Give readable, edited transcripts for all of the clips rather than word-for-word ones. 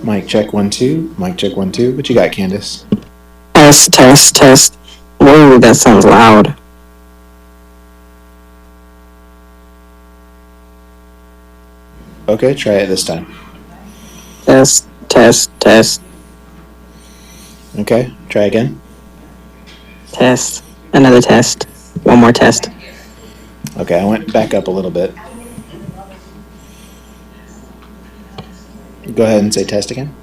Mic check 1 2. Mic check 1 2. What you got, Candace? Test, test, test. Whoa, that sounds loud. Okay, try it this time. Test, test, test, Okay, try again. test. Another test. One more test. Okay, I went back up a little bit. Go ahead and say test again.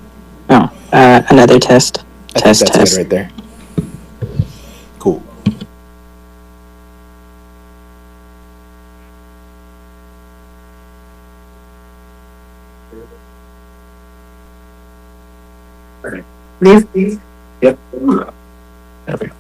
Oh, another test. I think Test, that's good test. right there. Cool. Please. Yep. There we go.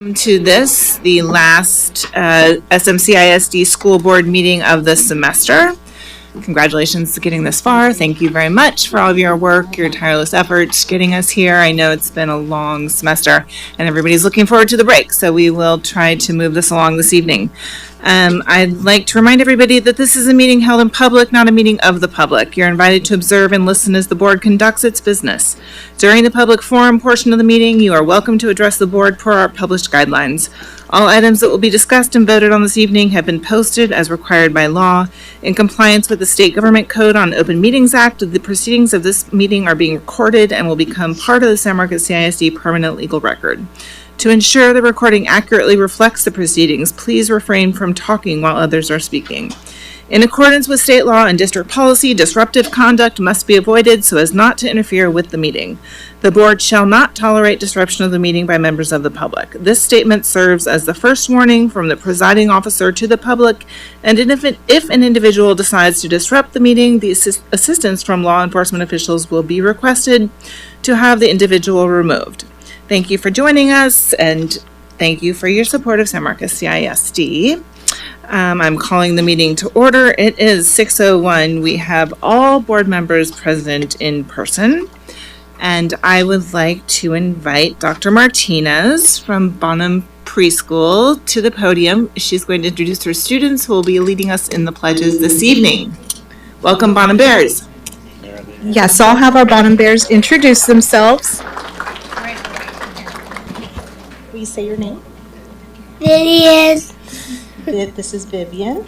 To this, the last SMCISD school board meeting of the semester. Congratulations to getting this far. Thank you very much for all of your work, your tireless efforts getting us here. I know it's been a long semester and everybody's looking forward to the break, so we will try to move this along this evening. I'd like to remind everybody that this is a meeting held in public, not a meeting of the public. You're invited to observe and listen as the board conducts its business. During the public forum portion of the meeting, you are welcome to address the board per our published guidelines. All items that will be discussed and voted on this evening have been posted as required by law. In compliance with the State Government Code on Open Meetings Act, the proceedings of this meeting are being recorded and will become part of the San Marcos CISD permanent legal record. To ensure the recording accurately reflects the proceedings, please refrain from talking while others are speaking. In accordance with state law and district policy, disruptive conduct must be avoided so as not to interfere with the meeting. The board shall not tolerate disruption of the meeting by members of the public. This statement serves as the first warning from the presiding officer to the public, and if an individual decides to disrupt the meeting, the assistance from law enforcement officials will be requested to have the individual removed. Thank you for joining us, and thank you for your support of San Marcos CISD. I'm calling the meeting to order. It is 6:01. We have all board members present in person, and I would like to invite Dr. Martinez from Bonham Preschool to the podium. She's going to introduce her students who will be leading us in the pledges this evening. Welcome, Bonham Bears. Yes, I'll have our Bonham Bears introduce themselves. Please say your name. Vivian, This is Vivian.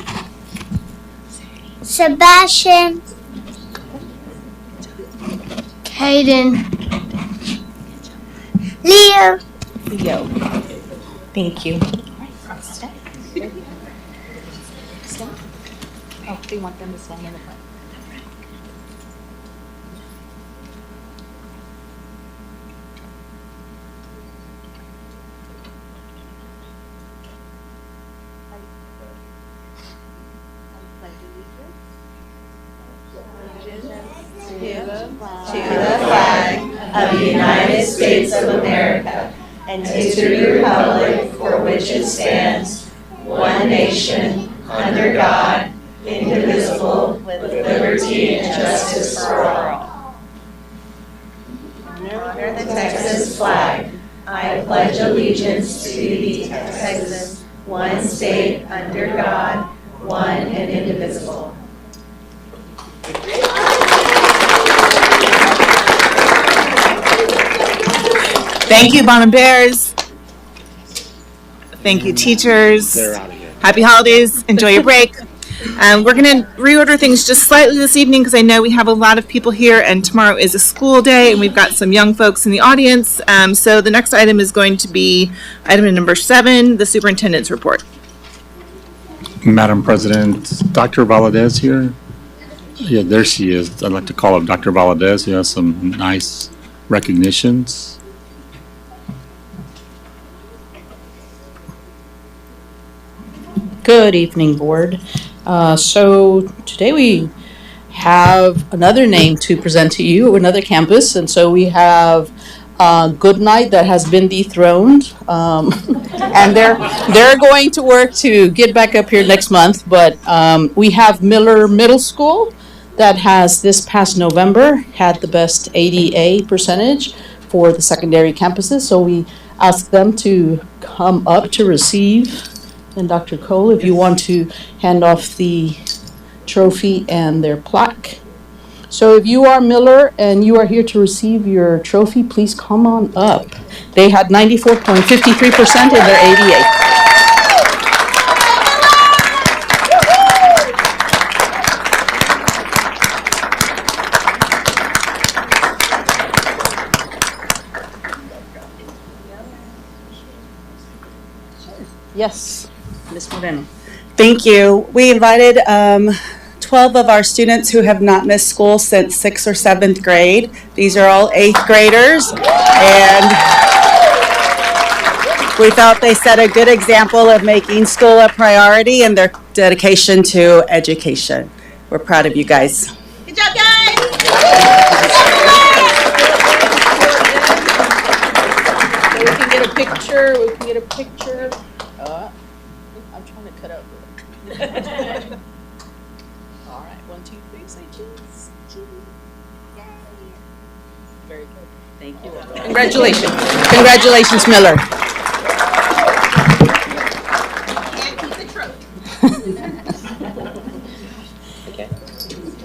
Sebastian, Caden, Leo. Leo. Thank you. Oh, they want them to stand in the front. Of the United States of America, and to the republic for which it stands, one nation, under God, indivisible, with liberty and justice for all. Honor the Texas flag. I pledge allegiance to the Texas, one state, under God, one and indivisible. Thank you, Bonham Bears. Thank you, teachers. They're out of here. Happy holidays. Enjoy your break. We're going to reorder things just slightly this evening because I know we have a lot of people here and tomorrow is a school day and we've got some young folks in the audience. So the next item is going to be item number 7, the superintendent's report. Madam President, Dr. Valadez here. Yeah, there she is. I'd like to call up Dr. Valadez. He has some nice recognitions. Good evening, board. So today we have another name to present to you, another campus, and so we have Goodnight that has been dethroned, and they're going to work to get back up here next month. But we have Miller Middle School that has this past November had the best ADA percentage for the secondary campuses. So we ask them to come up to receive. And Dr. Cole, if you want to hand off the trophy and their plaque. So if you are Miller and you are here to receive your trophy, please come on up. They had 94.53% in their ADA. Yes, Ms. Moreno. Thank you. We invited 12 of our students who have not missed school since 6th or 7th grade. These are all 8th graders, and we felt they set a good example of making school a priority and their dedication to education. We're proud of you guys. Good job, guys! So we can get get a picture. We can get a picture. I'm trying to cut out. All right, 1, 2, 3. Say cheese. Cheese. Yay. Very good. Thank you. Congratulations. Congratulations, Miller.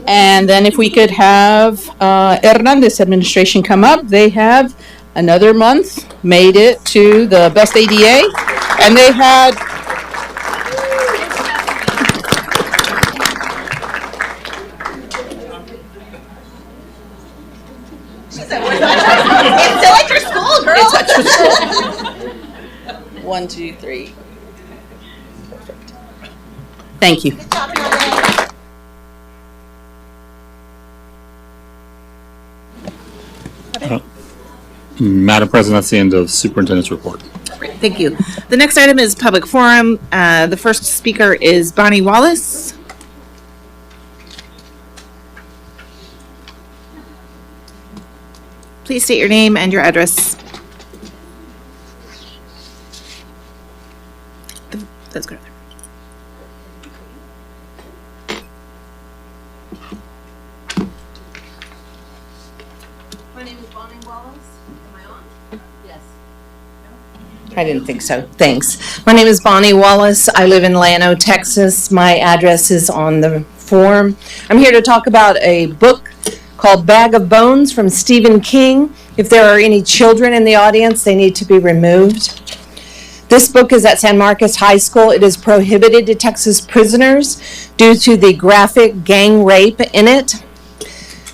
And then if we could have Hernandez administration come up. They have another month made it to the best ADA, and they had It's still at your school, girl. 1, 2, 3. Perfect. Thank you. Madam President, that's the end of superintendent's report. Great, thank you. The next item is public forum. The first speaker is Bonnie Wallace. Please state your name and your address. Let's go. My name is Bonnie Wallace. Am I on? Yes. I didn't think so. Thanks. My name is Bonnie Wallace. I live in Llano, Texas. My address is on the form. I'm here to talk about a book called Bag of Bones from Stephen King. If there are any children in the audience, they need to be removed. This book is at San Marcos High School. It is prohibited to Texas prisoners due to the graphic gang rape in it.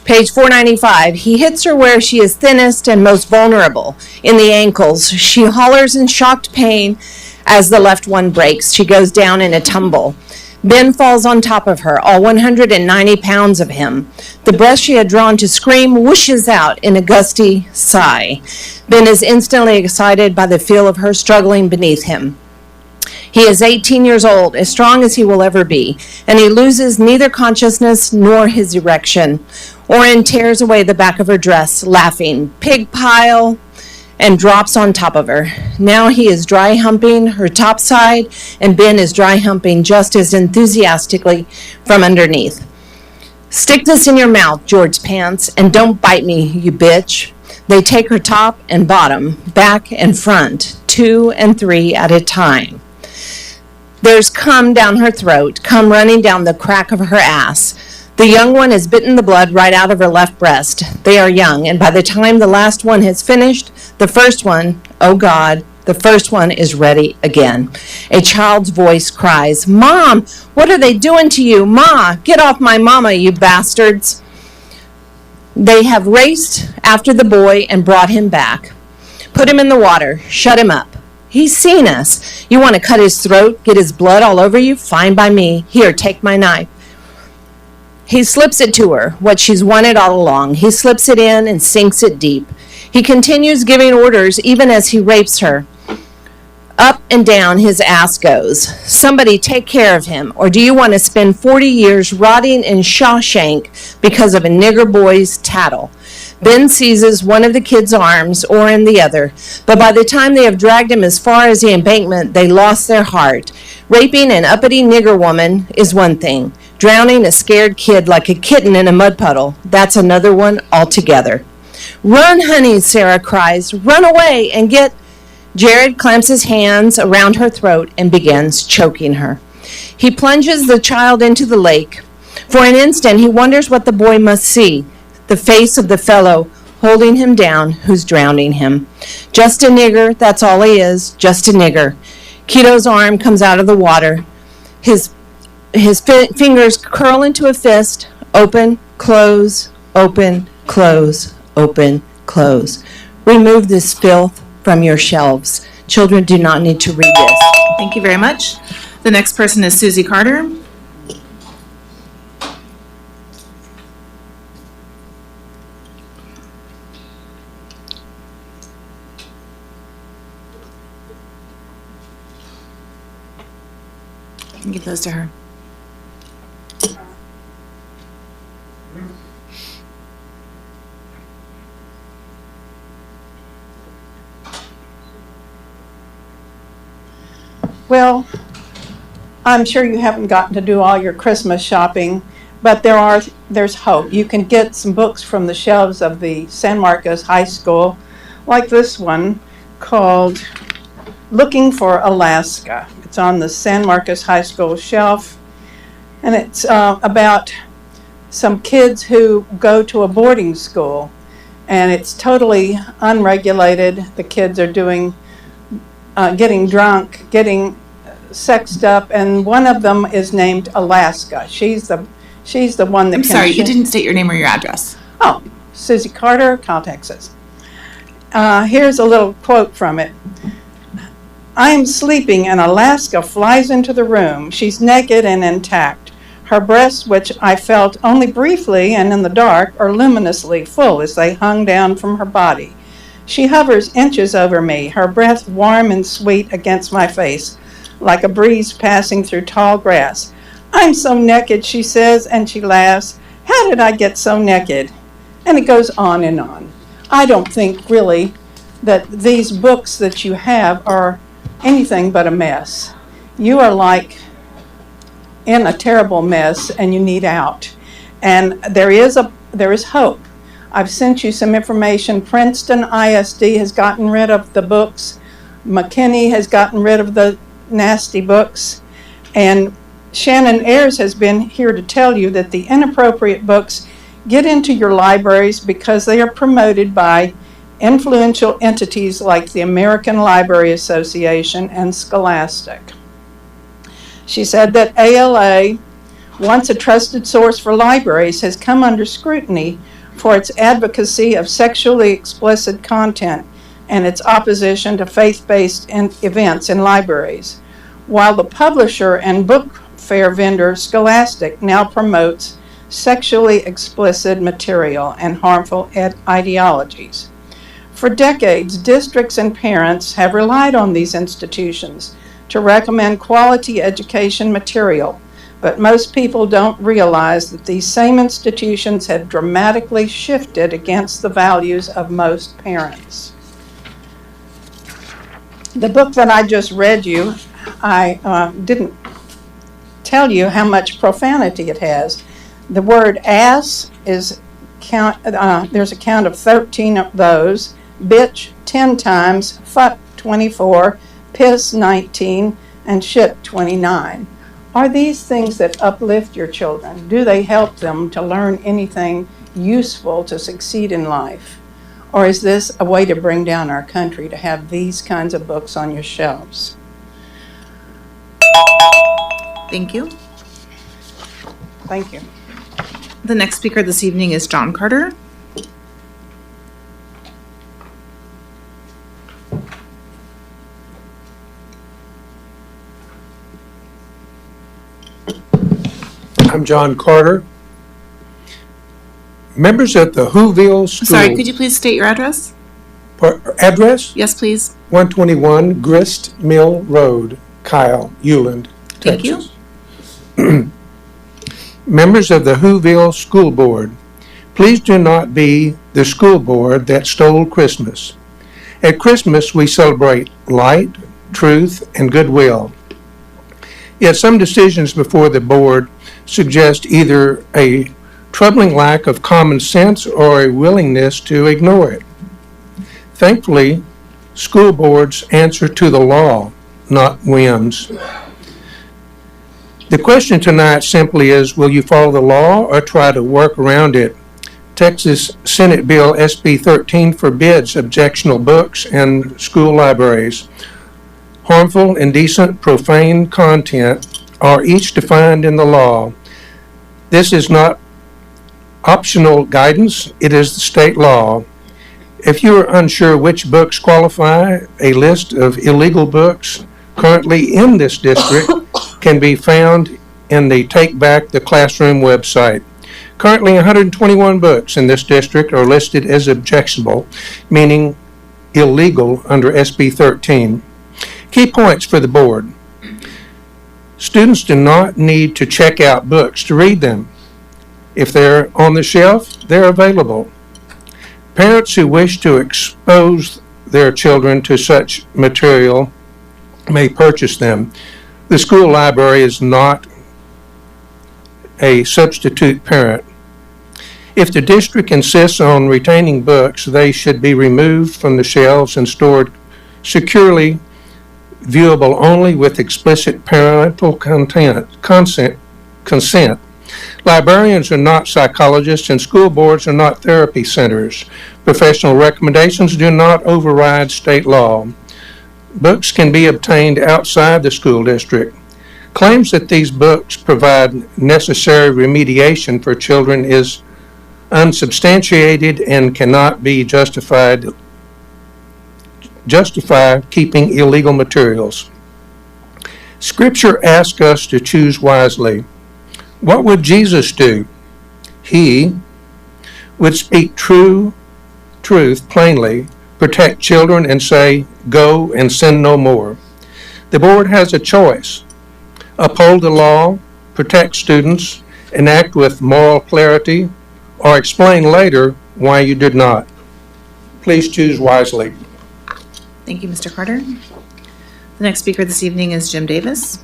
Page 495, he hits her where she is thinnest and most vulnerable, in the ankles. She hollers in shocked pain as the left one breaks. She goes down in a tumble. Ben falls on top of her, all 190 pounds of him. The breath she had drawn to scream whooshes out in a gusty sigh. Ben is instantly excited by the feel of her struggling beneath him. He is 18 years old, as strong as he will ever be, and he loses neither consciousness nor his erection. Oren tears away the back of her dress, laughing, pig pile, and drops on top of her. Now he is dry humping her top side, and Ben is dry humping just as enthusiastically from underneath. Stick this in your mouth, George pants, and don't bite me, you bitch. They take her top and bottom, back and front, 2 and 3 at a time. There's cum down her throat, cum running down the crack of her ass. The young one has bitten the blood right out of her left breast. They are young, and by the time the last one has finished, the first one, oh God, the first one is ready again. A child's voice cries, Mom, what are they doing to you? Ma, get off my mama, you bastards. They have raced after the boy and brought him back. Put him in the water, shut him up. He's seen us. You want to cut his throat, get his blood all over you? Fine by me. Here, take my knife. He slips it to her, what she's wanted all along. He slips it in and sinks it deep. He continues giving orders even as he rapes her. Up and down his ass goes. Somebody take care of him, or do you want to spend 40 years rotting in Shawshank because of a nigger boy's tattle? Ben seizes one of the kid's arms, or in the other, but by the time they have dragged him as far as the embankment, they lost their heart. Raping an uppity nigger woman is one thing. Drowning a scared kid like a kitten in a mud puddle, that's another one altogether. Run, honey, Sarah cries. Run away and get... Jared clamps his hands around her throat and begins choking her. He plunges the child into the lake. For an instant, he wonders what the boy must see. The face of the fellow holding him down who's drowning him. Just a nigger, that's all he is, just a nigger. Keto's arm comes out of the water. His fingers curl into a fist. Open, close, open, close, open, close. Remove this filth from your shelves. Children do not need to read this. Thank you very much. The next person is Susie Carter. You can give those to her. Well, I'm sure you haven't gotten to do all your Christmas shopping, but there's hope. You can get some books from the shelves of the San Marcos High School, like this one called Looking for Alaska. It's on the San Marcos High School shelf, and it's about some kids who go to a boarding school, and it's totally unregulated. The kids are getting drunk, getting sexed up, and one of them is named Alaska. She's the one that I'm sorry, you didn't state your name or your address. Oh, Susie Carter, Cal, Texas. Here's a little quote from it. I am sleeping and Alaska flies into the room. She's naked and intact. Her breasts, which I felt only briefly and in the dark, are luminously full as they hung down from her body. She hovers inches over me, her breath warm and sweet against my face, like a breeze passing through tall grass. I'm so naked, she says, and she laughs. How did I get so naked? And it goes on and on. I don't think really that these books that you have are anything but a mess. You are like in a terrible mess and you need out. And there is hope. I've sent you some information. Princeton ISD has gotten rid of the books. McKinney has gotten rid of the nasty books. And Shannon Ayers has been here to tell you that the inappropriate books get into your libraries because they are promoted by influential entities like the American Library Association and Scholastic. She said that ALA, once a trusted source for libraries, has come under scrutiny for its advocacy of sexually explicit content and its opposition to faith-based events in libraries, while the publisher and book fair vendor Scholastic now promotes sexually explicit material and harmful ideologies. For decades, districts and parents have relied on these institutions to recommend quality education material, but most people don't realize that these same institutions have dramatically shifted against the values of most parents. The book that I just read you, I didn't tell you how much profanity it has. The word ass is there's a count of 13 of those, bitch 10 times, fuck 24, piss 19, and shit 29. Are these things that uplift your children? Do they help them to learn anything useful to succeed in life? Or is this a way to bring down our country to have these kinds of books on your shelves? Thank you. Thank you. The next speaker this evening is John Carter. I'm John Carter. Members of the Whoville School. Sorry, could you please state your address? Address? Yes, please. 121 Grist Mill Road, Kyle, Uland, Texas. Thank you. Members of the Whoville School Board, please do not be the school board that stole Christmas. At Christmas, we celebrate light, truth, and goodwill. Yet some decisions before the board suggest either a troubling lack of common sense or a willingness to ignore it. Thankfully, school boards answer to the law, not whims. The question tonight simply is, will you follow the law or try to work around it? Texas Senate Bill SB 13 forbids objectionable books in school libraries. Harmful, indecent, profane content are each defined in the law. This is not optional guidance, it is the state law. If you are unsure which books qualify, a list of illegal books currently in this district can be found in the Take Back the Classroom website. Currently, 121 books in this district are listed as objectionable, meaning illegal under SB 13. Key points for the board. Students do not need to check out books to read them. If they're on the shelf, they're available. Parents who wish to expose their children to such material may purchase them. The school library is not a substitute parent. If the district insists on retaining books, they should be removed from the shelves and stored securely, viewable only with explicit parental consent. Librarians are not psychologists and school boards are not therapy centers. Professional recommendations do not override state law. Books can be obtained outside the school district. Claims that these books provide necessary remediation for children is unsubstantiated and cannot be justify keeping illegal materials. Scripture asks us to choose wisely. What would Jesus do? He would speak truth plainly, protect children, and say, "Go and sin no more." The board has a choice. Uphold the law, protect students, and act with moral clarity, or explain later why you did not. Please choose wisely. Thank you, Mr. Carter. The next speaker this evening is Jim Davis.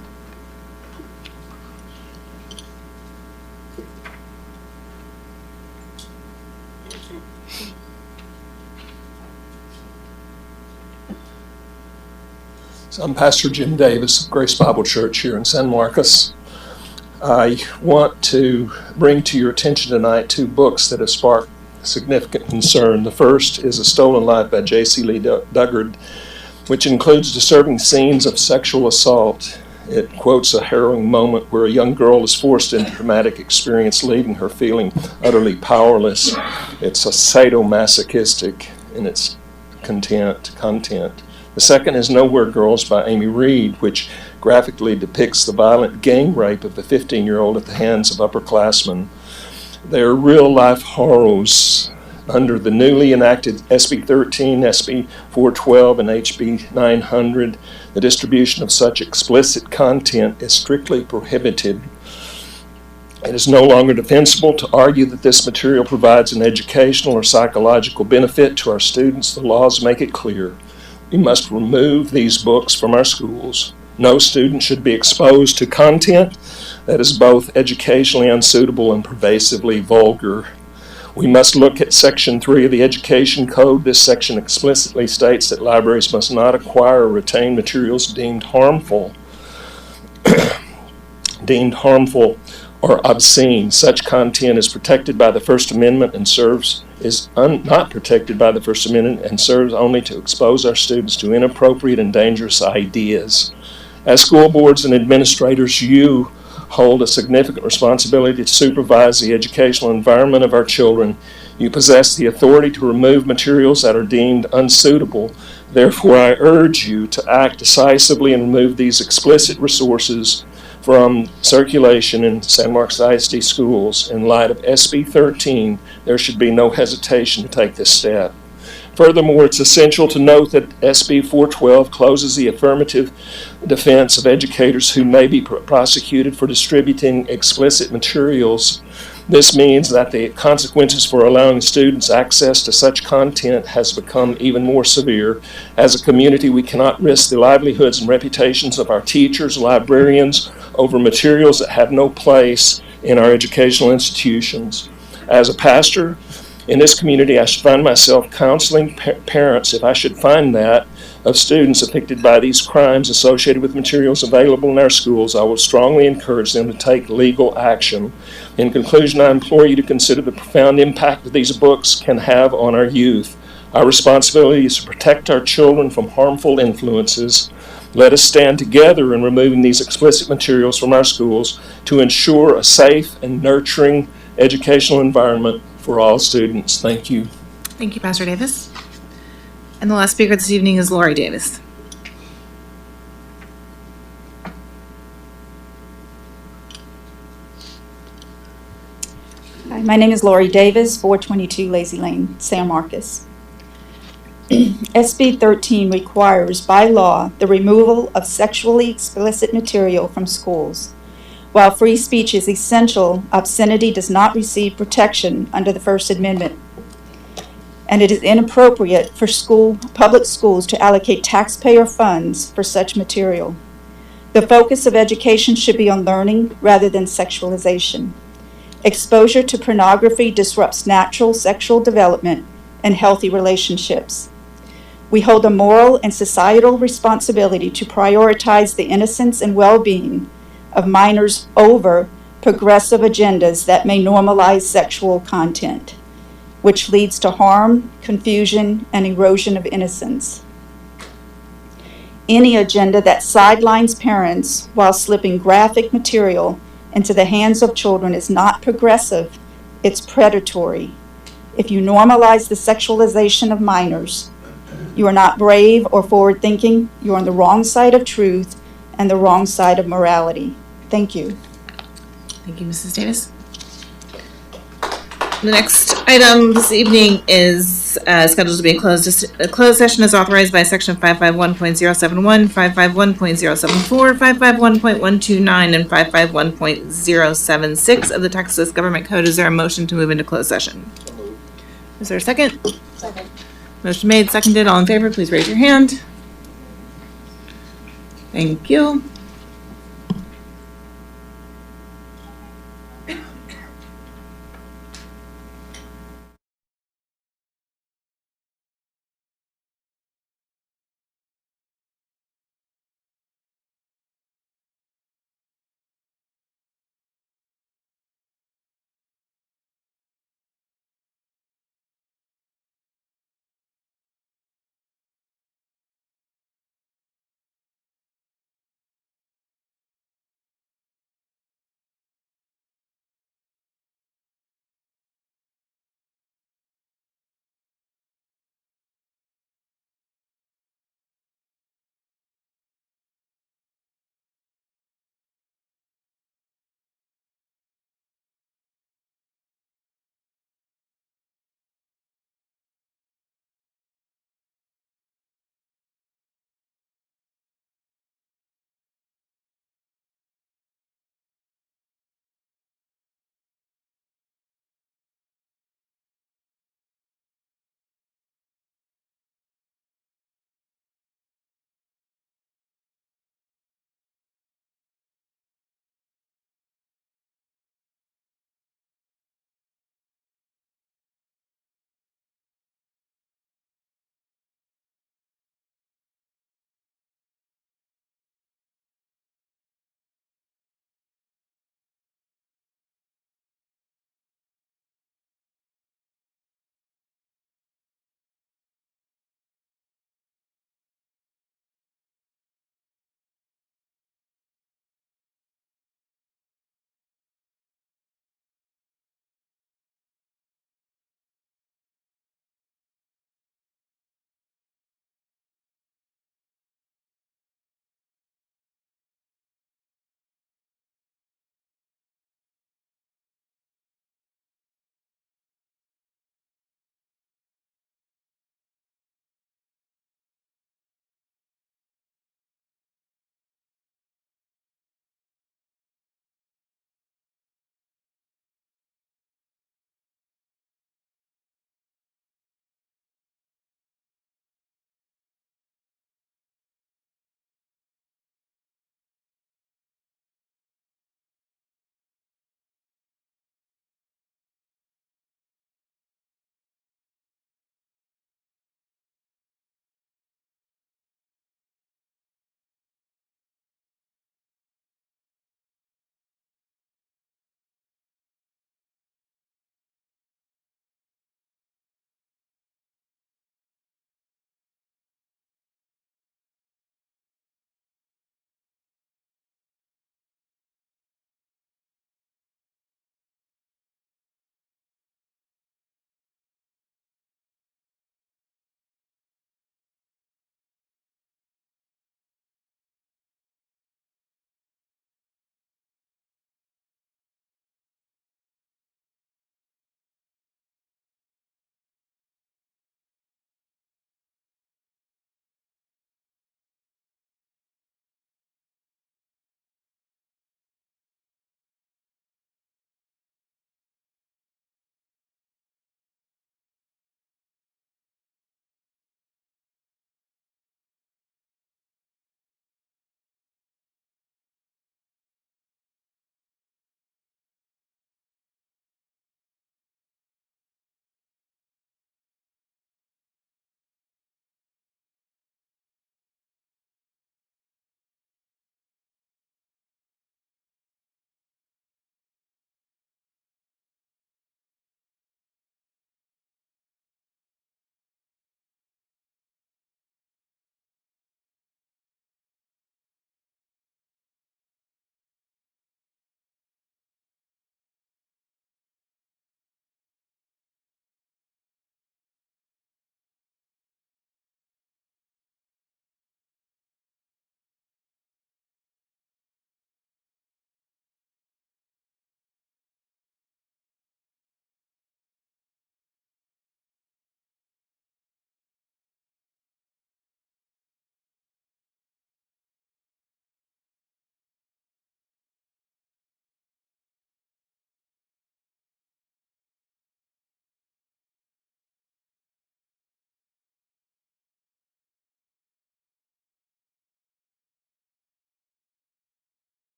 I'm Pastor Jim Davis of Grace Bible Church here in San Marcos. I want to bring to your attention tonight two books that have sparked significant concern. The first is A Stolen Life by J.C. Lee Duggard, which includes disturbing scenes of sexual assault. It quotes a harrowing moment where a young girl is forced into a traumatic experience, leaving her feeling utterly powerless. It's a sadomasochistic in its content. The second is Nowhere Girls by Amy Reed, which graphically depicts the violent gang rape of a 15-year-old at the hands of upperclassmen. They are real-life horrors. Under the newly enacted SB 13, SB 412, and HB 900, the distribution of such explicit content is strictly prohibited. It is no longer defensible to argue that this material provides an educational or psychological benefit to our students. The laws make it clear. We must remove these books from our schools. No student should be exposed to content that is both educationally unsuitable and pervasively vulgar. We must look at Section 3 of the Education Code. This section explicitly states that libraries must not acquire or retain materials deemed harmful or obscene. Such content is protected by the First Amendment and not protected by the First Amendment and serves only to expose our students to inappropriate and dangerous ideas. As school boards and administrators, you hold a significant responsibility to supervise the educational environment of our children. You possess the authority to remove materials that are deemed unsuitable. Therefore, I urge you to act decisively and remove these explicit resources from circulation in San Marcos ISD schools. In light of SB 13, there should be no hesitation to take this step. Furthermore, it's essential to note that SB 412 closes the affirmative defense of educators who may be prosecuted for distributing explicit materials. This means that the consequences for allowing students access to such content has become even more severe. As a community, we cannot risk the livelihoods and reputations of our teachers, librarians, over materials that have no place in our educational institutions. As a pastor in this community, I should find myself counseling parents, if I should find that, of students affected by these crimes associated with materials available in our schools. I will strongly encourage them to take legal action. In conclusion, I implore you to consider the profound impact that these books can have on our youth. Our responsibility is to protect our children from harmful influences. Let us stand together in removing these explicit materials from our schools to ensure a safe and nurturing educational environment for all students. Thank you. Thank you, Pastor Davis. And the last speaker this evening is Lori Davis. Hi, my name is Lori Davis, 422 Lazy Lane, San Marcos. SB 13 requires by law the removal of sexually explicit material from schools. While free speech is essential, obscenity does not receive protection under the First Amendment. and it is inappropriate for public schools to allocate taxpayer funds for such material. The focus of education should be on learning rather than sexualization. Exposure to pornography disrupts natural sexual development and healthy relationships. We hold a moral and societal responsibility to prioritize the innocence and well-being of minors over progressive agendas that may normalize sexual content, which leads to harm, confusion, and erosion of innocence. Any agenda that sidelines parents while slipping graphic material into the hands of children is not progressive, it's predatory. If you normalize the sexualization of minors, you are not brave or forward-thinking. You're on the wrong side of truth and the wrong side of morality. Thank you. Thank you, Mrs. Davis. The next item this evening is scheduled to be a closed session as authorized by section 551.071, 551.074, 551.129, and 551.076 of the Texas Government Code. Is there a motion to move into closed session? Is there a second? Second. Motion made, seconded. All in favor, please raise your hand. Thank you.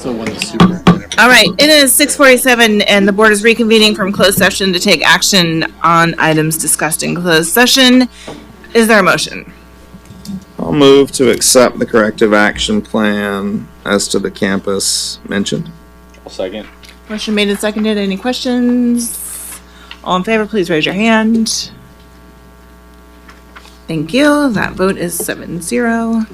So when the superintendent. All right, it is 6:47 and the board is reconvening from closed session to take action on items discussed in closed session. Is there a motion? I'll move to accept the corrective action plan as to the campus mentioned. I'll second. Motion made and seconded. Any questions? All in favor, please raise your hand. Thank you. That vote is 7-0.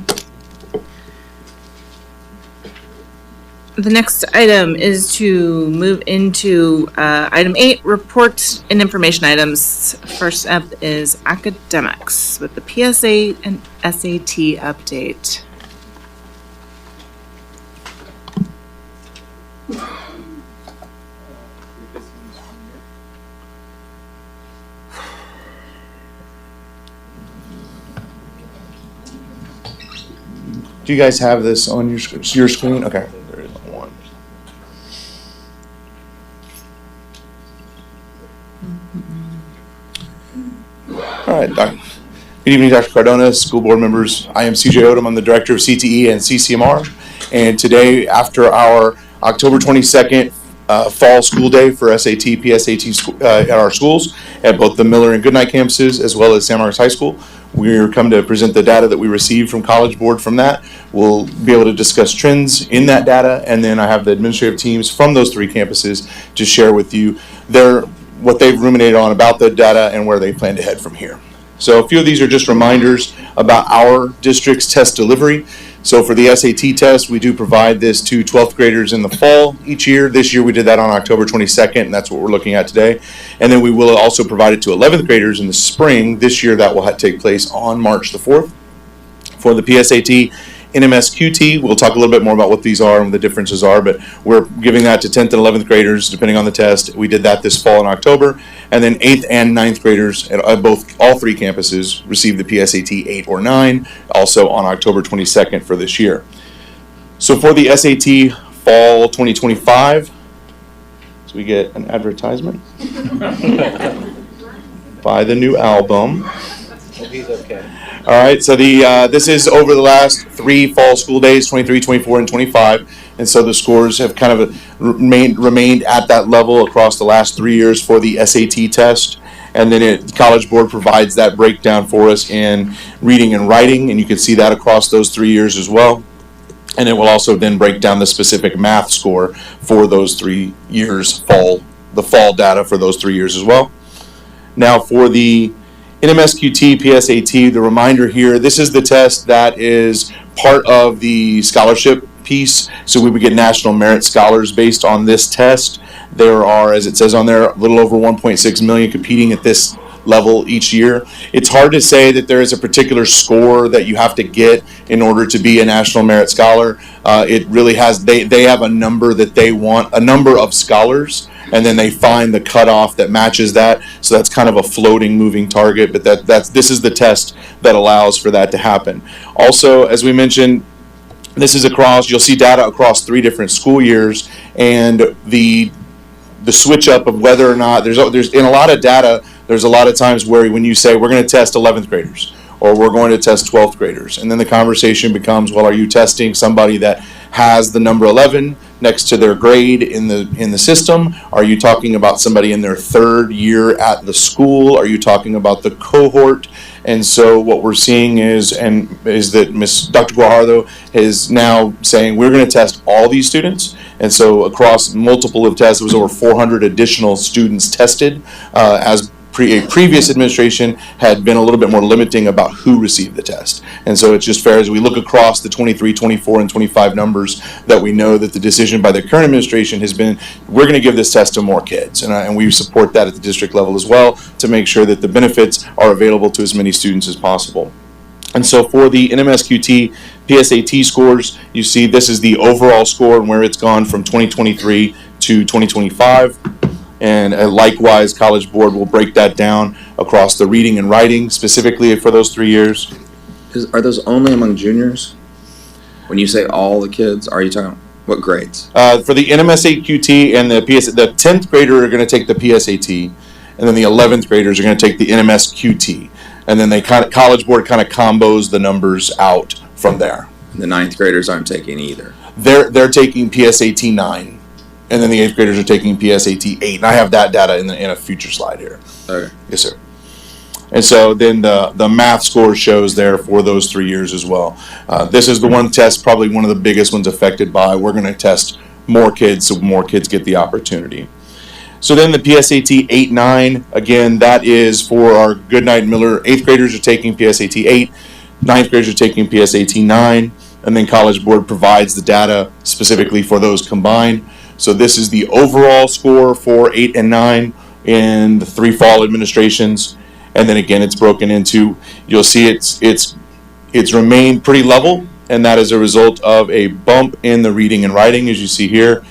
The next item is to move into item 8, reports and information items. First up is academics with the PSA and SAT update. Do you guys have this on your screen? Okay. There is one. All right. Good evening, Dr. Cardona, school board members. I am CJ Odom. I'm the director of CTE and CCMR. And today, after our October 22nd fall school day for SAT, PSAT at our schools, at both the Miller and Goodnight campuses, as well as San Marcos High School, we're come to present the data that we received from College Board from that. We'll be able to discuss trends in that data, and then I have the administrative teams from those 3 campuses to share with you what they've ruminated on about the data and where they plan to head from here. So a few of these are just reminders about our district's test delivery. So for the SAT test, we do provide this to 12th graders in the fall each year. This year we did that on October 22nd, and that's what we're looking at today. And then we will also provide it to 11th graders in the spring. This year that will take place on March the 4th. For the PSAT, NMSQT, we'll talk a little bit more about what these are and what the differences are, but we're giving that to 10th and 11th graders depending on the test. We did that this fall in October, and then 8th and 9th graders at all 3 campuses received the PSAT 8 or 9, also on October 22nd for this year. So for the SAT fall 2025, so we get an advertisement by the new album. He's okay. All right, so this is over the last 3 fall school days, 23, 24, and 25. And so the scores have kind of remained at that level across the last 3 years for the SAT test. And then College Board provides that breakdown for us in reading and writing, and you can see that across those 3 years as well. And it will also then break down the specific math score for those 3 years, the fall data for those 3 years as well. Now for the NMSQT, PSAT, the reminder here, this is the test that is part of the scholarship piece. So we would get national merit scholars based on this test. There are, as it says on there, a little over 1.6 million competing at this level each year. It's hard to say that there is a particular score that you have to get in order to be a national merit scholar. It really has, they have a number that they want, a number of scholars, and then they find the cutoff that matches that. So that's kind of a floating, moving target, but this is the test that allows for that to happen. Also, as we mentioned, this is you'll see data across 3 different school years, and the switch up of whether or not there's in a lot of data, there's a lot of times where when you say we're going to test 11th graders or we're going to test 12th graders, and then the conversation becomes, well, are you testing somebody that has the number 11 next to their grade in the system? Are you talking about somebody in their 3rd year at the school? Are you talking about the cohort? And so what we're seeing is that Dr. Guajardo is now saying we're going to test all these students. And so across multiple of tests, it was over 400 additional students tested, as a previous administration had been a little bit more limiting about who received the test. And so it's just fair as we look across the 23, 24, and 25 numbers that we know that the decision by the current administration has been, we're going to give this test to more kids. And we support that at the district level as well to make sure that the benefits are available to as many students as possible. And so for the NMSQT PSAT scores, you see this is the overall score and where it's gone from 2023 to 2025. And likewise, College Board will break that down across the reading and writing, specifically for those 3 years. Are those only among juniors? When you say all the kids, are you talking what grades? For the NMSQT and the PSAT, the 10th grader are going to take the PSAT, and then the 11th graders are going to take the NMSQT. And then College Board kind of combos the numbers out from there. The 9th graders aren't taking either. they're taking PSAT 9, and then the 8th graders are taking PSAT 8. And I have that data in a future slide here. Okay. Yes, sir. And so then the math score shows there for those 3 years as well. This is the one test, probably one of the biggest ones affected by, we're going to test more kids so more kids get the opportunity. So then the PSAT 8-9, again, that is for our Goodnight and Miller 8th graders are taking PSAT 8, 9th graders are taking PSAT 9, and then College Board provides the data specifically for those combined. So this is the overall score for 8 and 9 in the 3 fall administrations. And then again, it's broken into, you'll see it's remained pretty level, and that is a result of a bump in the reading and writing, as you see here,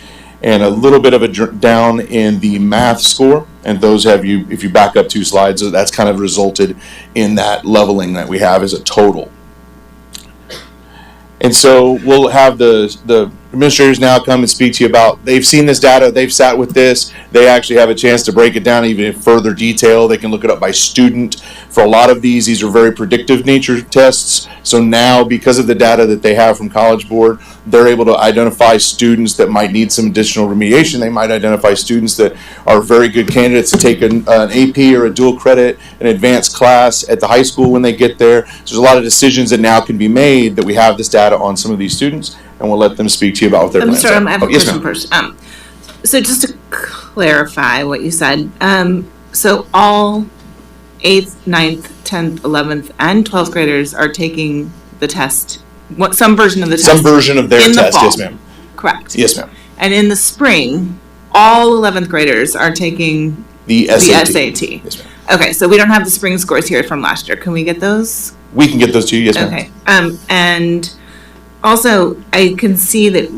and a little bit of a down in the math score. And those have you, if you back up 2 slides, that's kind of resulted in that leveling that we have as a total. And so we'll have the administrators now come and speak to you about, they've seen this data, they've sat with this, they actually have a chance to break it down even in further detail. They can look it up by student. For a lot of these are very predictive nature tests. So now, because of the data that they have from College Board, they're able to identify students that might need some additional remediation. They might identify students that are very good candidates to take an AP or a dual credit, an advanced class at the high school when they get there. So there's a lot of decisions that now can be made that we have this data on some of these students, and we'll let them speak to you about what their plans are. I have a Yes, question ma'am. first. So just to clarify what you said, so all 8th, 9th, 10th, 11th, and 12th graders are taking the test, some version of the test? Some version of their in the test, fall. yes, ma'am. Correct. Yes, ma'am. And in the spring, all 11th graders are taking The SAT. Yes, ma'am. Okay, so we don't have the spring scores here from last year. Can we get those? We can get those to you, yes, ma'am. Okay. And also, I can see that,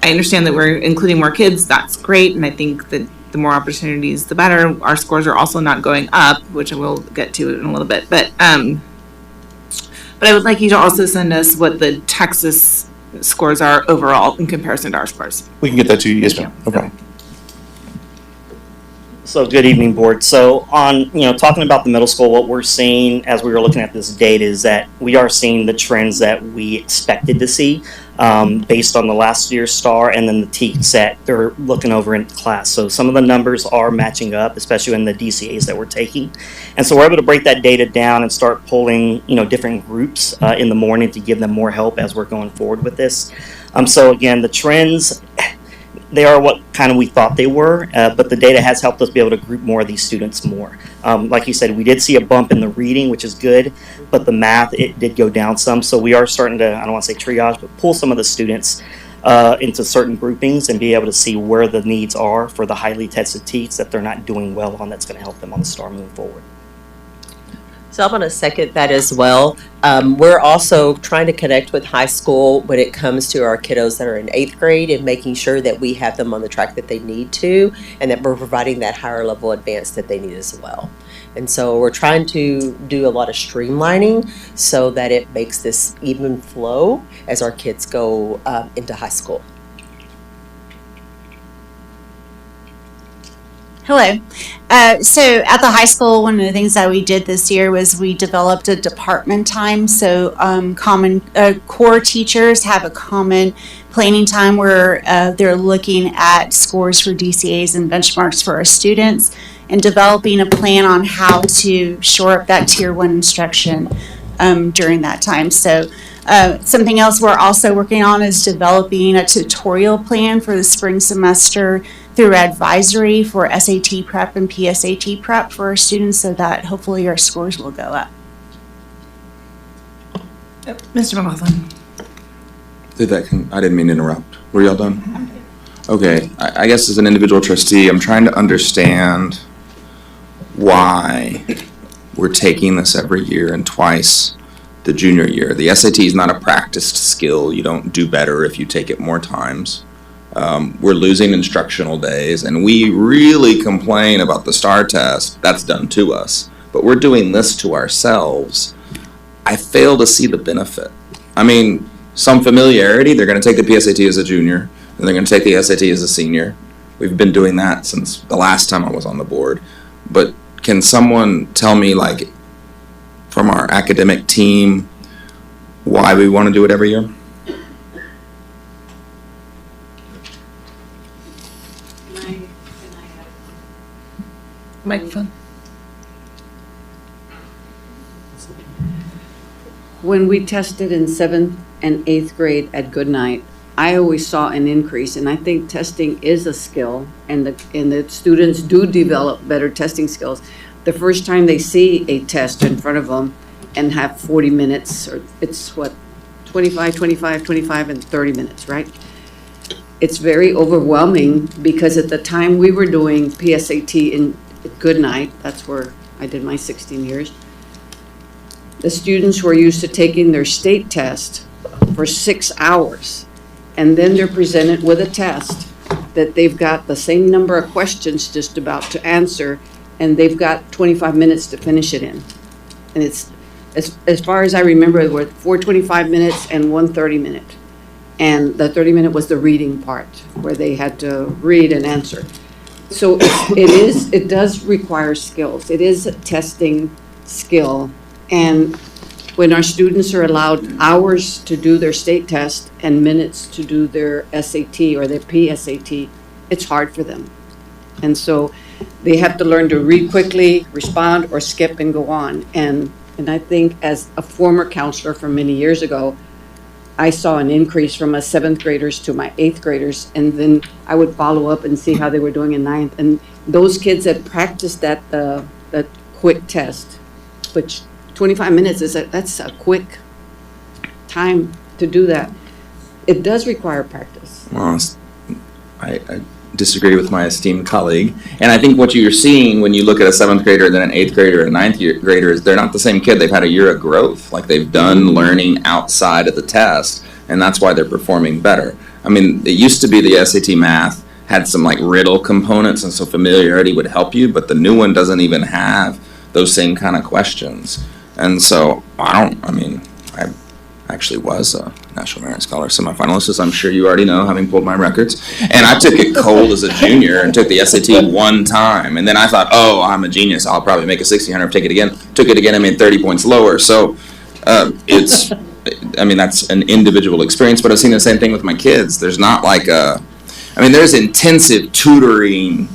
I understand that we're including more kids. That's great. And I think that the more opportunities, the better. Our scores are also not going up, which I will get to in a little bit. But I would like you to also send us what the Texas scores are overall in comparison to our scores. We can get that to you, yes, ma'am. No problem. So good evening, board. So on, talking about the middle school, what we're seeing as we were looking at this data is that we are seeing the trends that we expected to see based on the last year's STAR and then the TEKS that they're looking over in class. So some of the numbers are matching up, especially in the DCAs that we're taking. And so we're able to break that data down and start pulling, different groups in the morning to give them more help as we're going forward with this. So again, the trends, they are what kind of we thought they were, but the data has helped us be able to group more of these students more. Like you said, we did see a bump in the reading, which is good, but the math, it did go down some. So we are starting to, I don't want to say triage, but pull some of the students into certain groupings and be able to see where the needs are for the highly tested TEKS that they're not doing well on, that's going to help them on the STAR moving forward. So I'm going to second that as well. We're also trying to connect with high school when it comes to our kiddos that are in 8th grade and making sure that we have them on the track that they need to, and that we're providing that higher level advance that they need as well. And so we're trying to do a lot of streamlining so that it makes this even flow as our kids go into high school. Hello. So at the high school, one of the things that we did this year was we developed a department time. So common core teachers have a common planning time where they're looking at scores for DCAs and benchmarks for our students and developing a plan on how to shore up that tier 1 instruction during that time. So something else we're also working on is developing a tutorial plan for the spring semester through advisory for SAT prep and PSAT prep for our students so that hopefully our scores will go up. Mr. McLaughlin. I didn't mean to interrupt. Were y'all done? Okay, I guess as an individual trustee, I'm trying to understand why we're taking this every year and twice the junior year. The SAT is not a practiced skill. You don't do better if you take it more times. We're losing instructional days, and we really complain about the STAR test. That's done to us. But we're doing this to ourselves. I fail to see the benefit. I mean, some familiarity. They're going to take the PSAT as a junior, and they're going to take the SAT as a senior. We've been doing that since the last time I was on the board. But can someone tell me, like, from our academic team, why we want to do it every year? Microphone. When we tested in 7th and 8th grade at Goodnight, I always saw an increase, and I think testing is a skill, and the students do develop better testing skills. The first time they see a test in front of them and have 40 minutes, or it's what, 25, 25, 25, and 30 minutes, right? It's very overwhelming, because at the time we were doing PSAT in Goodnight, that's where I did my 16 years, the students were used to taking their state test for 6 hours. And then they're presented with a test that they've got the same number of questions just about to answer, and they've got 25 minutes to finish it in. And it's, as far as I remember, there were 4 25 minutes and 1 30-minute. And the 30-minute was the reading part, where they had to read and answer. So it does require skills. It is a testing skill. And when our students are allowed hours to do their state test and minutes to do their SAT or their PSAT, it's hard for them. And so they have to learn to read quickly, respond, or skip and go on. And I think as a former counselor from many years ago, I saw an increase from my 7th graders to my 8th graders, and then I would follow up and see how they were doing in 9th. And those kids that practiced that quick test, which 25 minutes that's a quick time to do that. It does require practice. Well, I disagree with my esteemed colleague, and I think what you're seeing when you look at a 7th grader and then an 8th grader and a 9th grader is they're not the same kid. They've had a year of growth, like they've done learning outside of the test, and that's why they're performing better. I mean, it used to be the SAT math had some like riddle components, and so familiarity would help you, but the new one doesn't even have those same kind of questions. And so I actually was a National Merit Scholar semifinalist, as I'm sure you already know, having pulled my records. And I took it cold as a junior and took the SAT one time. And then I thought, oh, I'm a genius. I'll probably make a 1600, take it again. Took it again, I made 30 points lower. So that's an individual experience, but I've seen the same thing with my kids. There's not like there's intensive tutoring,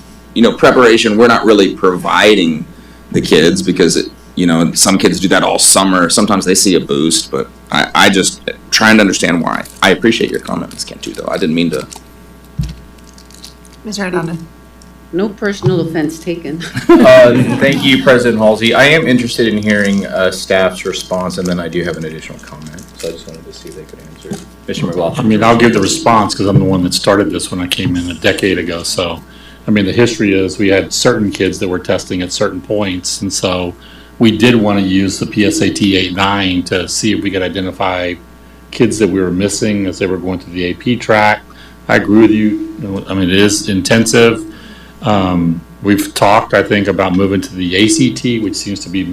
preparation. We're not really providing the kids because some kids do that all summer. Sometimes they see a boost, but I just trying to understand why. I appreciate your comment, Ms. Cantu, though. I didn't mean to. Mr. Arredondo. No personal offense taken. Thank you, President Halsey. I am interested in hearing staff's response, and then I do have an additional comment. So I just wanted to see if they could answer. Mr. McLaughlin. I'll give the response because I'm the one that started this when I came in a decade ago. So, the history is we had certain kids that were testing at certain points, and so we did want to use the PSAT 8-9 to see if we could identify kids that we were missing as they were going through the AP track. I agree with you. It is intensive. We've talked, I think, about moving to the ACT, which seems to be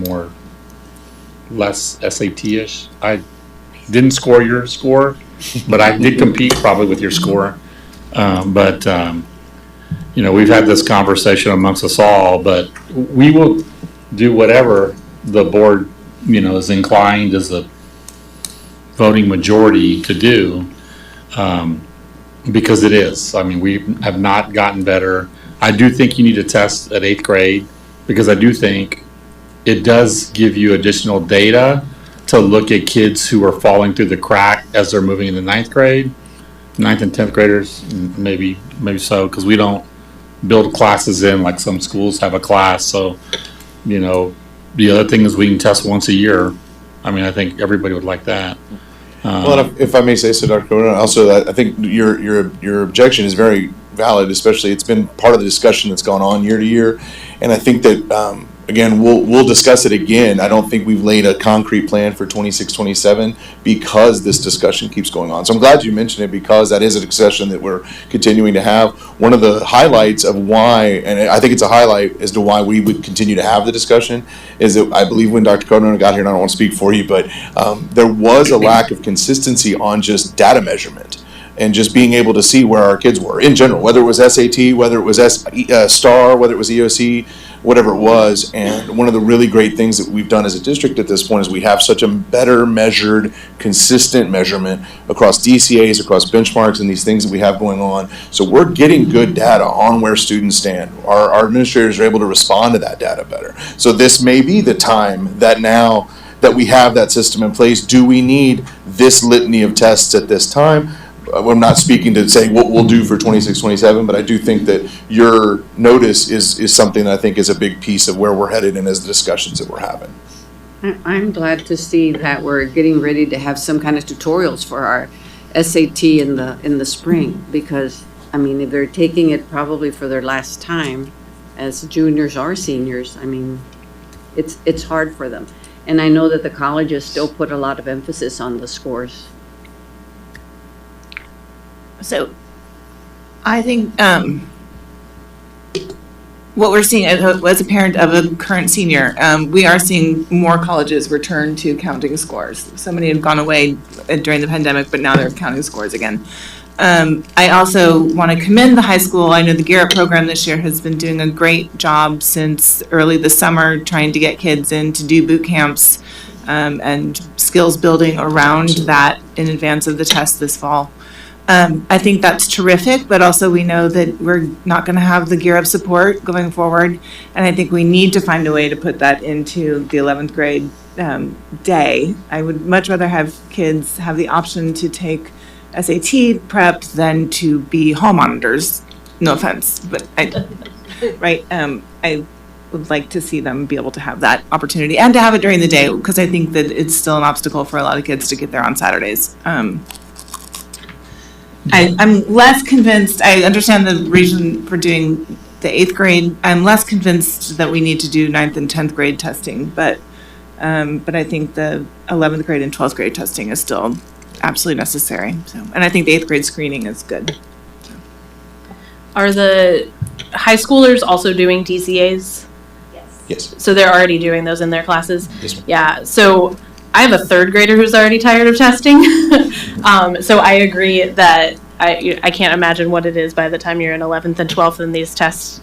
less SAT-ish. I didn't score your score, but I did compete probably with your score. We've had this conversation amongst us all, but we will do whatever the board, is inclined as a voting majority to do, because it is. We have not gotten better. I do think you need to test at 8th grade because I do think it does give you additional data to look at kids who are falling through the crack as they're moving into 9th grade. 9th and 10th graders, maybe so, because we don't build classes in like some schools have a class. So, the other thing is we can test once a year. I think everybody would like that. Well, if I may say so, Dr. Cohen, also I think your objection is very valid, especially it's been part of the discussion that's gone on year to year. And I think that, again, we'll discuss it again. I don't think we've laid a concrete plan for 26-27 because this discussion keeps going on. So I'm glad you mentioned it because that is a discussion that we're continuing to have. One of the highlights of why, and I think it's a highlight as to why we would continue to have the discussion, is that I believe when Dr. Cohen got here, and I don't want to speak for you, but there was a lack of consistency on just data measurement and just being able to see where our kids were in general, whether it was SAT, whether it was STAR, whether it was EOC, whatever it was. And one of the really great things that we've done as a district at this point is we have such a better measured, consistent measurement across DCAs, across benchmarks, and these things that we have going on. So we're getting good data on where students stand. Our administrators are able to respond to that data better. So this may be the time that now that we have that system in place, do we need this litany of tests at this time? I'm not speaking to say what we'll do for 26, 27, but I do think that your notice is something that I think is a big piece of where we're headed and as the discussions that we're having. I'm glad to see that we're getting ready to have some kind of tutorials for our SAT in the spring, because, I mean, if they're taking it probably for their last time as juniors or seniors, I mean, it's hard for them. And I know that the colleges still put a lot of emphasis on the scores. So I think what we're seeing as a parent of a current senior, we are seeing more colleges return to counting scores. So many have gone away during the pandemic, but now they're counting scores again. I also want to commend the high school. I know the Garrett program this year has been doing a great job since early this summer, trying to get kids in to do boot camps and skills building around that in advance of the test this fall. I think that's terrific, but also we know that we're not going to have the Gear Up support going forward, and I think we need to find a way to put that into the 11th grade day. I would much rather have kids have the option to take SAT prep than to be hall monitors. No offense, but I would like to see them be able to have that opportunity and to have it during the day, because I think that it's still an obstacle for a lot of kids to get there on Saturdays. I'm less convinced. I understand the reason for doing the 8th grade. I'm less convinced that we need to do 9th and 10th grade testing, but I think the 11th grade and 12th grade testing is still absolutely necessary. So, and I think the 8th grade screening is good. Are the high schoolers also doing DCAs? Yes. So they're already doing those in their classes? Yes, ma'am. Yeah, so I have a 3rd grader who's already tired of testing. So I agree that I can't imagine what it is by the time you're in 11th and 12th and these tests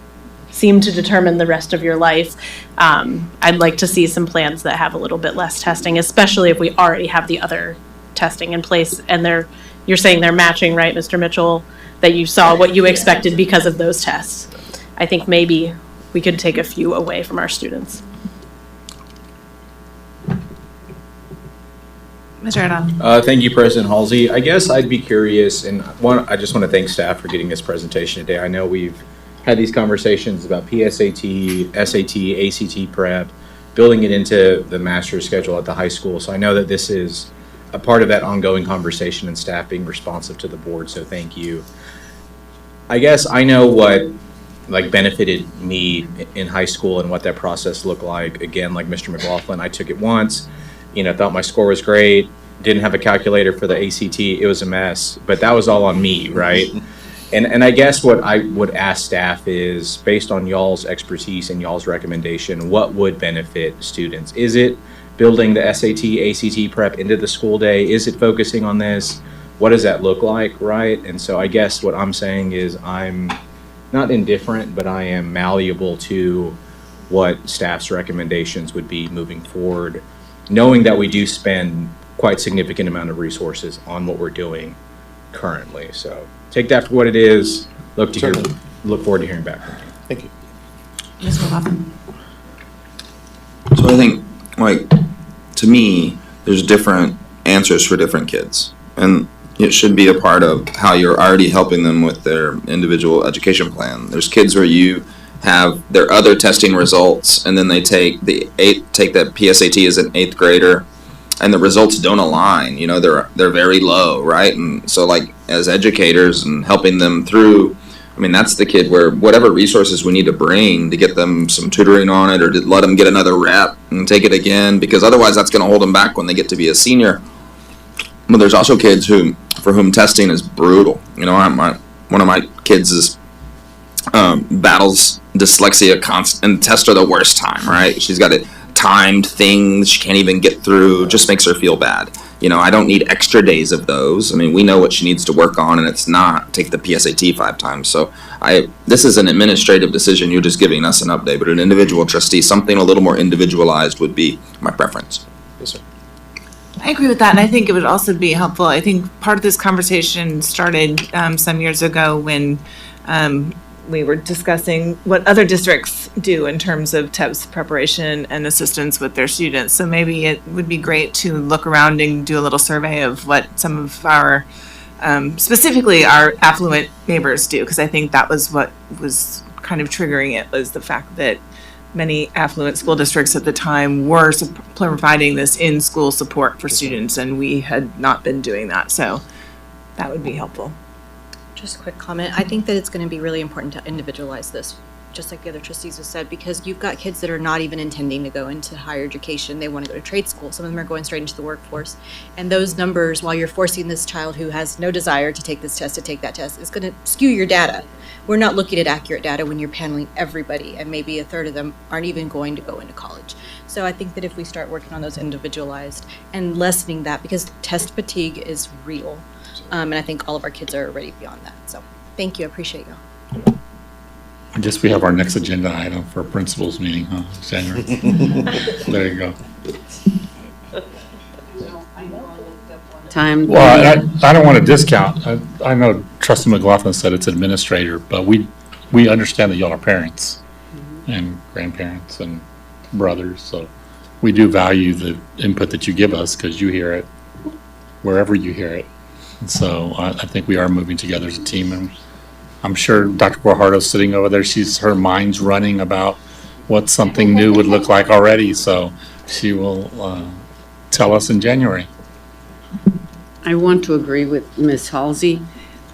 seem to determine the rest of your life. I'd like to see some plans that have a little bit less testing, especially if we already have the other testing in place and you're saying they're matching, right, Mr. Mitchell, that you saw what you expected because of those tests. I think maybe we could take a few away from our students. Mr. Adon. Thank you, President Halsey. I guess I'd be curious, and I just want to thank staff for getting this presentation today. I know we've had these conversations about PSAT, SAT, ACT prep, building it into the master's schedule at the high school. So I know that this is a part of that ongoing conversation and staff being responsive to the board, so thank you. I guess I know what benefited me in high school and what that process looked like. Again, like Mr. McLaughlin, I took it once, thought my score was great, didn't have a calculator for the ACT, it was a mess, but that was all on me, right? And I guess what I would ask staff is, based on y'all's expertise and y'all's recommendation, what would benefit students? Is it building the SAT, ACT prep into the school day? Is it focusing on this? What does that look like, right? And so I guess what I'm saying is I'm not indifferent, but I am malleable to what staff's recommendations would be moving forward, knowing that we do spend quite significant amount of resources on what we're doing currently. So take that for what it is. Look forward to hearing back from you. Thank you. Ms. McLaughlin. So I think, to me, there's different answers for different kids. And it should be a part of how you're already helping them with their individual education plan. There's kids where you have their other testing results, and then they take that PSAT as an 8th grader, and the results don't align. They're very low, right? And so, as educators and helping them through, that's the kid where whatever resources we need to bring to get them some tutoring on it, or to let them get another rep and take it again, because otherwise that's going to hold them back when they get to be a senior. But there's also kids for whom testing is brutal. One of my kids battles dyslexia and tests are the worst time, right? She's got a timed thing she can't even get through, just makes her feel bad. You know, I don't need extra days of those. I mean, we know what she needs to work on, and it's not take the PSAT 5 times. So this is an administrative decision. You're just giving us an update, but an individual trustee, something a little more individualized would be my preference. Yes, sir. I agree with that, and I think it would also be helpful. I think part of this conversation started some years ago when we were discussing what other districts do in terms of TEPS preparation and assistance with their students. So maybe it would be great to look around and do a little survey of what some of our, specifically our affluent neighbors do, because I think that was what was kind of triggering it, was the fact that many affluent school districts at the time were providing this in-school support for students, and we had not been doing that. So that would be helpful. Just a quick comment. I think that it's going to be really important to individualize this, just like the other trustees have said, because you've got kids that are not even intending to go into higher education. They want to go to trade school. Some of them are going straight into the workforce. And those numbers, while you're forcing this child who has no desire to take this test to take that test, is going to skew your data. We're not looking at accurate data when you're paneling everybody, and maybe a third of them aren't even going to go into college. So I think that if we start working on those individualized and lessening that, because test fatigue is real. And I think all of our kids are already beyond that. So thank you. I appreciate you. I guess we have our next agenda item for principals meeting, huh, January? There you go. Time. Well, I don't want to discount. I know Trustee McLaughlin said it's administrator, but we understand that y'all are parents and grandparents and brothers, so we do value the input that you give us because you hear it wherever you hear it. And so I think we are moving together as a team, and I'm sure Dr. Guajardo's sitting over there. Her mind's running about what something new would look like already, so she will tell us in January. I want to agree with Ms. Halsey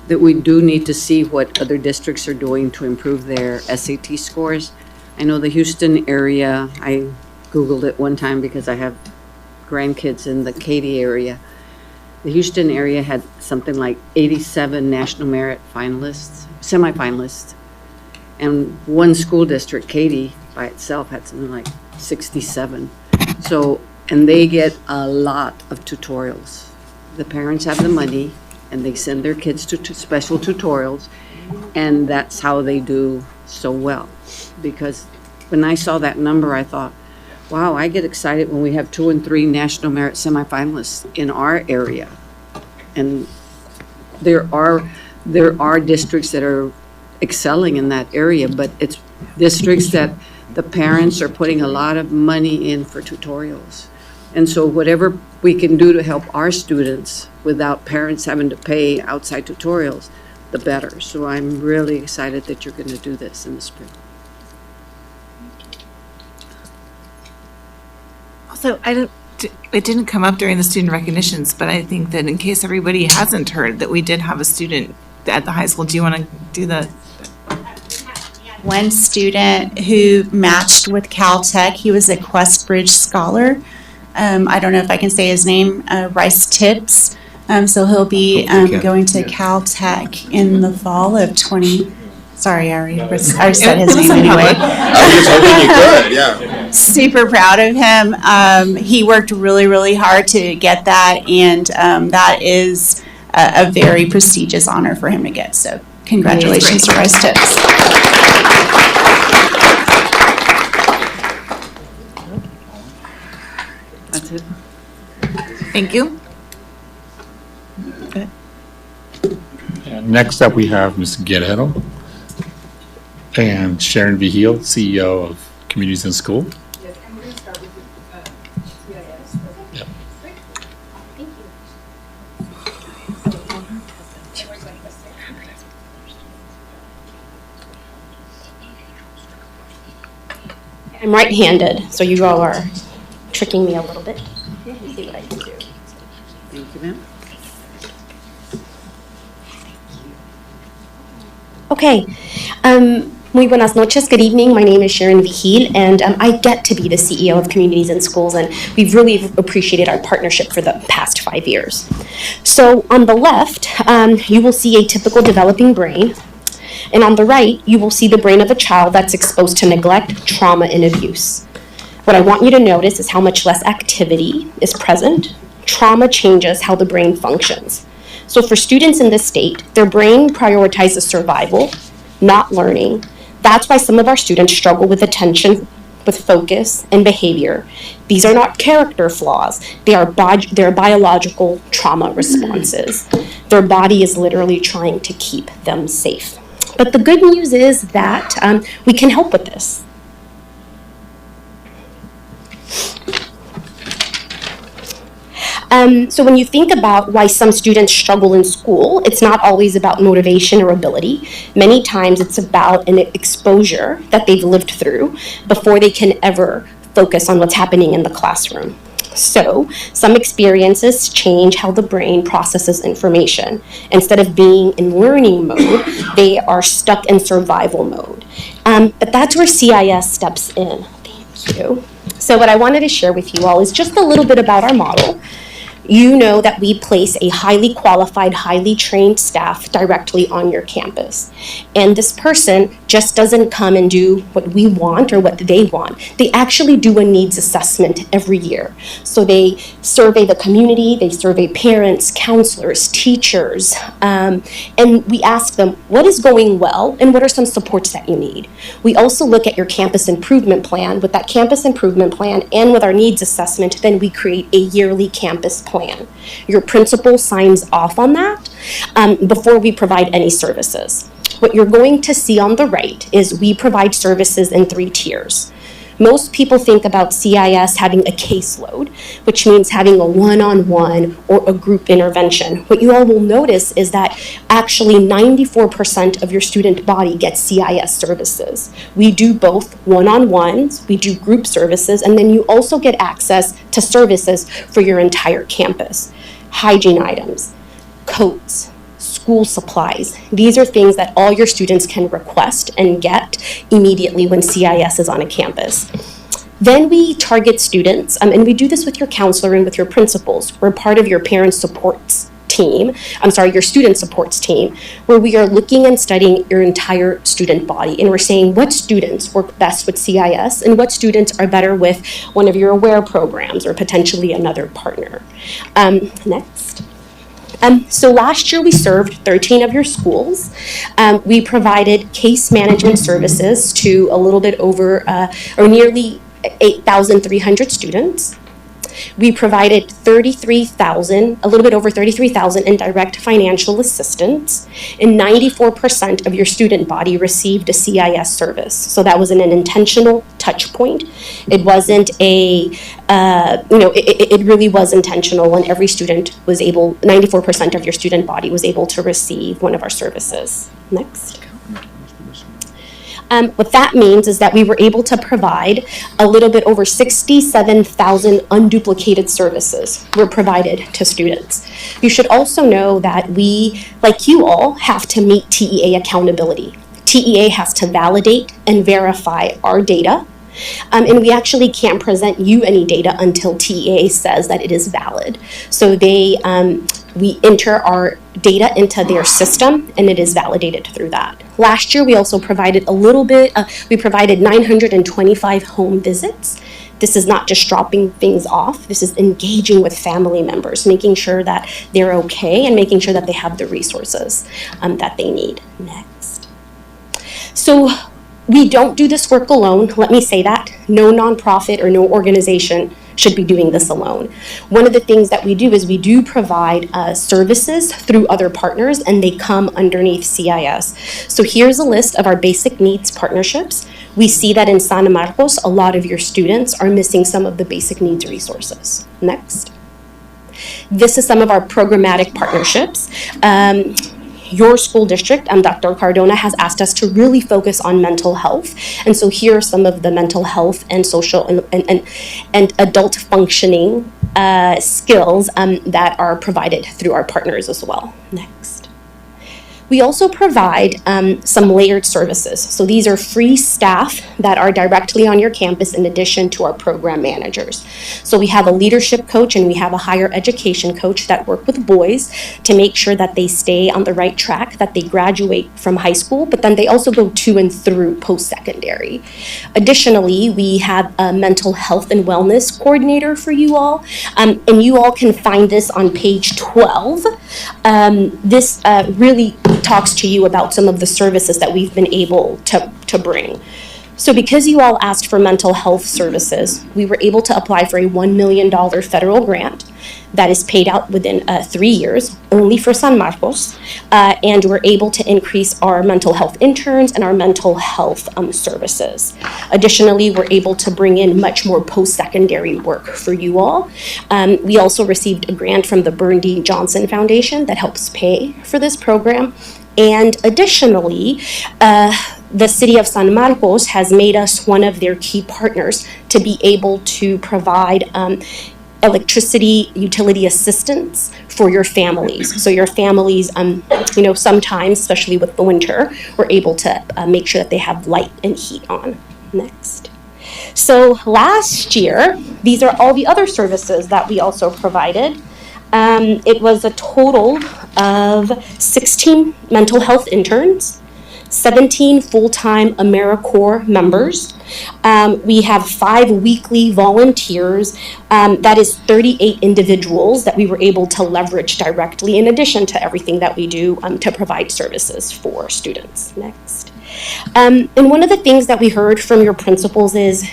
that we do need to see what other districts are doing to improve their SAT scores. I know the Houston area, I Googled it one time because I have grandkids in the Katy area. The Houston area had something like 87 National Merit finalists, semifinalists. And one school district, Katy, by itself had something like 67. So, and they get a lot of tutorials. The parents have the money and they send their kids to special tutorials, and that's how they do so well. Because when I saw that number, I thought, wow, I get excited when we have 2 and 3 National Merit semifinalists in our area. And there are districts that are excelling in that area, but it's districts that the parents are putting a lot of money in for tutorials. And so whatever we can do to help our students without parents having to pay outside tutorials, the better. So I'm really excited that you're going to do this in the spring. Also, it didn't come up during the student recognitions, but I think that in case everybody hasn't heard, that we did have a student at the high school. Do you want to do the? One student who matched with Caltech. He was a Questbridge scholar. I don't know if I can say his name, Rice Tips. So he'll be going to Caltech in the fall of 20. Sorry, I already said his name anyway. I was just hoping you could, yeah. Super proud of him. He worked really, really hard to get that, and that is a very prestigious honor for him to get. So congratulations to Rice Tips. That's it. Thank you. And next up, we have Ms. Guerrero and Sharon Vigil, CEO of Communities in School. Yes, I'm going to start with CIS. Yep. Thank you. I'm right-handed, so you all are tricking me a little bit. Let me see what I can do. Thank you, ma'am. Okay. Muy buenas noches. Good evening. My name is Sharon Vigil, and I get to be the CEO of Communities in Schools, and we've really appreciated our partnership for the past 5 years. So on the left, you will see a typical developing brain, and on the right, you will see the brain of a child that's exposed to neglect, trauma, and abuse. What I want you to notice is how much less activity is present, trauma changes how the brain functions. So for students in this state, their brain prioritizes survival, not learning. That's why some of our students struggle with attention, with focus, and behavior. These are not character flaws. They're biological trauma responses. Their body is literally trying to keep them safe. But the good news is that we can help with this. So when you think about why some students struggle in school, it's not always about motivation or ability. Many times it's about an exposure that they've lived through before they can ever focus on what's happening in the classroom. So some experiences change how the brain processes information. Instead of being in learning mode, they are stuck in survival mode. But that's where CIS steps in. Thank you. So what I wanted to share with you all is just a little bit about our model. You know that we place a highly qualified, highly trained staff directly on your campus. And this person just doesn't come and do what we want or what they want. They actually do a needs assessment every year. So they survey the community, they survey parents, counselors, teachers, and we ask them, what is going well and what are some supports that you need? We also look at your campus improvement plan. With that campus improvement plan and with our needs assessment, then we create a yearly campus plan. Your principal signs off on that before we provide any services. What you're going to see on the right is we provide services in 3 tiers. Most people think about CIS having a caseload, which means having a one-on-one or a group intervention. What you all will notice is that actually 94% of your student body gets CIS services. We do both one-on-ones, we do group services, and then you also get access to services for your entire campus. Hygiene items, coats, school supplies. These are things that all your students can request and get immediately when CIS is on a campus. Then we target students, and we do this with your counselor and with your principals. We're part of your parent supports team, your student supports team, where we are looking and studying your entire student body. And we're saying what students work best with CIS and what students are better with one of your AWARE programs or potentially another partner. Next. So last year we served 13 of your schools. We provided case management services to a little bit over or nearly 8,300 students. We provided a little bit over 33,000 in direct financial assistance, and 94% of your student body received a CIS service. So that was an intentional touch point. It wasn't it really was intentional, and every student was 94% of your student body was able to receive one of our services. Next. What that means is that we were able to provide a little bit over 67,000 unduplicated services were provided to students. You should also know that we, like you all, have to meet TEA accountability. TEA has to validate and verify our data. And we actually can't present you any data until TEA says that it is valid. So we enter our data into their system, and it is validated through that. Last year, we also provided we provided 925 home visits. This is not just dropping things off. This is engaging with family members, making sure that they're okay and making sure that they have the resources that they need. Next. So we don't do this work alone. Let me say that. No nonprofit or no organization should be doing this alone. One of the things that we do is we do provide services through other partners, and they come underneath CIS. So here's a list of our basic needs partnerships. We see that in San Marcos, a lot of your students are missing some of the basic needs resources. Next. This is some of our programmatic partnerships. Your school district, Dr. Cardona, has asked us to really focus on mental health. And so here are some of the mental health and social and adult functioning skills that are provided through our partners as well. Next. We also provide some layered services. So these are free staff that are directly on your campus in addition to our program managers. So we have a leadership coach and we have a higher education coach that work with boys to make sure that they stay on the right track, that they graduate from high school, but then they also go to and through post-secondary. Additionally, we have a mental health and wellness coordinator for you all, and you all can find this on page 12. This really talks to you about some of the services that we've been able to bring. So because you all asked for mental health services, we were able to apply for a $1 million federal grant that is paid out within 3 years, only for San Marcos, and we're able to increase our mental health interns and our mental health services. Additionally, we're able to bring in much more post-secondary work for you all. We also received a grant from the Burn D. Johnson Foundation that helps pay for this program. And additionally, the city of San Marcos has made us one of their key partners to be able to provide electricity utility assistance for your families. So your families, sometimes, especially with the winter, we're able to make sure that they have light and heat on. Next. So last year, these are all the other services that we also provided. It was a total of 16 mental health interns, 17 full-time AmeriCorps members. We have 5 weekly volunteers. That is 38 individuals that we were able to leverage directly in addition to everything that we do to provide services for students. Next. And one of the things that we heard from your principals is,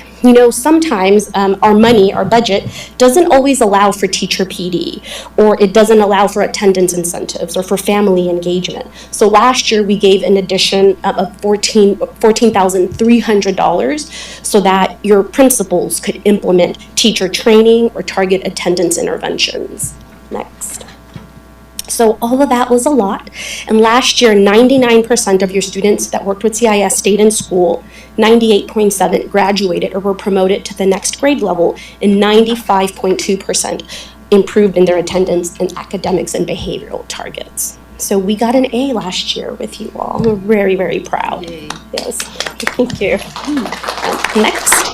sometimes our money, our budget, doesn't always allow for teacher PD, or it doesn't allow for attendance incentives or for family engagement. So last year we gave an addition of $14,300 so that your principals could implement teacher training or target attendance interventions. Next. So all of that was a lot. And last year, 99% of your students that worked with CIS stayed in school, 98.7% graduated or were promoted to the next grade level, and 95.2% improved in their attendance and academics and behavioral targets. So we got an A last year with you all. We're very, very proud. Yay. Yes, thank you. Next.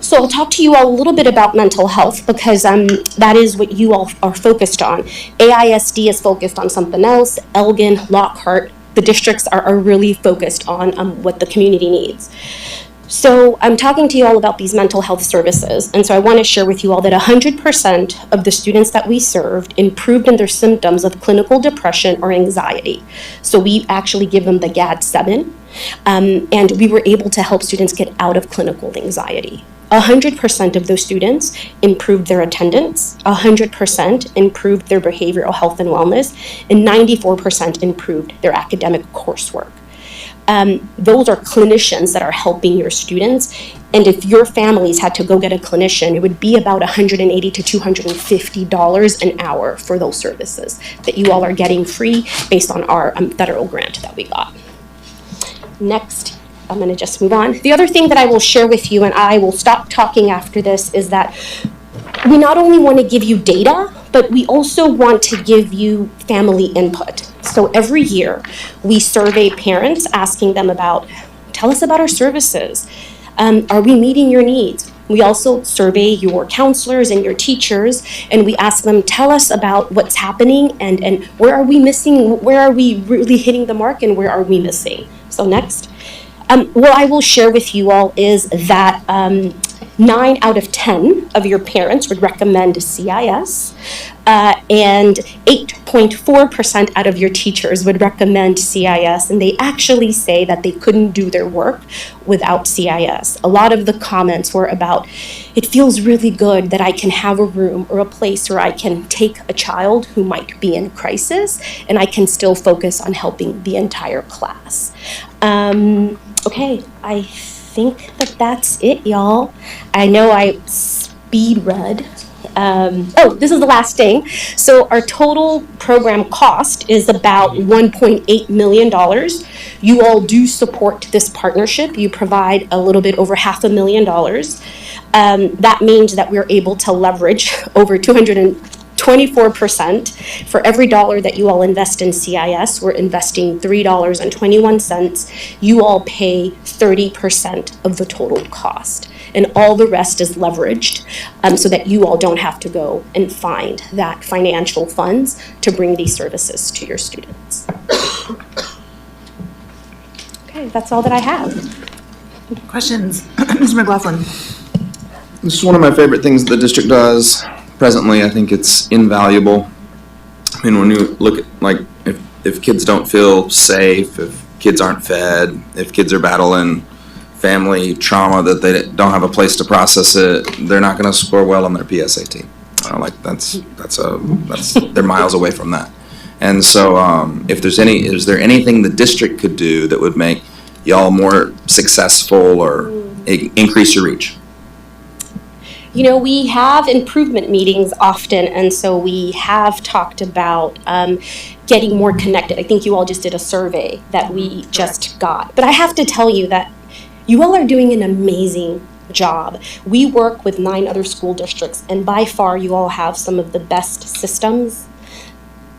So I'll talk to you all a little bit about mental health because that is what you all are focused on. AISD is focused on something else. Elgin, Lockhart, the districts are really focused on what the community needs. So I'm talking to you all about these mental health services. And so I want to share with you all that 100% of the students that we served improved in their symptoms of clinical depression or anxiety. So we actually give them the GAD-7, and we were able to help students get out of clinical anxiety. 100% of those students improved their attendance, 100% improved their behavioral health and wellness, and 94% improved their academic coursework. Those are clinicians that are helping your students, and if your families had to go get a clinician, it would be about $180 to $250 an hour for those services that you all are getting free based on our federal grant that we got. Next. I'm going to just move on. The other thing that I will share with you, and I will stop talking after this, is that we not only want to give you data, but we also want to give you family input. So every year, we survey parents asking them tell us about our services. Are we meeting your needs? We also survey your counselors and your teachers, and we ask them, tell us about what's happening and where are we missing, where are we really hitting the mark, and where are we missing? So next. What I will share with you all is that 9 out of 10 of your parents would recommend CIS, and 8.4% out of your teachers would recommend CIS, and they actually say that they couldn't do their work without CIS. A lot of the comments were about, it feels really good that I can have a room or a place where I can take a child who might be in crisis, and I can still focus on helping the entire class. Okay, I think that's it, y'all. I know I speed read. This is the last thing. So our total program cost is about $1.8 million. You all do support this partnership. You provide a little bit over $500,000. That means that we're able to leverage over $220 24%. For every dollar that you all invest in CIS, we're investing $3.21. You all pay 30% of the total cost. And all the rest is leveraged so that you all don't have to go and find that financial funds to bring these services to your students. Okay, that's all that I have. Questions? Mr. McLaughlin. This is one of my favorite things the district does. Presently, I think it's invaluable. I mean, when you look at, like, if kids don't feel safe, if kids aren't fed, if kids are battling family trauma that they don't have a place to process it, they're not going to score well on their PSAT. They're miles away from that. And so, is there anything the district could do that would make y'all more successful or increase your reach? You know, we have improvement meetings often, and so we have talked about getting more connected. I think you all just did a survey that we just got. But I have to tell you that you all are doing an amazing job. We work with 9 other school districts, and by far you all have some of the best systems.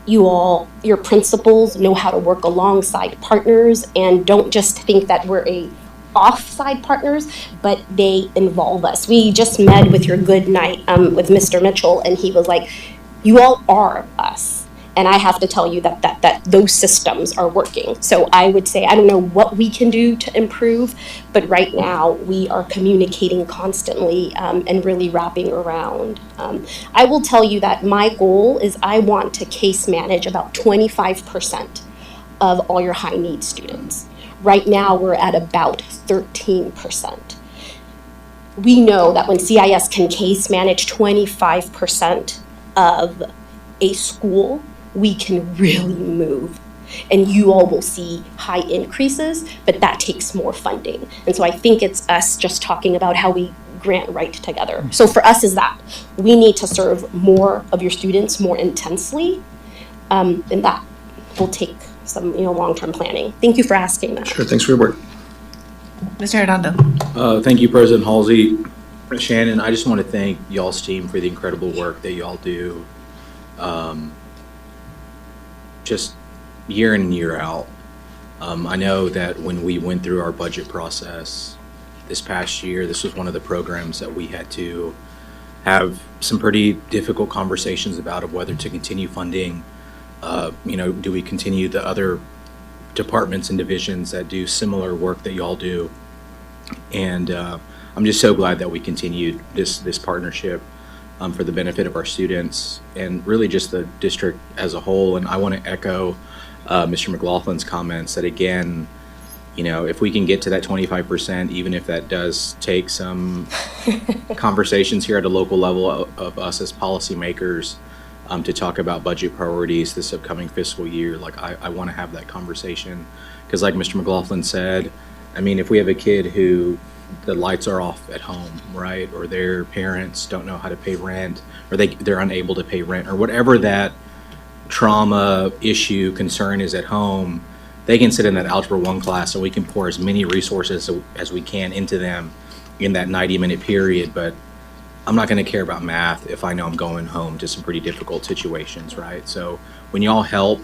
Your principals know how to work alongside partners and don't just think that we're offside partners, but they involve us. We just met with your good night with Mr. Mitchell, and he was like, you all are us. And I have to tell you that those systems are working. So I would say, I don't know what we can do to improve, but right now we are communicating constantly and really wrapping around. I will tell you that my goal is I want to case manage about 25% of all your high need students. Right now we're at about 13%. We know that when CIS can case manage 25% of a school, we can really move. And you all will see high increases, but that takes more funding. And so I think it's us just talking about how we grant right together. So for us is that we need to serve more of your students more intensely, and that will take some long-term planning. Thank you for asking that. Sure, thanks for your work. Mr. Arredondo. Thank you, President Halsey. Shannon, I just want to thank y'all's team for the incredible work that y'all do. Just year in and year out. I know that when we went through our budget process this past year, this was one of the programs that we had to have some pretty difficult conversations about of whether to continue funding. Do we continue the other departments and divisions that do similar work that y'all do? And I'm just so glad that we continued this partnership for the benefit of our students and really just the district as a whole. And I want to echo Mr. McLaughlin's comments that, again, if we can get to that 25%, even if that does take some conversations here at a local level of us as policymakers to talk about budget priorities this upcoming fiscal year, I want to have that conversation. Because like Mr. McLaughlin said, I mean, if we have a kid who the lights are off at home, right? Or their parents don't know how to pay rent, or they're unable to pay rent, or whatever that trauma issue concern is at home, they can sit in that Algebra 1 class and we can pour as many resources as we can into them in that 90-minute period. But I'm not going to care about math if I know I'm going home to some pretty difficult situations, right? So when y'all help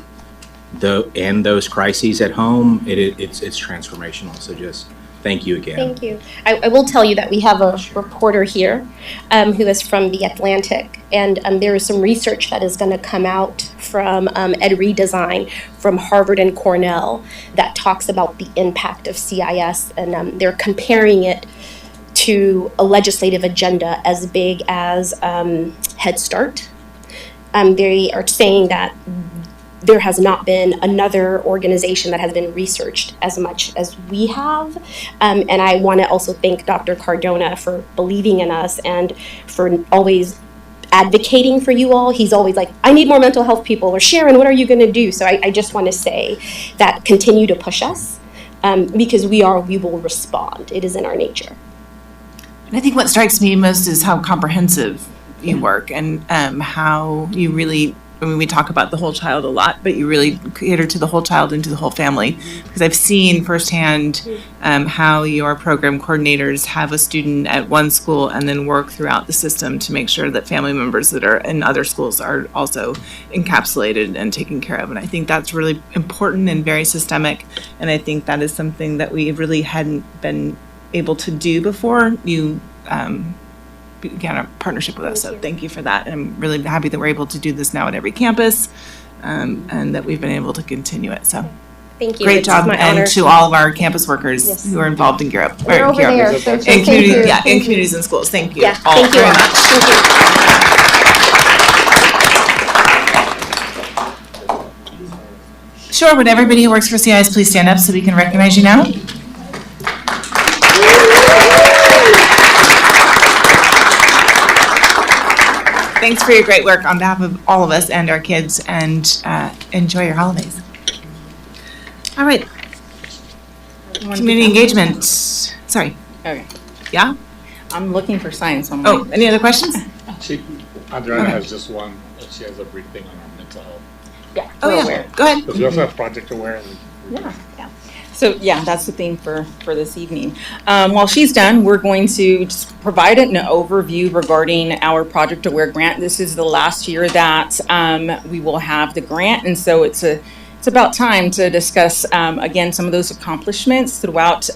end those crises at home, it's transformational. So just thank you again. Thank you. I will tell you that we have a reporter here who is from The Atlantic, and there is some research that is going to come out from Ed Redesign from Harvard and Cornell that talks about the impact of CIS, and they're comparing it to a legislative agenda as big as Head Start. They are saying that there has not been another organization that has been researched as much as we have. And I want to also thank Dr. Cardona for believing in us and for always advocating for you all. He's always like, I need more mental health people, or Sharon, what are you going to do? So I just want to say that continue to push us because we will respond. It is in our nature. And I think what strikes me most is how comprehensive you work and how you really I mean, we talk about the whole child a lot, but you really cater to the whole child and to the whole family. Because I've seen firsthand how your program coordinators have a student at one school and then work throughout the system to make sure that family members that are in other schools are also encapsulated and taken care of. And I think that's really important and very systemic. And I think that is something that we really hadn't been able to do before you began a partnership with us. So thank you for that. And I'm really happy that we're able to do this now at every campus and that we've been able to continue it. So Thank you. great It's job. my And honor. to all of our campus workers who are involved in Gear Up. They're over there, so in thank community, you. yeah, in Thank you. communities and schools. Thank you Yeah, all thank you very all. much. Sure, would everybody who works for CIS please stand up so we can recognize you now? Thanks for your great work on behalf of all of us and our kids, and enjoy your holidays. All right. Community engagement, sorry. Okay. Yeah? I'm looking for signs on Oh, any other questions? Adriana Okay. has just one, she has a brief thing on our mental health. Yeah. Oh, we're yeah. aware. Go ahead. Because we also have Project Aware. Yeah. So yeah, that's the theme for this evening. While she's done, we're going to just provide an overview regarding our Project Aware grant. This is the last year that we will have the grant, and so it's about time to discuss again some of those accomplishments throughout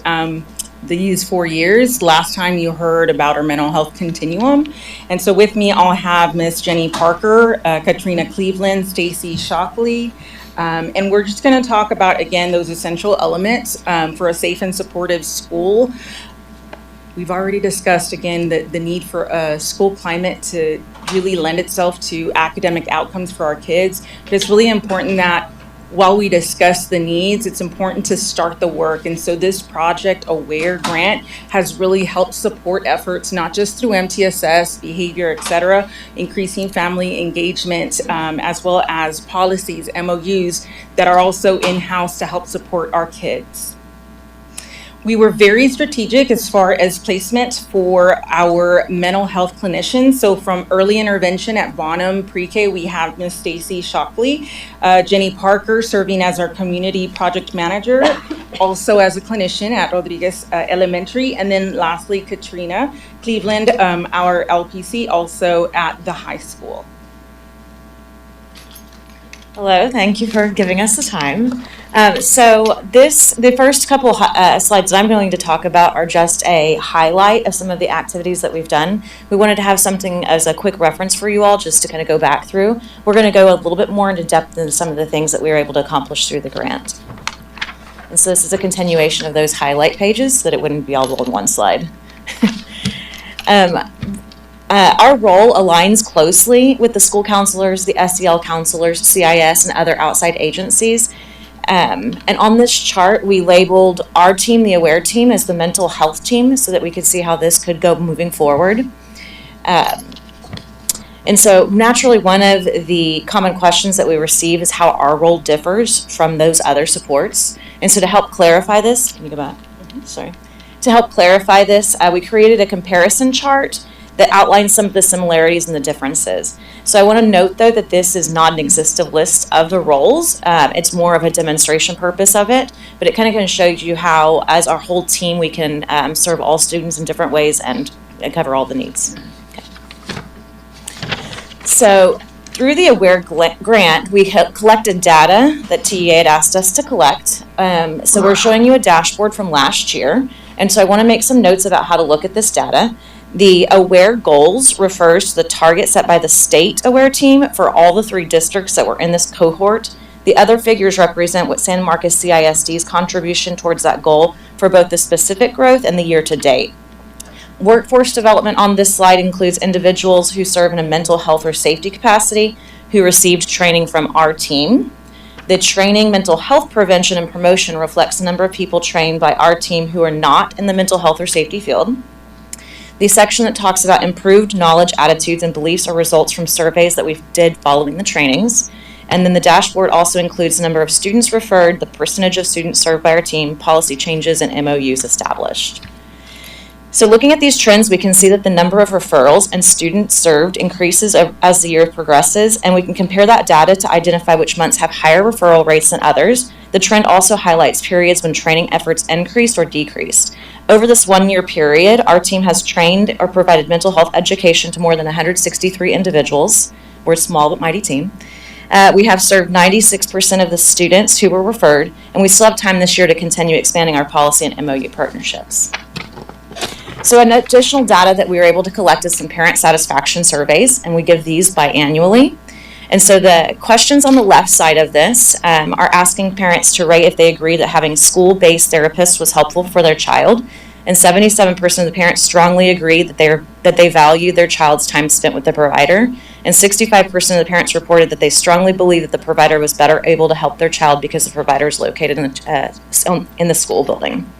these 4 years. Last time you heard about our mental health continuum, and so with me I'll have Miss Jenny Parker, Katrina Cleveland, Stacy Shockley. And we're just going to talk about, again, those essential elements for a safe and supportive school. We've already discussed, again, the need for a school climate to really lend itself to academic outcomes for our kids. But it's really important that while we discuss the needs, it's important to start the work. And so this Project Aware grant has really helped support efforts, not just through MTSS, behavior, et cetera, increasing family engagement, as well as policies, MOUs, that are also in-house to help support our kids. We were very strategic as far as placement for our mental health clinicians. So from early intervention at Bonham Pre-K, we have Miss Stacy Shockley, Jenny Parker serving as our community project manager, also as a clinician at Rodriguez Elementary, and then lastly, Katrina Cleveland, our LPC, also at the high school. Hello, thank you for giving us the time. The first couple slides that I'm going to talk about are just a highlight of some of the activities that we've done. We wanted to have something as a quick reference for you all, just to kind of go back through. We're going to go a little bit more into depth into some of the things that we were able to accomplish through the grant. And so this is a continuation of those highlight pages, so that it wouldn't be all in one slide. Our role aligns closely with the school counselors, the SEL counselors, CIS, and other outside agencies. And on this chart, we labeled our team, the AWARE team, as the mental health team, so that we could see how this could go moving forward. And so naturally, one of the common questions that we receive is how our role differs from those other supports. And so to help clarify this, can you go back? Sorry. To help clarify this, we created a comparison chart that outlines some of the similarities and the differences. So I want to note, though, that this is not an exhaustive list of the roles. It's more of a demonstration purpose of it, but it kind of shows you how, as our whole team, we can serve all students in different ways and cover all the needs. Okay. So through the AWARE grant, we collected data that TEA had asked us to collect. So we're showing you a dashboard from last year, and so I want to make some notes about how to look at this data. The AWARE goals refers to the target set by the state AWARE team for all the 3 districts that were in this cohort. The other figures represent what San Marcos CISD's contribution towards that goal for both the specific growth and the year to date. Workforce development on this slide includes individuals who serve in a mental health or safety capacity who received training from our team. The training, mental health prevention and promotion reflects the number of people trained by our team who are not in the mental health or safety field. The section that talks about improved knowledge, attitudes, and beliefs are results from surveys that we did following the trainings. And then the dashboard also includes the number of students referred, the percentage of students served by our team, policy changes, and MOUs established. So looking at these trends, we can see that the number of referrals and students served increases as the year progresses, and we can compare that data to identify which months have higher referral rates than others. The trend also highlights periods when training efforts increased or decreased. Over this 1-year period, our team has trained or provided mental health education to more than 163 individuals. We're a small but mighty team. We have served 96% of the students who were referred, and we still have time this year to continue expanding our policy and MOU partnerships. So an additional data that we were able to collect is some parent satisfaction surveys, and we give these biannually. And so the questions on the left side of this are asking parents to rate if they agree that having school-based therapists was helpful for their child. And 77% of the parents strongly agree that they value their child's time spent with the provider. And 65% of the parents reported that they strongly believe that the provider was better able to help their child because the provider is located in the school building.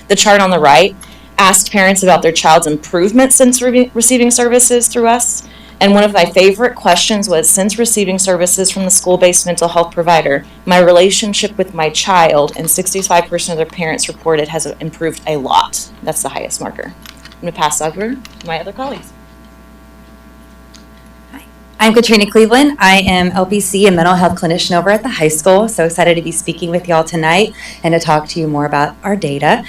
The chart on the right asked parents about their child's improvement since receiving services through us. And one of my favorite questions was, since receiving services from the school-based mental health provider, my relationship with my child, and 65% of their parents reported, has improved a lot. That's the highest marker. I'm going to pass over to my other colleagues. I'm Katrina Cleveland. I am LPC and mental health clinician over at the high school. So excited to be speaking with y'all tonight and to talk to you more about our data.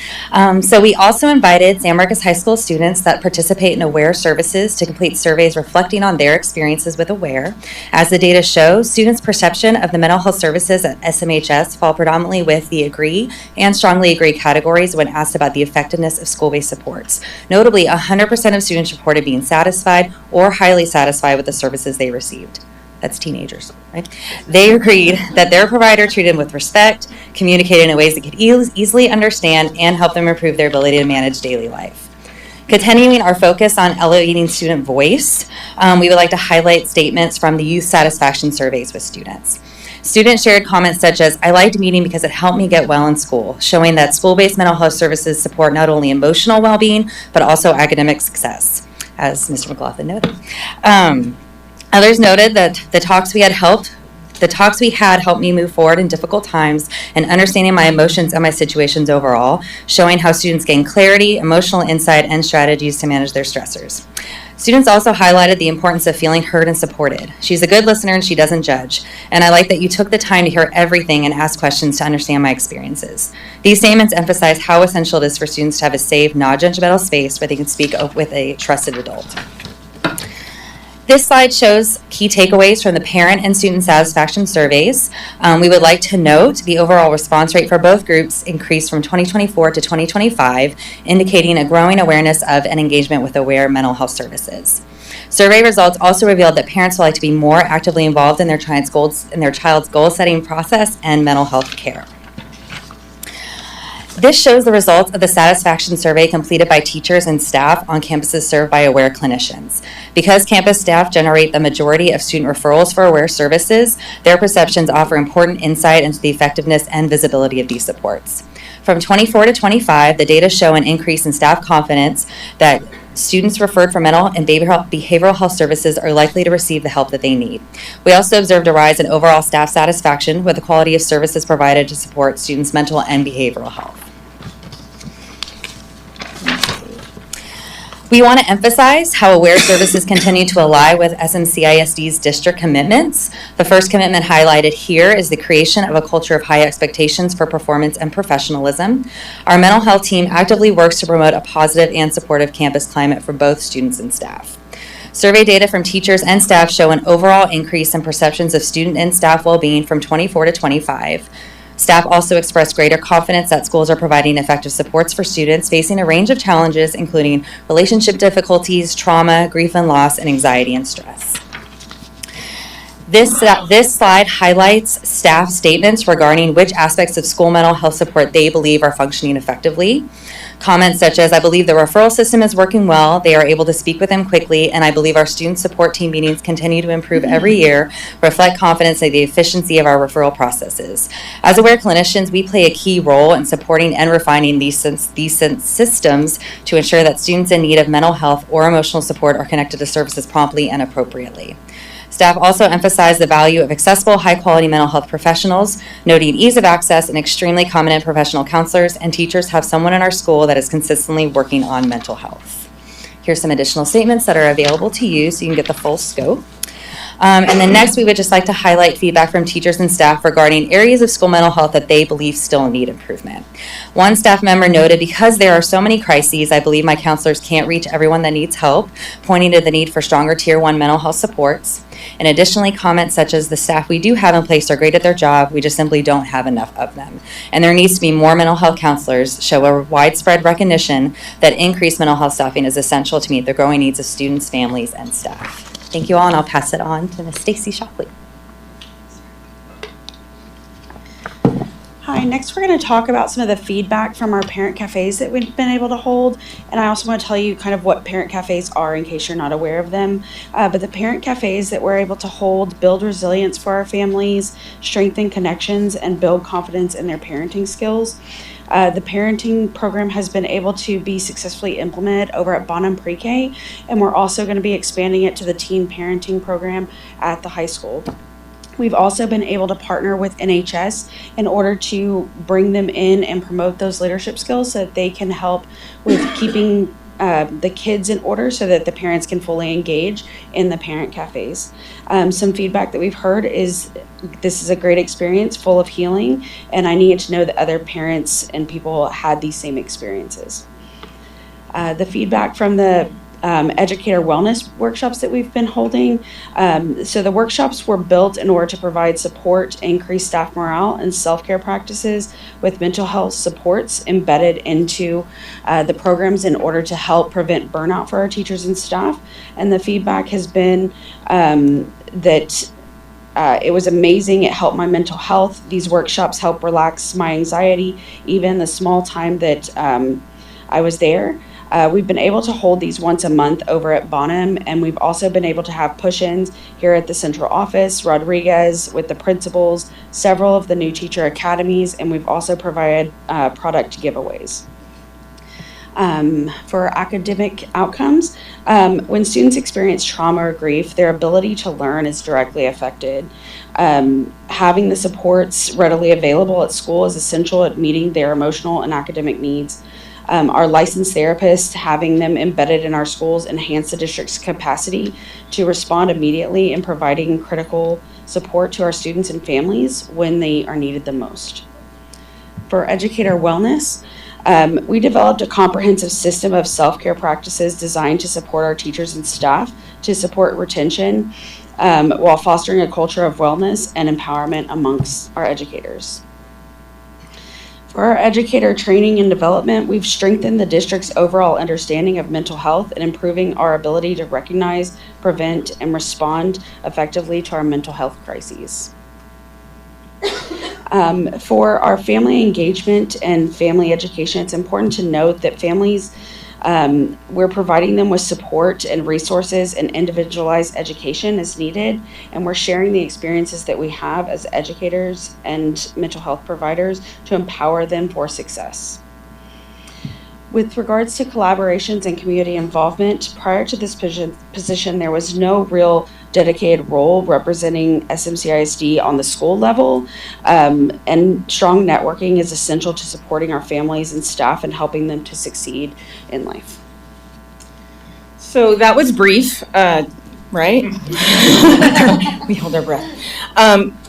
So we also invited San Marcos High School students that participate in AWARE services to complete surveys reflecting on their experiences with AWARE. As the data shows, students' perception of the mental health services at SMHS fall predominantly with the agree and strongly agree categories when asked about the effectiveness of school-based supports. Notably, 100% of students reported being satisfied or highly satisfied with the services they received. That's teenagers, right? They agreed that their provider treated them with respect, communicated in ways that could easily understand, and help them improve their ability to manage daily life. Continuing our focus on elevating student voice, we would like to highlight statements from the youth satisfaction surveys with students. Students shared comments such as, "I liked meeting because it helped me get well in school," showing that school-based mental health services support not only emotional well-being, but also academic success, as Mr. McLaughlin noted. Others noted that the talks we had helped me move forward in difficult times and understanding my emotions and my situations overall, showing how students gain clarity, emotional insight, and strategies to manage their stressors. Students also highlighted the importance of feeling heard and supported. "She's a good listener and she doesn't judge. And I like that you took the time to hear everything and ask questions to understand my experiences." These statements emphasize how essential it is for students to have a safe, non-judgmental space where they can speak with a trusted adult. This slide shows key takeaways from the parent and student satisfaction surveys. We would like to note the overall response rate for both groups increased from 2024 to 2025, indicating a growing awareness of and engagement with AWARE mental health services. Survey results also revealed that parents would like to be more actively involved in their child's goal-setting process and mental health care. This shows the results of the satisfaction survey completed by teachers and staff on campuses served by AWARE clinicians. Because campus staff generate the majority of student referrals for AWARE services, their perceptions offer important insight into the effectiveness and visibility of these supports. From 24 to 25, the data show an increase in staff confidence that students referred for mental and behavioral health services are likely to receive the help that they need. We also observed a rise in overall staff satisfaction with the quality of services provided to support students' mental and behavioral health. We want to emphasize how AWARE services continue to align with SMCISD's district commitments. The first commitment highlighted here is the creation of a culture of high expectations for performance and professionalism. Our mental health team actively works to promote a positive and supportive campus climate for both students and staff. Survey data from teachers and staff show an overall increase in perceptions of student and staff well-being from 24 to 25. Staff also expressed greater confidence that schools are providing effective supports for students facing a range of challenges, including relationship difficulties, trauma, grief and loss, and anxiety and stress. This slide highlights staff statements regarding which aspects of school mental health support they believe are functioning effectively. Comments such as, "I believe the referral system is working well, they are able to speak with them quickly, and I believe our student support team meetings continue to improve every year, reflect confidence in the efficiency of our referral processes." As AWARE clinicians, we play a key role in supporting and refining these systems to ensure that students in need of mental health or emotional support are connected to services promptly and appropriately. Staff also emphasized the value of accessible, high-quality mental health professionals, noting ease of access and extremely competent professional counselors and teachers have someone in our school that is consistently working on mental health. Here's some additional statements that are available to you so you can get the full scope. And then next, we would just like to highlight feedback from teachers and staff regarding areas of school mental health that they believe still need improvement. One staff member noted, because there are so many crises, I believe my counselors can't reach everyone that needs help, pointing to the need for stronger Tier 1 mental health supports. And additionally, comments such as the staff we do have in place are great at their job, we just simply don't have enough of them. And there needs to be more mental health counselors, show a widespread recognition that increased mental health staffing is essential to meet the growing needs of students, families, and staff. Thank you all, and I'll pass it on to Ms. Stacy Shockley. Hi, next we're going to talk about some of the feedback from our parent cafes that we've been able to hold. And I also want to tell you kind of what parent cafes are in case you're not aware of them. But the parent cafes that we're able to hold build resilience for our families, strengthen connections, and build confidence in their parenting skills. The parenting program has been able to be successfully implemented over at Bonham Pre-K, and we're also going to be expanding it to the teen parenting program at the high school. We've also been able to partner with NHS in order to bring them in and promote those leadership skills so that they can help with keeping the kids in order so that the parents can fully engage in the parent cafes. Some feedback that we've heard is this is a great experience full of healing, and I needed to know that other parents and people had these same experiences. The feedback from the educator wellness workshops that we've been holding. So the workshops were built in order to provide support, increase staff morale, and self-care practices with mental health supports embedded into the programs in order to help prevent burnout for our teachers and staff. And the feedback has been that it was amazing. It helped my mental health. These workshops help relax my anxiety, even the small time that I was there. We've been able to hold these once a month over at Bonham, and we've also been able to have push-ins here at the central office, Rodriguez, with the principals, several of the new teacher academies, and we've also provided product giveaways. For academic outcomes, when students experience trauma or grief, their ability to learn is directly affected. Having the supports readily available at school is essential at meeting their emotional and academic needs. Our licensed therapists, having them embedded in our schools, enhance the district's capacity to respond immediately in providing critical support to our students and families when they are needed the most. For educator wellness, we developed a comprehensive system of self-care practices designed to support our teachers and staff to support retention while fostering a culture of wellness and empowerment amongst our educators. For our educator training and development, we've strengthened the district's overall understanding of mental health and improving our ability to recognize, prevent, and respond effectively to our mental health crises. For our family engagement and family education, it's important to note that families, we're providing them with support and resources and individualized education as needed, and we're sharing the experiences that we have as educators and mental health providers to empower them for success. With regards to collaborations and community involvement, prior to this position, there was no real dedicated role representing SMCISD on the school level, and strong networking is essential to supporting our families and staff and helping them to succeed in life. So that was brief, right? We held our breath.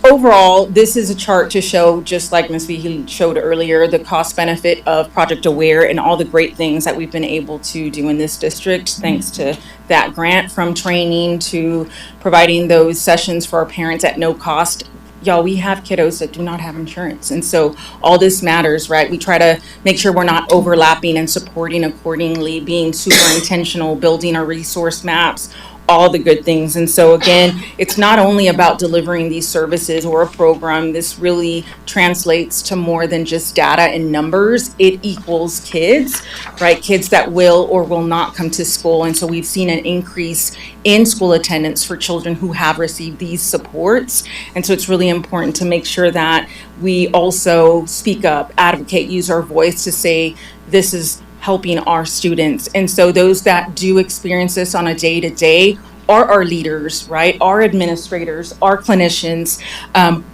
Overall, this is a chart to show, just like Ms. Vigil showed earlier, the cost benefit of Project Aware and all the great things that we've been able to do in this district thanks to that grant, from training to providing those sessions for our parents at no cost. Y'all, we have kiddos that do not have insurance. And so all this matters, right? We try to make sure we're not overlapping and supporting accordingly, being super intentional, building our resource maps, all the good things. And so again, it's not only about delivering these services or a program. This really translates to more than just data and numbers. It equals kids, right? Kids that will or will not come to school. And so we've seen an increase in school attendance for children who have received these supports. And so it's really important to make sure that we also speak up, advocate, use our voice to say, this is helping our students. And so those that do experience this on a day-to-day are our leaders, right? Our administrators, our clinicians,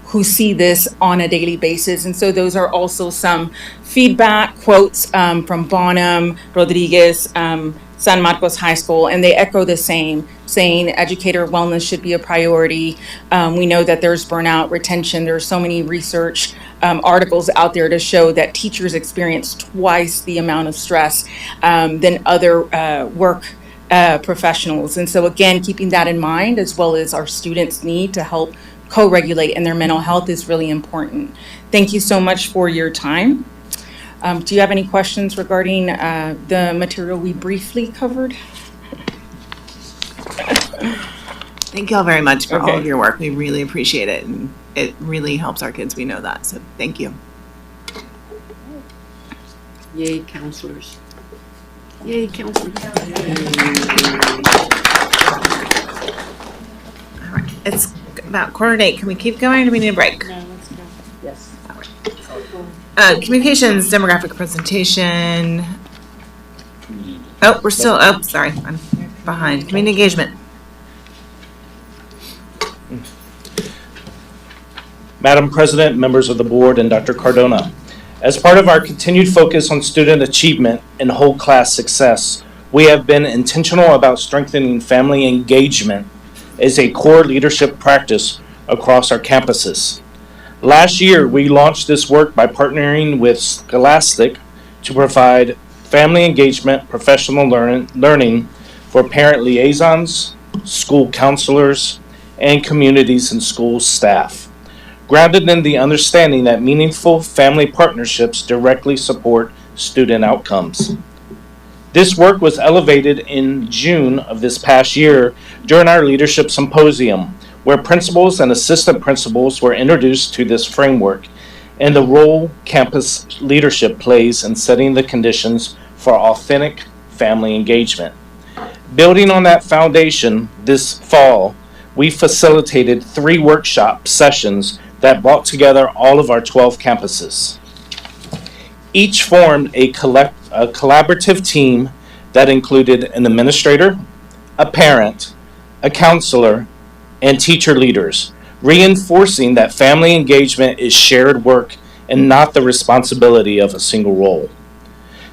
who see this on a daily basis. And so those are also some feedback quotes from Bonham, Rodriguez, San Marcos High School, and they echo the same, saying educator wellness should be a priority. We know that there's burnout, retention. There's so many research articles out there to show that teachers experience twice the amount of stress than other work professionals. And so again, keeping that in mind, as well as our students' need to help co-regulate in their mental health, is really important. Thank you so much for your time. Do you have any questions regarding the material we briefly covered? Thank you all very much for all Okay. of your work. We really appreciate it, and it really helps our kids. We know that, so thank you. Yay, counselors. Yay, counselors. It's about 7:45. Can we keep going, or do we need a break? No, let's go. Yes. Communications, demographic presentation. Oh, we're still, sorry, I'm behind. Community engagement. Madam President, members of the board, and Dr. Cardona. As part of our continued focus on student achievement and whole class success, we have been intentional about strengthening family engagement as a core leadership practice across our campuses. Last year, we launched this work by partnering with Scholastic to provide family engagement professional learning for parent liaisons, school counselors, and communities and school staff, grounded in the understanding that meaningful family partnerships directly support student outcomes. This work was elevated in June of this past year during our leadership symposium, where principals and assistant principals were introduced to this framework and the role campus leadership plays in setting the conditions for authentic family engagement. Building on that foundation, this fall, we facilitated 3 workshop sessions that brought together all of our 12 campuses. Each formed a collaborative team that included an administrator, a parent, a counselor, and teacher leaders, reinforcing that family engagement is shared work and not the responsibility of a single role.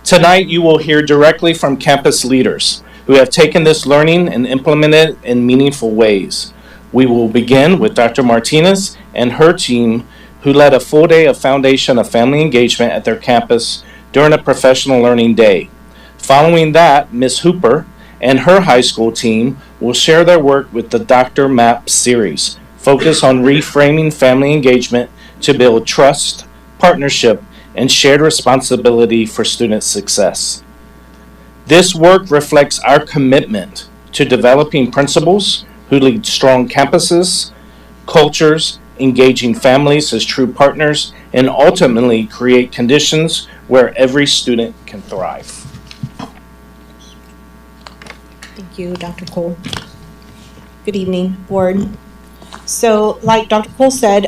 Tonight, you will hear directly from campus leaders who have taken this learning and implemented it in meaningful ways. We will begin with Dr. Martinez and her team, who led a full day of foundation of family engagement at their campus during a professional learning day. Following that, Ms. Hooper and her high school team will share their work with the Dr. MAP series, focused on reframing family engagement to build trust, partnership, and shared responsibility for student success. This work reflects our commitment to developing principals who lead strong campuses, cultures, engaging families as true partners, and ultimately create conditions where every student can thrive. Thank you, Dr. Cole. Good evening, board. So like Dr. Cole said,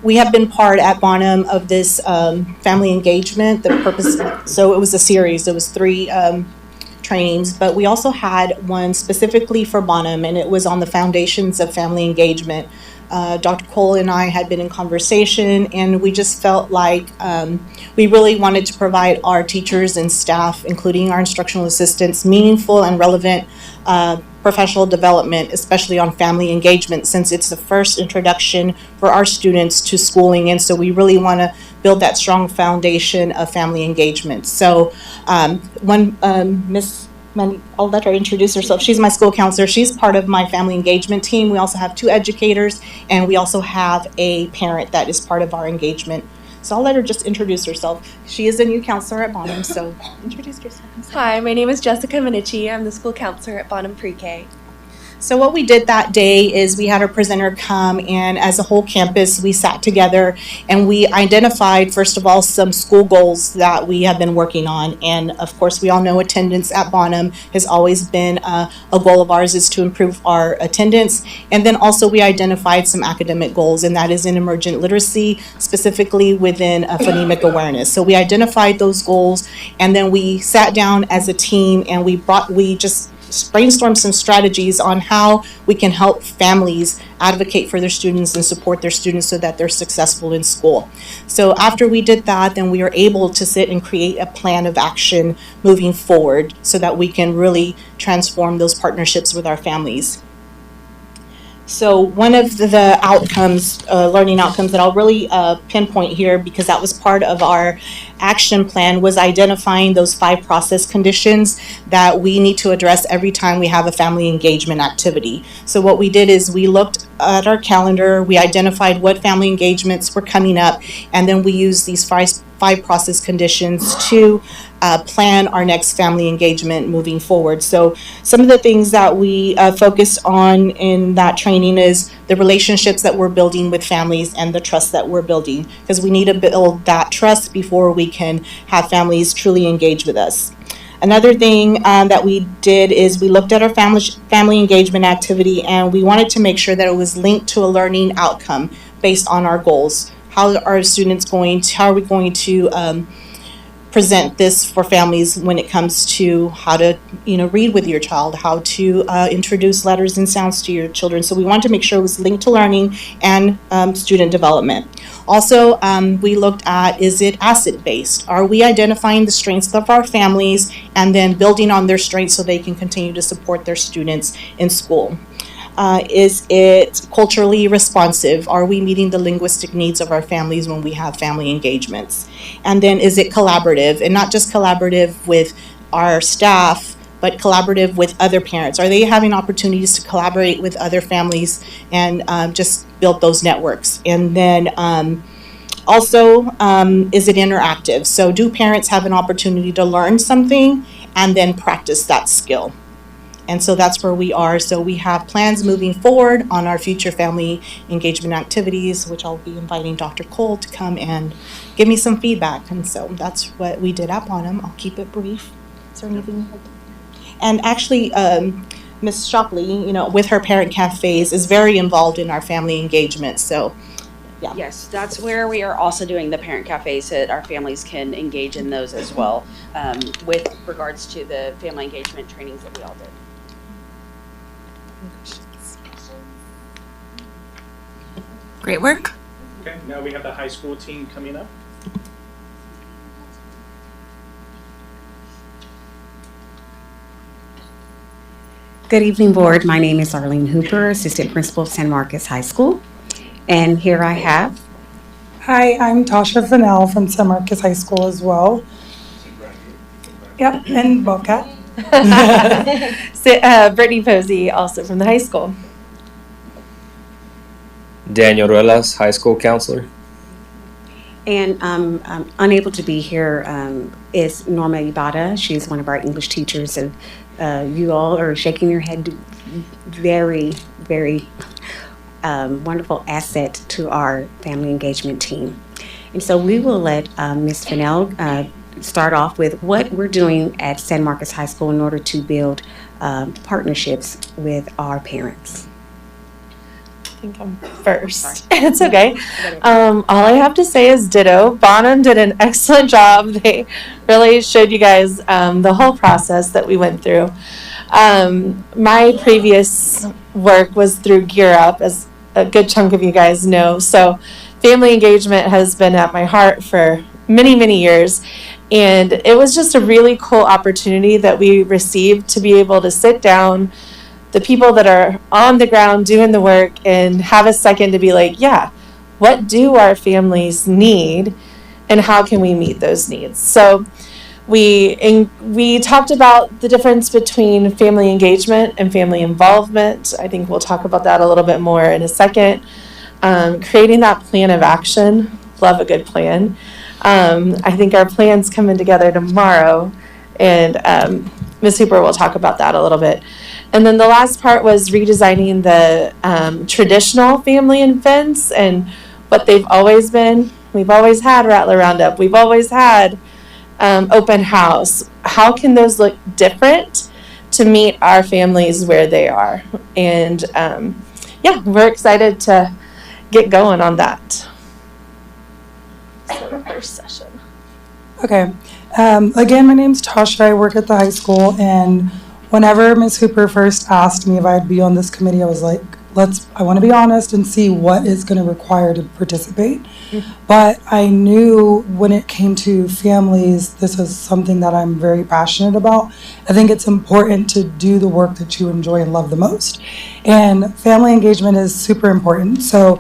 we have been part at Bonham of this family engagement. The purpose, so it was a series, it was 3 trainings, but we also had one specifically for Bonham, and it was on the foundations of family engagement. Dr. Cole and I had been in conversation, and we just felt like we really wanted to provide our teachers and staff, including our instructional assistants, meaningful and relevant professional development, especially on family engagement, since it's the first introduction for our students to schooling. And so we really want to build that strong foundation of family engagement. So when Miss I'll let her introduce herself. She's my school counselor. She's part of my family engagement team. We also have 2 educators, and we also have a parent that is part of our engagement. So I'll let her just introduce herself. She is a new counselor at Bonham, so introduce yourself. Hi, my name is Jessica Minichi. I'm the school counselor at Bonham Pre-K. So what we did that day is we had our presenter come, and as a whole campus, we sat together and we identified, first of all, some school goals that we have been working on. And of course, we all know attendance at Bonham has always been a goal of ours, is to improve our attendance. And then also we identified some academic goals, and that is in emergent literacy, specifically within phonemic awareness. So we identified those goals, and then we sat down as a team and we brainstorm some strategies on how we can help families advocate for their students and support their students so that they're successful in school. So after we did that, then we were able to sit and create a plan of action moving forward so that we can really transform those partnerships with our families. So one of the outcomes, learning outcomes that I'll really pinpoint here, because that was part of our action plan, was identifying those 5 process conditions that we need to address every time we have a family engagement activity. So what we did is we looked at our calendar, we identified what family engagements were coming up, and then we used these five process conditions to plan our next family engagement moving forward. So some of the things that we focused on in that training is the relationships that we're building with families and the trust that we're building, because we need to build that trust before we can have families truly engage with us. Another thing that we did is we looked at our family engagement activity, and we wanted to make sure that it was linked to a learning outcome based on our goals. How are students going to, how are we going to present this for families when it comes to how to, read with your child, how to introduce letters and sounds to your children. So we wanted to make sure it was linked to learning and student development. Also, we looked at, is it asset-based? Are we identifying the strengths of our families and then building on their strengths so they can continue to support their students in school? Is it culturally responsive? Are we meeting the linguistic needs of our families when we have family engagements? And then is it collaborative? And not just collaborative with our staff, but collaborative with other parents. Are they having opportunities to collaborate with other families and just build those networks? And then also, is it interactive? So do parents have an opportunity to learn something and then practice that skill? And so that's where we are. So we have plans moving forward on our future family engagement activities, which I'll be inviting Dr. Cole to come and give me some feedback. And so that's what we did at Bonham. I'll keep it brief. Is there anything? And actually, Ms. Shockley, with her parent cafes, is very involved in our family engagement. So, yeah. Yes, that's where we are also doing the parent cafes, so that our families can engage in those as well, with regards to the family engagement trainings that we all did. Great work. Okay, now we have the high school team coming up. Good evening, board. My name is Arlene Hooper, Assistant Principal of San Marcos High School. And here I have. Hi, I'm Tasha Fennell from San Marcos High School as well. Yep, and Bobcat. Brittany Posey, also from the high school. Daniel Ruelas, high school counselor. And unable to be here is Norma Ibada. She's one of our English teachers, and you all are shaking your head. Very, very wonderful asset to our family engagement team. And so we will let Ms. Fennell start off with what we're doing at San Marcos High School in order to build partnerships with our parents. I think I'm first. It's okay. All I have to say is ditto. Bonham did an excellent job. They really showed you guys the whole process that we went through. My previous work was through Gear Up, as a good chunk of you guys know. So family engagement has been at my heart for many, many years. And it was just a really cool opportunity that we received to be able to sit down, the people that are on the ground doing the work, and have a second to be like, yeah, what do our families need and how can we meet those needs? So we talked about the difference between family engagement and family involvement. I think we'll talk about that a little bit more in a second. Creating that plan of action. Love a good plan. I think our plan's coming together tomorrow, and Ms. Hooper will talk about that a little bit. And then the last part was redesigning the traditional family events and what they've always been. We've always had Rattler Roundup. We've always had open house. How can those look different to meet our families where they are? And yeah, we're excited to get going on that. So the first session. Okay. Again, my name's Tasha. I work at the high school, and Whenever Ms. Hooper first asked me if I'd be on this committee, I was like, I want to be honest and see what is going to require to participate. But I knew when it came to families, this is something that I'm very passionate about. I think it's important to do the work that you enjoy and love the most. And family engagement is super important. So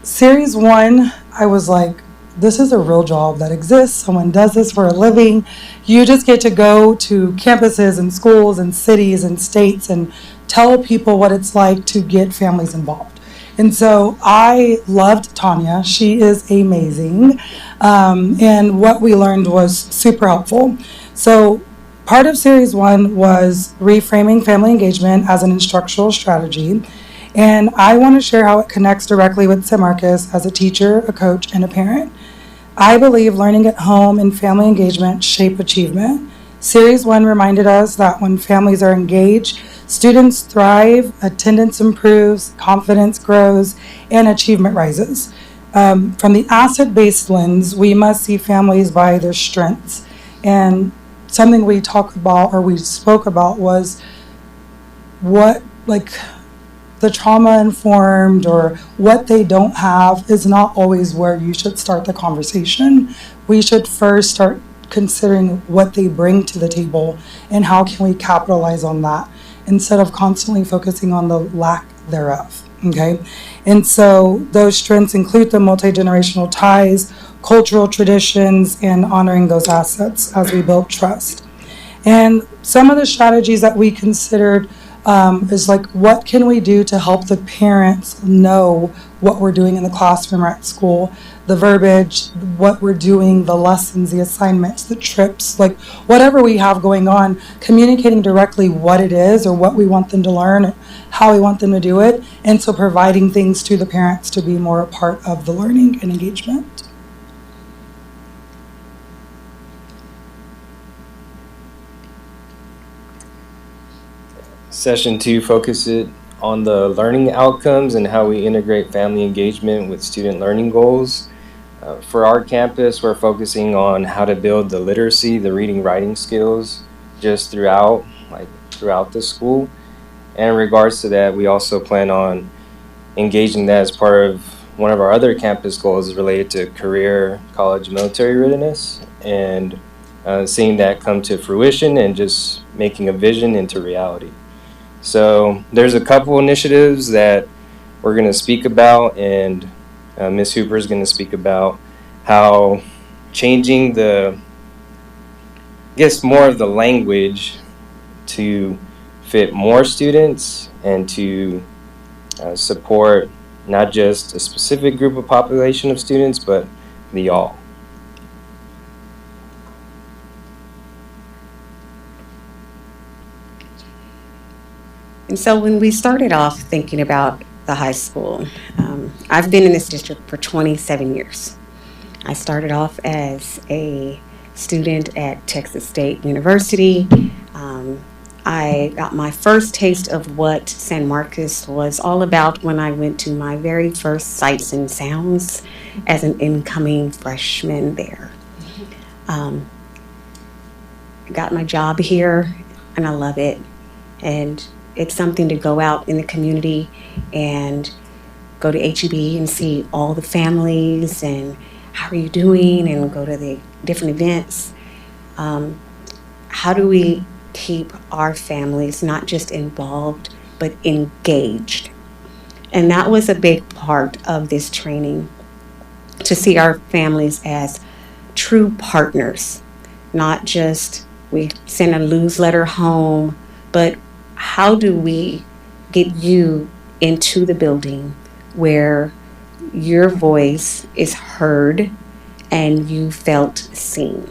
Series 1, I was like, this is a real job that exists. Someone does this for a living. You just get to go to campuses and schools and cities and states and tell people what it's like to get families involved. And so I loved Tanya. She is amazing. And what we learned was super helpful. So part of Series 1 was reframing family engagement as an instructional strategy. And I want to share how it connects directly with San Marcos as a teacher, a coach, and a parent. I believe learning at home and family engagement shape achievement. Series 1 reminded us that when families are engaged, students thrive, attendance improves, confidence grows, and achievement rises. From the asset-based lens, we must see families by their strengths. And something we talked about or we spoke about was the trauma-informed or what they don't have is not always where you should start the conversation. We should first start considering what they bring to the table and how can we capitalize on that instead of constantly focusing on the lack thereof, okay? And so those strengths include the multi-generational ties, cultural traditions, and honoring those assets as we build trust. And some of the strategies that we considered is like, what can we do to help the parents know what we're doing in the classroom or at school, the verbiage, what we're doing, the lessons, the assignments, the trips, like whatever we have going on, communicating directly what it is or what we want them to learn, how we want them to do it, and so providing things to the parents to be more a part of the learning and engagement. Session 2 focuses on the learning outcomes and how we integrate family engagement with student learning goals. For our campus, we're focusing on how to build the literacy, the reading, writing skills just throughout the school. And in regards to that, we also plan on engaging that as part of one of our other campus goals related to career, college, military readiness, and seeing that come to fruition and just making a vision into reality. So there's a couple initiatives that we're going to speak about, and Ms. Hooper is going to speak about how changing more of the language to fit more students and to support not just a specific group of population of students, but the all. And so when we started off thinking about the high school, I've been in this district for 27 years. I started off as a student at Texas State University. I got my first taste of what San Marcos was all about when I went to my very first Sights and Sounds as an incoming freshman there. Got my job here, and I love it. And it's something to go out in the community and go to HEB and see all the families and how are you doing, and go to the different events. How do we keep our families not just involved, but engaged? And that was a big part of this training, to see our families as true partners, not just we send a newsletter home, but how do we get you into the building where your voice is heard and you felt seen?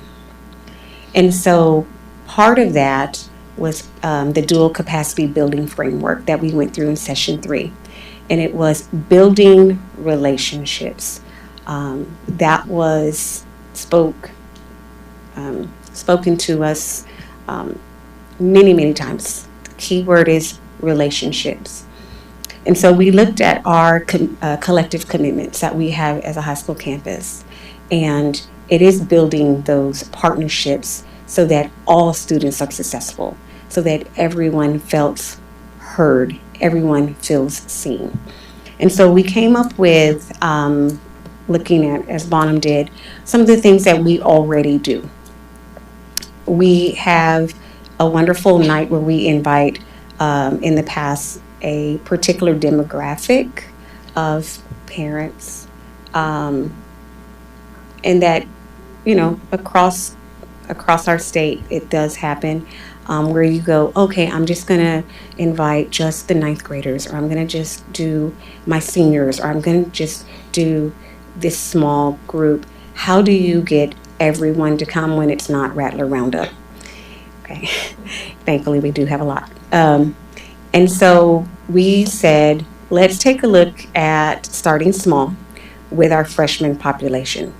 And so part of that was the dual capacity building framework that we went through in session 3. And it was building relationships. That was spoken to us many, many times. The key word is relationships. And so we looked at our collective commitments that we have as a high school campus. And it is building those partnerships so that all students are successful, so that everyone felt heard, everyone feels seen. And so we came up with, looking at, as Bonham did, some of the things that we already do. We have a wonderful night where we invite, in the past, a particular demographic of parents, and that, you know, across our state, it does happen, where you go, okay, I'm just gonna invite just the ninth graders, or I'm gonna just do my seniors, or I'm gonna just do this small group. How do you get everyone to come when it's not Rattler Roundup? Okay, thankfully we do have a lot. And so we said, let's take a look at starting small with our freshman population.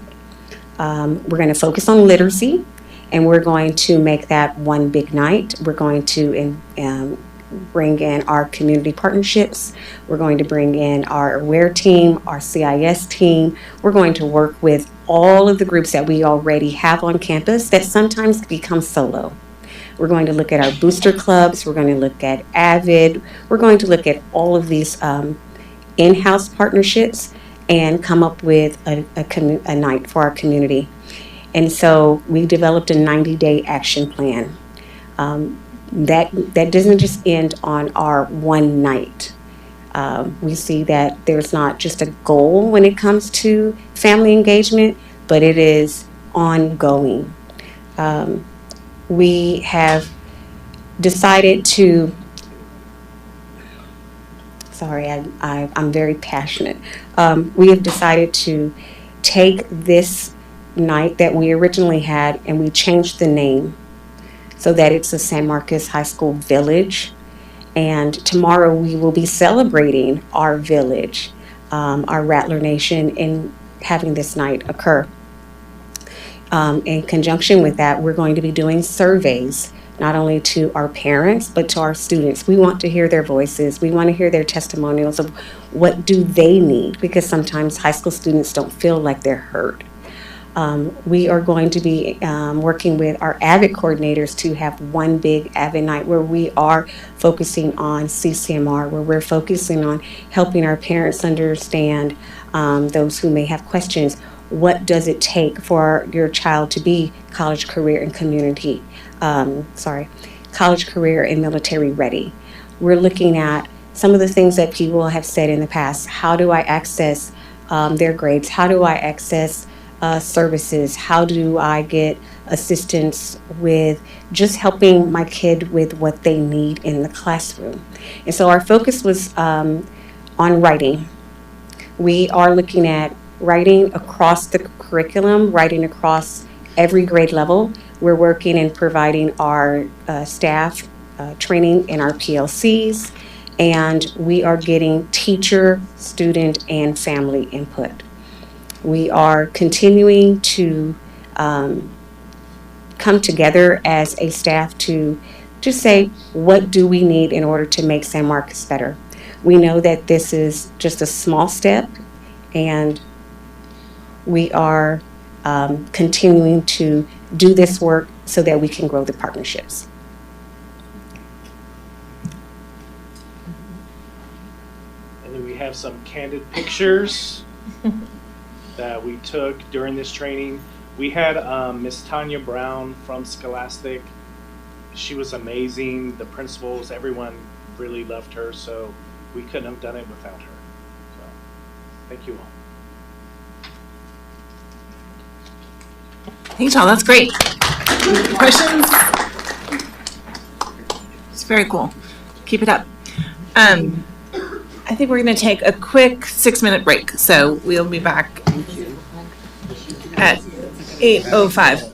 We're going to focus on literacy, and we're going to make that one big night. We're going to bring in our community partnerships. We're going to bring in our AWARE team, our CIS team. We're going to work with all of the groups that we already have on campus that sometimes become solo. We're going to look at our booster clubs. We're going to look at AVID. We're going to look at all of these in-house partnerships and come up with a night for our community. And so we developed a 90-day action plan. That doesn't just end on our one night. We see that there's not just a goal when it comes to family engagement, but it is ongoing. We have decided to, sorry, I'm very passionate. We have decided to take this night that we originally had and we changed the name so that it's a San Marcos High School Village. And tomorrow we will be celebrating our village, our Rattler Nation, in having this night occur. In conjunction with that, we're going to be doing surveys, not only to our parents, but to our students. We want to hear their voices. We want to hear their testimonials of what do they need, because sometimes high school students don't feel like they're heard. We are going to be working with our AVID coordinators to have one big AVID night where we are focusing on CCMR, where we're focusing on helping our parents understand, those who may have questions. What does it take for your child to be college, career, and community, college, career, and military ready? We're looking at some of the things that people have said in the past. How do I access their grades? How do I access services? How do I get assistance with just helping my kid with what they need in the classroom? And so our focus was on writing. We are looking at writing across the curriculum, writing across every grade level. We're working and providing our staff training in our PLCs, and we are getting teacher, student, and family input. We are continuing to come together as a staff to just say, what do we need in order to make San Marcos better? We know that this is just a small step, and we are continuing to do this work so that we can grow the partnerships. And then we have some candid pictures that we took during this training. We had Miss Tanya Brown from Scholastic. She was amazing. The principals, everyone really loved her, so we couldn't have done it without her. So, thank you all. Thanks, y'all. That's great. Questions? It's very cool. Keep it up. I think we're going to take a quick 6-minute break. So we'll be back at 8:05.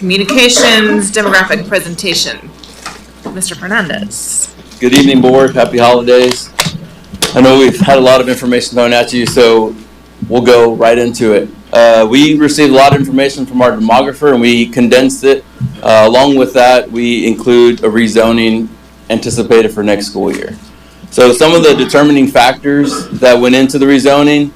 Communications demographic presentation. Mr. Fernandez. Good evening, board. Happy holidays. I know we've had a lot of information thrown at you, so we'll go right into it. We received a lot of information from our demographer and we condensed it. Along with that, we include a rezoning anticipated for next school year. So some of the determining factors that went into the rezoning,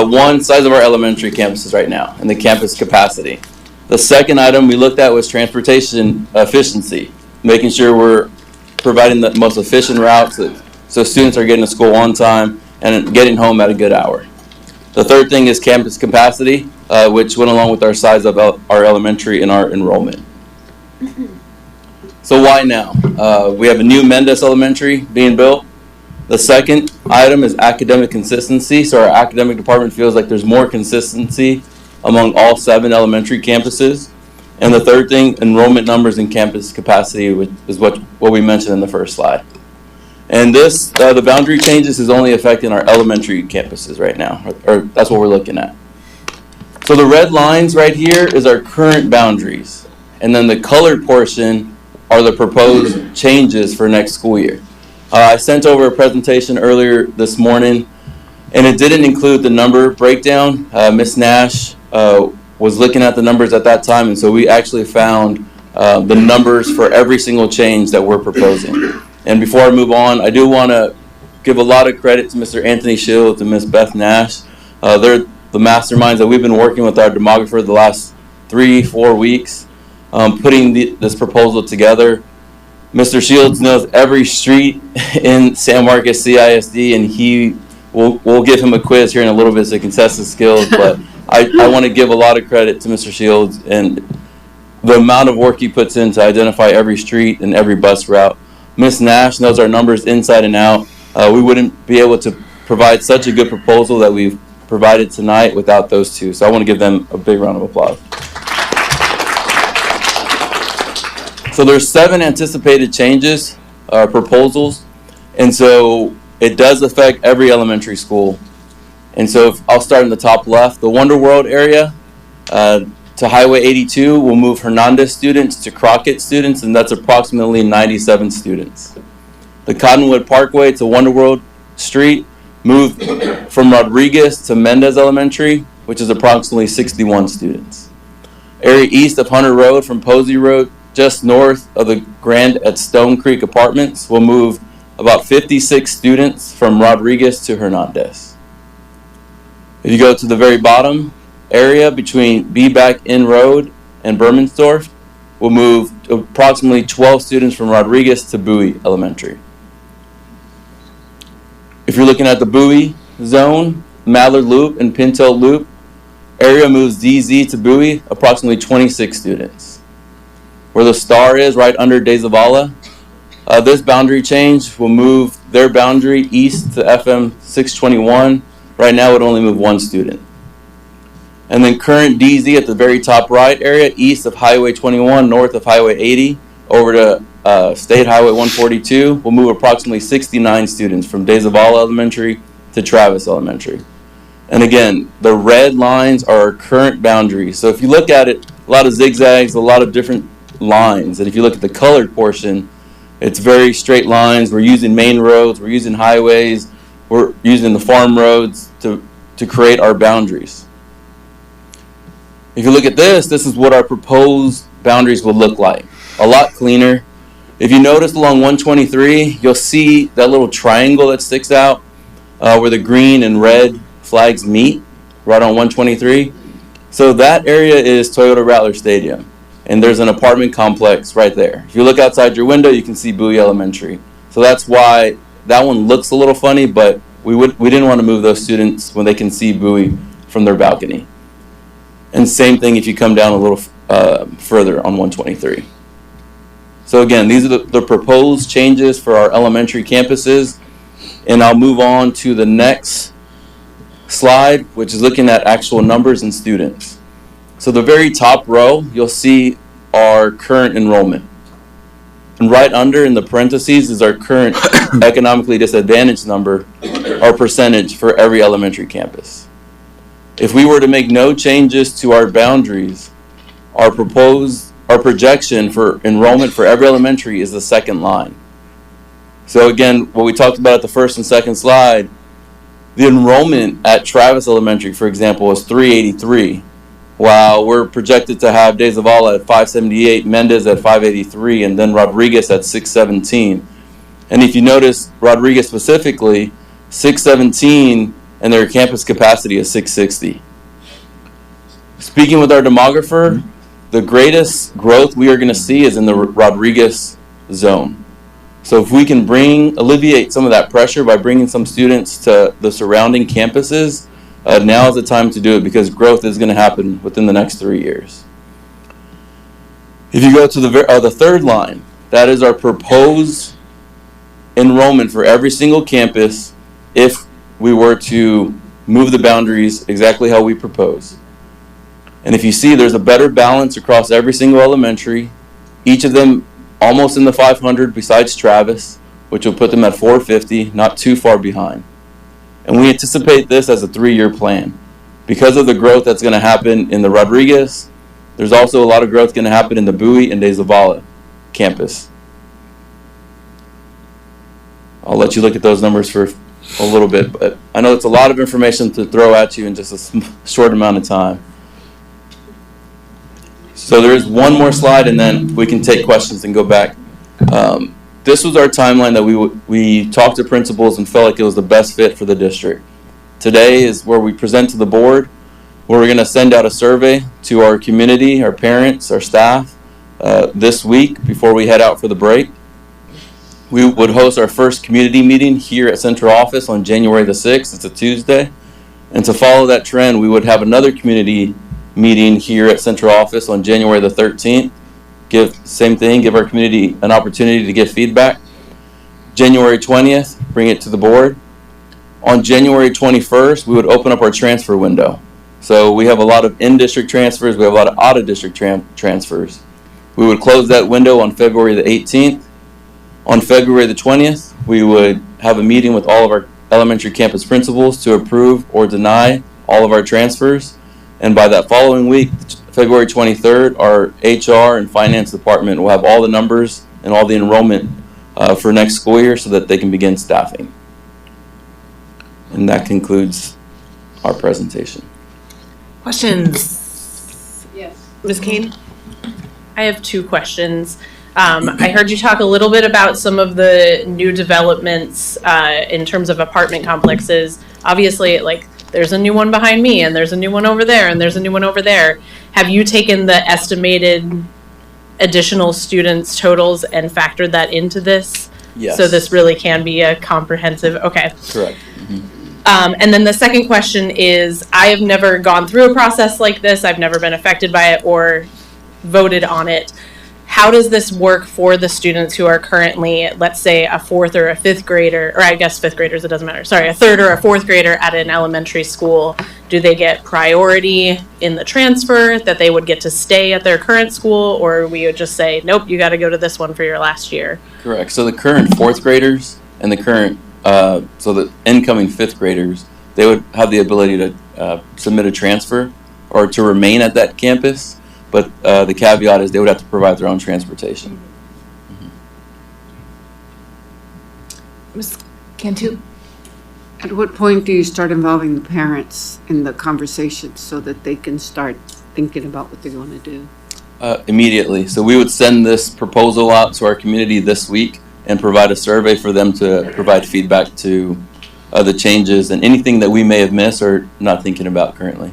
one, size of our elementary campuses right now and the campus capacity. The second item we looked at was transportation efficiency, making sure we're providing the most efficient routes so students are getting to school on time and getting home at a good hour. The third thing is campus capacity, which went along with our size of our elementary and our enrollment. So why now? We have a new Mendez Elementary being built. The second item is academic consistency. So our academic department feels like there's more consistency among all 7 elementary campuses. And the third thing, enrollment numbers and campus capacity, which is what we mentioned in the first slide. And this, the boundary changes is only affecting our elementary campuses right now, or that's what we're looking at. So the red lines right here is our current boundaries. And then the colored portion are the proposed changes for next school year. I sent over a presentation earlier this morning, and it didn't include the number breakdown. Ms. Nash was looking at the numbers at that time, and so we actually found the numbers for every single change that we're proposing. And before I move on, I do want to give a lot of credit to Mr. Anthony Shields and Ms. Beth Nash. They're the masterminds that we've been working with our demographer the last 3-4 weeks, putting this proposal together. Mr. Shields knows every street in San Marcos CISD, and we'll give him a quiz here in a little bit so he can test his skills. But I want to give a lot of credit to Mr. Shields and the amount of work he puts in to identify every street and every bus route. Ms. Nash knows our numbers inside and out. We wouldn't be able to provide such a good proposal that we've provided tonight without those two. So I want to give them a big round of applause. So there's 7 anticipated changes, proposals, and so it does affect every elementary school. And so I'll start in the top left. The Wonder World area to Highway 82 will move Hernandez students to Crockett students, and that's approximately 97 students. The Cottonwood Parkway to Wonder World Street moved from Rodriguez to Mendez Elementary, which is approximately 61 students. Area east of Hunter Road from Posey Road, just north of the Grand at Stone Creek Apartments, will move about 56 students from Rodriguez to Hernandez. If you go to the very bottom area between B-Back Inn Road and Bermansdorf, will move approximately 12 students from Rodriguez to Bowie Elementary. If you're looking at the Bowie zone, Mallard Loop and Pinto Loop, area moves DZ to Bowie, approximately 26 students. Where the star is, right under De Zavala, this boundary change will move their boundary east to FM 621. Right now, it would only move 1 student. And then current DZ at the very top right area, east of Highway 21, north of Highway 80, over to State Highway 142, will move approximately 69 students from De Zavala Elementary to Travis Elementary. And again, the red lines are our current boundaries. So if you look at it, a lot of zigzags, a lot of different lines. And if you look at the colored portion, it's very straight lines. We're using main roads, we're using highways, we're using the farm roads to create our boundaries. If you look at this is what our proposed boundaries will look like. A lot cleaner. If you notice along 123, you'll see that little triangle that sticks out where the green and red flags meet, right on 123. So that area is Toyota Rattler Stadium, and there's an apartment complex right there. If you look outside your window, you can see Bowie Elementary. So that's why that one looks a little funny, but we didn't want to move those students when they can see Bowie from their balcony. And same thing if you come down a little further on 123. So again, these are the proposed changes for our elementary campuses. And I'll move on to the next slide, which is looking at actual numbers and students. So the very top row, you'll see our current enrollment. And right under in the parentheses is our current economically disadvantaged number, our percentage for every elementary campus. If we were to make no changes to our boundaries, our proposed our projection for enrollment for every elementary is the second line. So again, what we talked about at the first and second slide, the enrollment at Travis Elementary, for example, is 383, while we're projected to have De Zavala at 578, Mendez at 583, and then Rodriguez at 617. And if you notice, Rodriguez specifically, 617, and their campus capacity is 660. Speaking with our demographer, the greatest growth we are going to see is in the Rodriguez zone. So if we can alleviate some of that pressure by bringing some students to the surrounding campuses, now is the time to do it, because growth is going to happen within the next 3 years. If you go to the third line, that is our proposed enrollment for every single campus if we were to move the boundaries exactly how we propose. And if you see, there's a better balance across every single elementary, each of them almost in the 500 besides Travis, which will put them at 450, not too far behind. And we anticipate this as a 3-year plan. Because of the growth that's going to happen in the Rodriguez, there's also a lot of growth going to happen in the Bowie and De Zavala campus. I'll let you look at those numbers for a little bit, but I know it's a lot of information to throw at you in just a short amount of time. So there is one more slide, and then we can take questions and go back. This was our timeline that we talked to principals and felt like it was the best fit for the district. Today is where we present to the board, where we're going to send out a survey to our community, our parents, our staff, this week before we head out for the break. We would host our first community meeting here at Central Office on January the 6th. It's a Tuesday. And to follow that trend, we would have another community meeting here at Central Office on January the 13th. Give our community an opportunity to give feedback. January 20th, bring it to the board. On January 21st, we would open up our transfer window. So we have a lot of in-district transfers. We have a lot of out-of-district transfers. We would close that window on February the 18th. On February the 20th, we would have a meeting with all of our elementary campus principals to approve or deny all of our transfers. And by that following week, February 23rd, our HR and finance department will have all the numbers and all the enrollment for next school year so that they can begin staffing. And that concludes our presentation. Questions? Yes. Ms. Kane? I have 2 questions. I heard you talk a little bit about some of the new developments in terms of apartment complexes. Obviously, there's a new one behind me, and there's a new one over there, and there's a new one over there. Have you taken the estimated additional students totals and factored that into this? Yes. So this really can be a comprehensive, okay. Correct. And then the second question is, I have never gone through a process like this. I've never been affected by it or voted on it. How does this work for the students who are currently, let's say, a 4th or a 5th grader, or I guess 5th graders, it doesn't matter, sorry, a 3rd or a 4th grader at an elementary school? Do they get priority in the transfer, that they would get to stay at their current school, or we would just say, nope, you got to go to this one for your last year? Correct. So the current 4th graders and the current, so the incoming 5th graders, they would have the ability to submit a transfer or to remain at that campus. But the caveat is they would have to provide their own transportation. Ms. Cantu? At what point do you start involving the parents in the conversation so that they can start thinking about what they want to do? Immediately. So we would send this proposal out to our community this week and provide a survey for them to provide feedback to the changes and anything that we may have missed or not thinking about currently.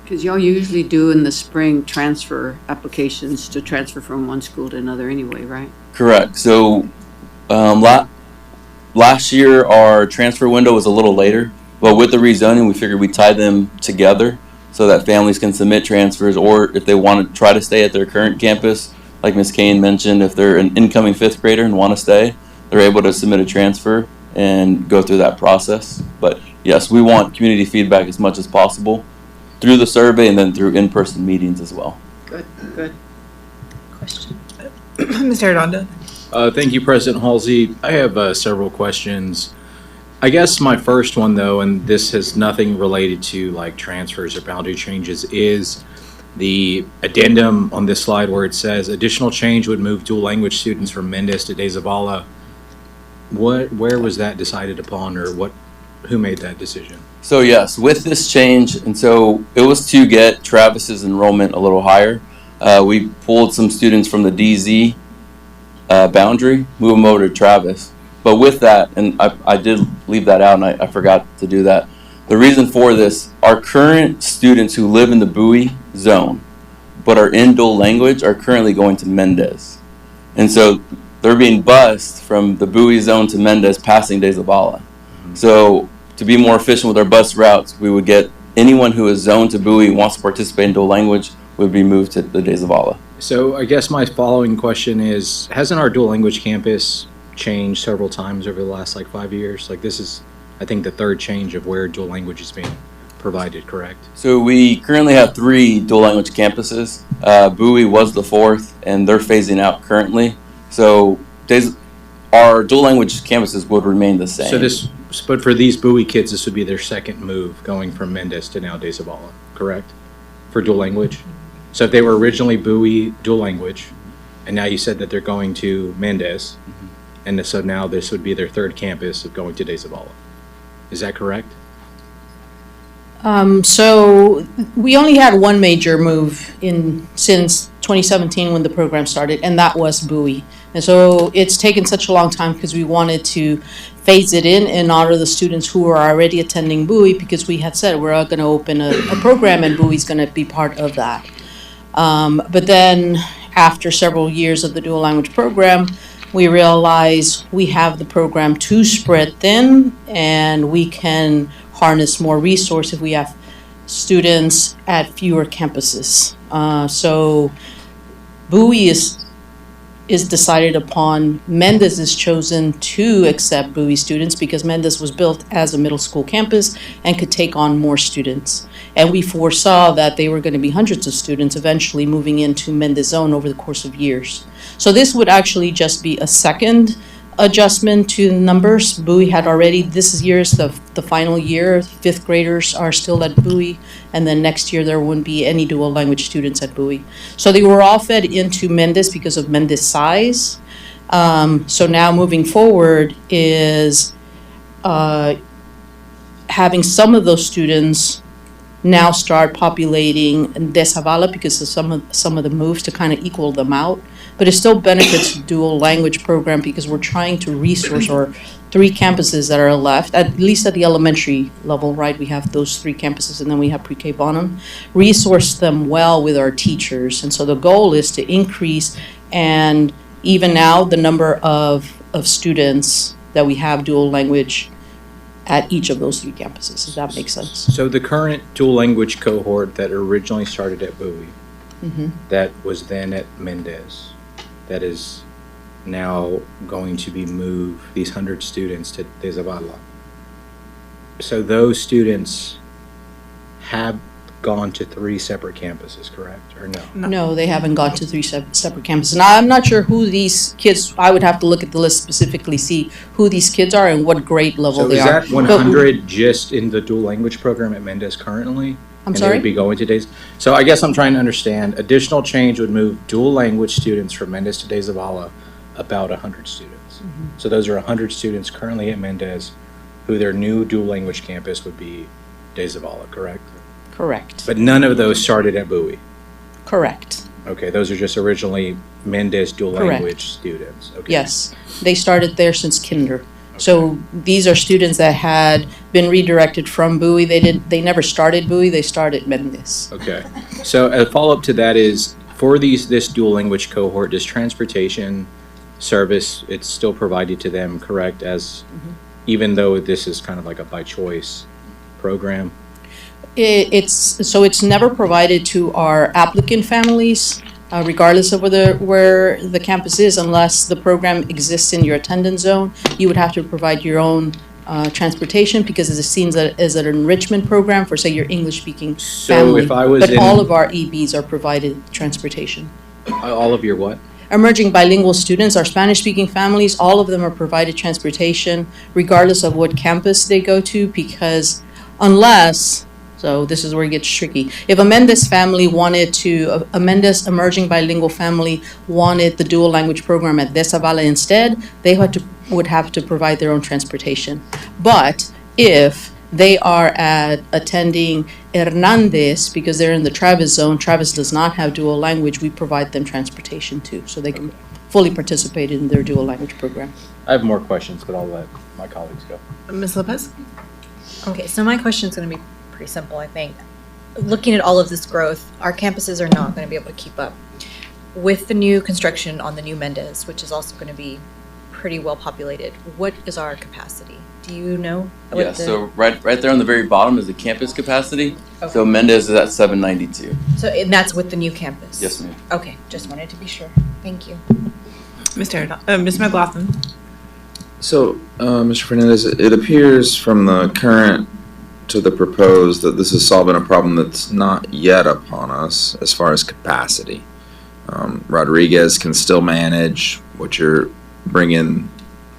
Because y'all usually do in the spring transfer applications to transfer from one school to another anyway, right? Correct. So last year our transfer window was a little later, but with the rezoning we figured we'd tie them together so that families can submit transfers, or if they want to try to stay at their current campus, like Ms. Kane mentioned, if they're an incoming 5th grader and want to stay, they're able to submit a transfer and go through that process. But yes, we want community feedback as much as possible through the survey and then through in-person meetings as well. Good, good. Question. Mr. Arredondo? Thank you, President Halsey. I have several questions. I guess my first one, though, and this has nothing related to like transfers or boundary changes, is the addendum on this slide where it says additional change would move dual language students from Mendez to De Zavala. Where was that decided upon, or who made that decision? So yes, with this change, and so it was to get Travis's enrollment a little higher. We pulled some students from the DZ boundary, move them over to Travis. But with that, and I did leave that out, and I forgot to do that. The reason for this, our current students who live in the Bowie zone, but are in dual language, are currently going to Mendez. And so they're being bused from the Bowie zone to Mendez, passing De Zavala. So to be more efficient with our bus routes, we would get anyone who is zoned to Bowie and wants to participate in dual language would be moved to the De Zavala. So I guess my following question is, hasn't our dual language campus changed several times over the last 5 years? This is, I think, the third change of where dual language is being provided, correct? So we currently have 3 dual language campuses. Bowie was the 4th, and they're phasing out currently. So our dual language campuses would remain the same. But for these Bowie kids, this would be their second move going from Mendez to now De Zavala, correct? For dual language? So if they were originally Bowie dual language, and now you said that they're going to Mendez, and so now this would be their third campus of going to De Zavala. Is that correct? So we only had one major move since 2017 when the program started, and that was Bowie. And so it's taken such a long time because we wanted to phase it in honor the students who are already attending Bowie, because we had said we're going to open a program and Bowie's going to be part of that. But then after several years of the dual language program, we realized we have the program too spread thin, and we can harness more resource if we have students at fewer campuses. So Bowie is decided upon. Mendez is chosen to accept Bowie students because Mendez was built as a middle school campus and could take on more students. And we foresaw that they were going to be hundreds of students eventually moving into Mendez zone over the course of years. So this would actually just be a second adjustment to numbers. Bowie had already, this year is the final year, 5th graders are still at Bowie, and then next year there wouldn't be any dual language students at Bowie. So they were all fed into Mendez because of Mendez size. So now moving forward is having some of those students now start populating De Zavala because of some of the moves to kind of equal them out. But it still benefits the dual language program because we're trying to resource our 3 campuses that are left, at least at the elementary level, right? We have those 3 campuses, and then we have pre-K Bonham. Resource them well with our teachers. And so the goal is to increase and even out the number of students that we have dual language at each of those 3 campuses, if that makes sense. So the current dual language cohort that originally started at Bowie, that was then at Mendez, that is now going to be moved, these 100 students, to De Zavala. So those students have gone to 3 separate campuses, correct, or no? No, they haven't gone to 3 separate campuses. And I'm not sure who these kids, I would have to look at the list specifically, see who these kids are and what grade level they are. So is that 100 just in the dual language program at Mendez currently? I'm And sorry? they would be going to days. So I guess I'm trying to understand, additional change would move dual language students from Mendez to De Zavala about 100 students. So those are 100 students currently at Mendez who their new dual language campus would be De Zavala, correct? Correct. But none of those started at Bowie. Correct. Okay, those are just originally Mendez dual Correct. language students. Okay. Yes, they started there since kinder. So these are students that had been redirected from Bowie. They never started Bowie, they started Mendez. Okay. So a follow-up to that is, for this dual language cohort, does transportation service, it's still provided to them, correct, as even though this is kind of like a by choice program? It's never provided to our applicant families, regardless of where the campus is, unless the program exists in your attendance zone. You would have to provide your own transportation because it's seen as an enrichment program for, say, your English-speaking family. if I was but in- all of our EBs are provided transportation. All of your what? Emerging bilingual students, our Spanish-speaking families, all of them are provided transportation regardless of what campus they go to, because unless So this is where it gets tricky. If a Mendez family wanted to, a Mendez emerging bilingual family wanted the dual language program at De Zavala instead, they would have to provide their own transportation. But if they are attending Hernandez, because they're in the Travis zone, Travis does not have dual language, we provide them transportation too, so they can fully participate in their dual language program. I have more questions, but I'll let my colleagues go. Ms. Lopez? Okay, so my question is going to be pretty simple, I think. Looking at all of this growth, our campuses are not going to be able to keep up. With the new construction on the new Mendez, which is also going to be pretty well populated, what is our capacity? Do you know? what Yeah, the- so right there on the very bottom is the campus capacity. Okay. So Mendez is at 792. So, and that's with the new campus? Yes, ma'am. Okay, just wanted to be sure. Thank you. Ms. McLaughlin? So, Mr. Fernandez, it appears from the current to the proposed that this is solving a problem that's not yet upon us as far as capacity. Rodriguez can still manage what you're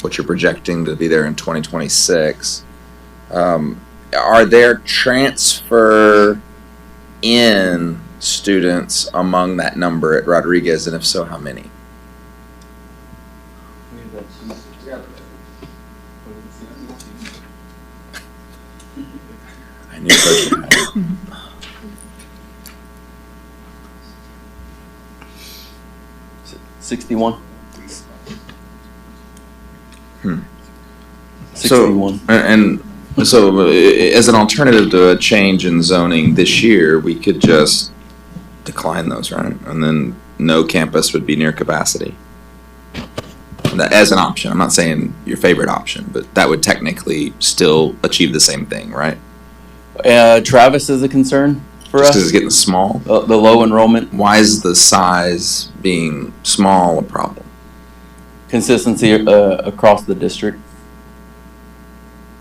projecting to be there in 2026. Are there transfer in students among that number at Rodriguez, and if so, how many? I knew Coach. 61. Hmm. 61. So, as an alternative to a change in zoning this year, we could just decline those, right? And then no campus would be near capacity. That as an option. I'm not saying your favorite option, but that would technically still achieve the same thing, right? Travis is a concern for Just us. because it's getting small. The low enrollment. Why is the size being small a problem? Consistency across the district.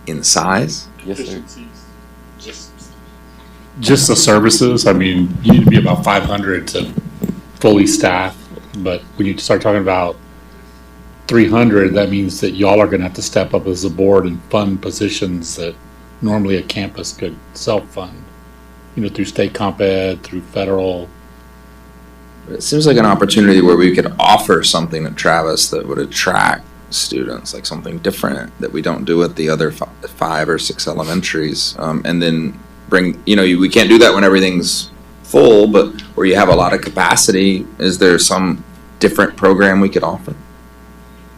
In size? Yes, sir. Just the services, I mean, you need to be about 500 to fully staff, but when you start talking about 300, that means that y'all are gonna have to step up as a board and fund positions that normally a campus could self-fund, through state comp ed, through federal. It seems like an opportunity where we could offer something at Travis that would attract students, like something different that we don't do at the other 5 or 6 elementaries, and then bring, we can't do that when everything's full, but where you have a lot of capacity, is there some different program we could offer?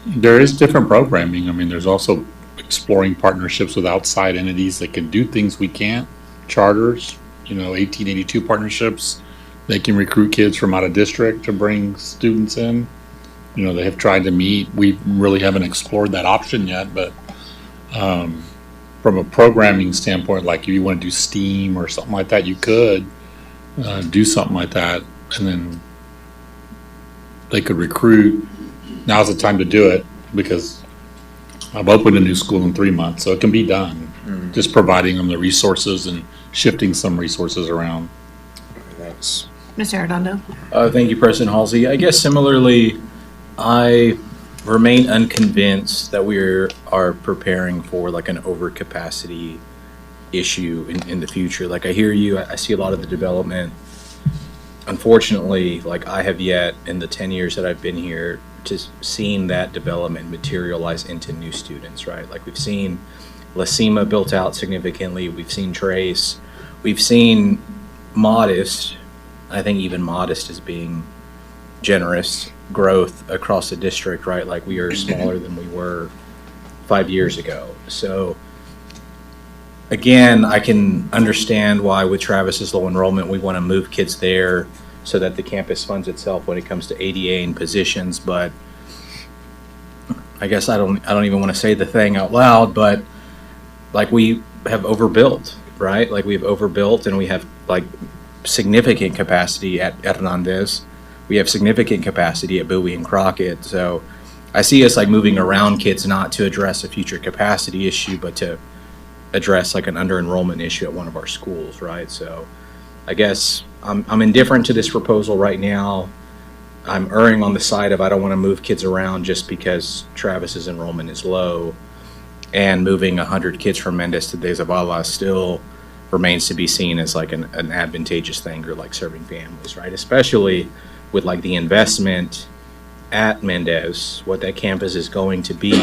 There is different programming. I mean, there's also exploring partnerships with outside entities that can do things we can't. Charters, 1882 partnerships. They can recruit kids from out of district to bring students in. They have tried to meet. We really haven't explored that option yet, but from a programming standpoint, like if you want to do STEAM or something like that, you could do something like that, and then they could recruit. Now's the time to do it because I've opened a new school in 3 months, so it can be done. Just providing them the resources and shifting some resources around. Thanks. Mr. Arredondo? Thank you, President Halsey. I guess similarly, I remain unconvinced that we are preparing for like an overcapacity issue in the future. Like I hear you, I see a lot of the development. Unfortunately, like I have yet in the 10 years that I've been here to seeing that development materialize into new students, right? Like we've seen La Cima built out significantly. We've seen Trace. We've seen modest, I think even modest as being generous growth across the district, right? Like we are smaller than we were 5 years ago. So again, I can understand why with Travis's low enrollment, we want to move kids there so that the campus funds itself when it comes to ADA and positions. But I guess I don't even want to say the thing out loud, but like we have overbuilt, right? Like we've overbuilt and we have like significant capacity at Hernandez. We have significant capacity at Bowie and Crockett. So I see us like moving around kids not to address a future capacity issue, but to address like an under enrollment issue at one of our schools, right? So I guess I'm indifferent to this proposal right now. I'm erring on the side of I don't want to move kids around just because Travis's enrollment is low, and moving 100 kids from Mendez to De Zavala still remains to be seen as like an advantageous thing or like serving families, right? Especially with like the investment at Mendez, what that campus is going to be,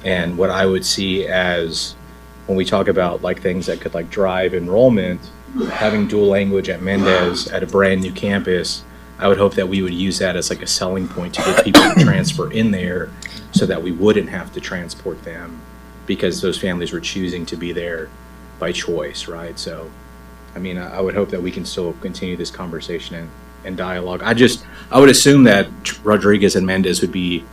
and what I would see as when we talk about like things that could like drive enrollment, having dual language at Mendez at a brand new campus, I would hope that we would use that as like a selling point to get people to transfer in there so that we wouldn't have to transport them because those families were choosing to be there by choice, right? So, I mean, I would hope that we can still continue this conversation and dialogue. I would assume that Rodriguez and Mendez would be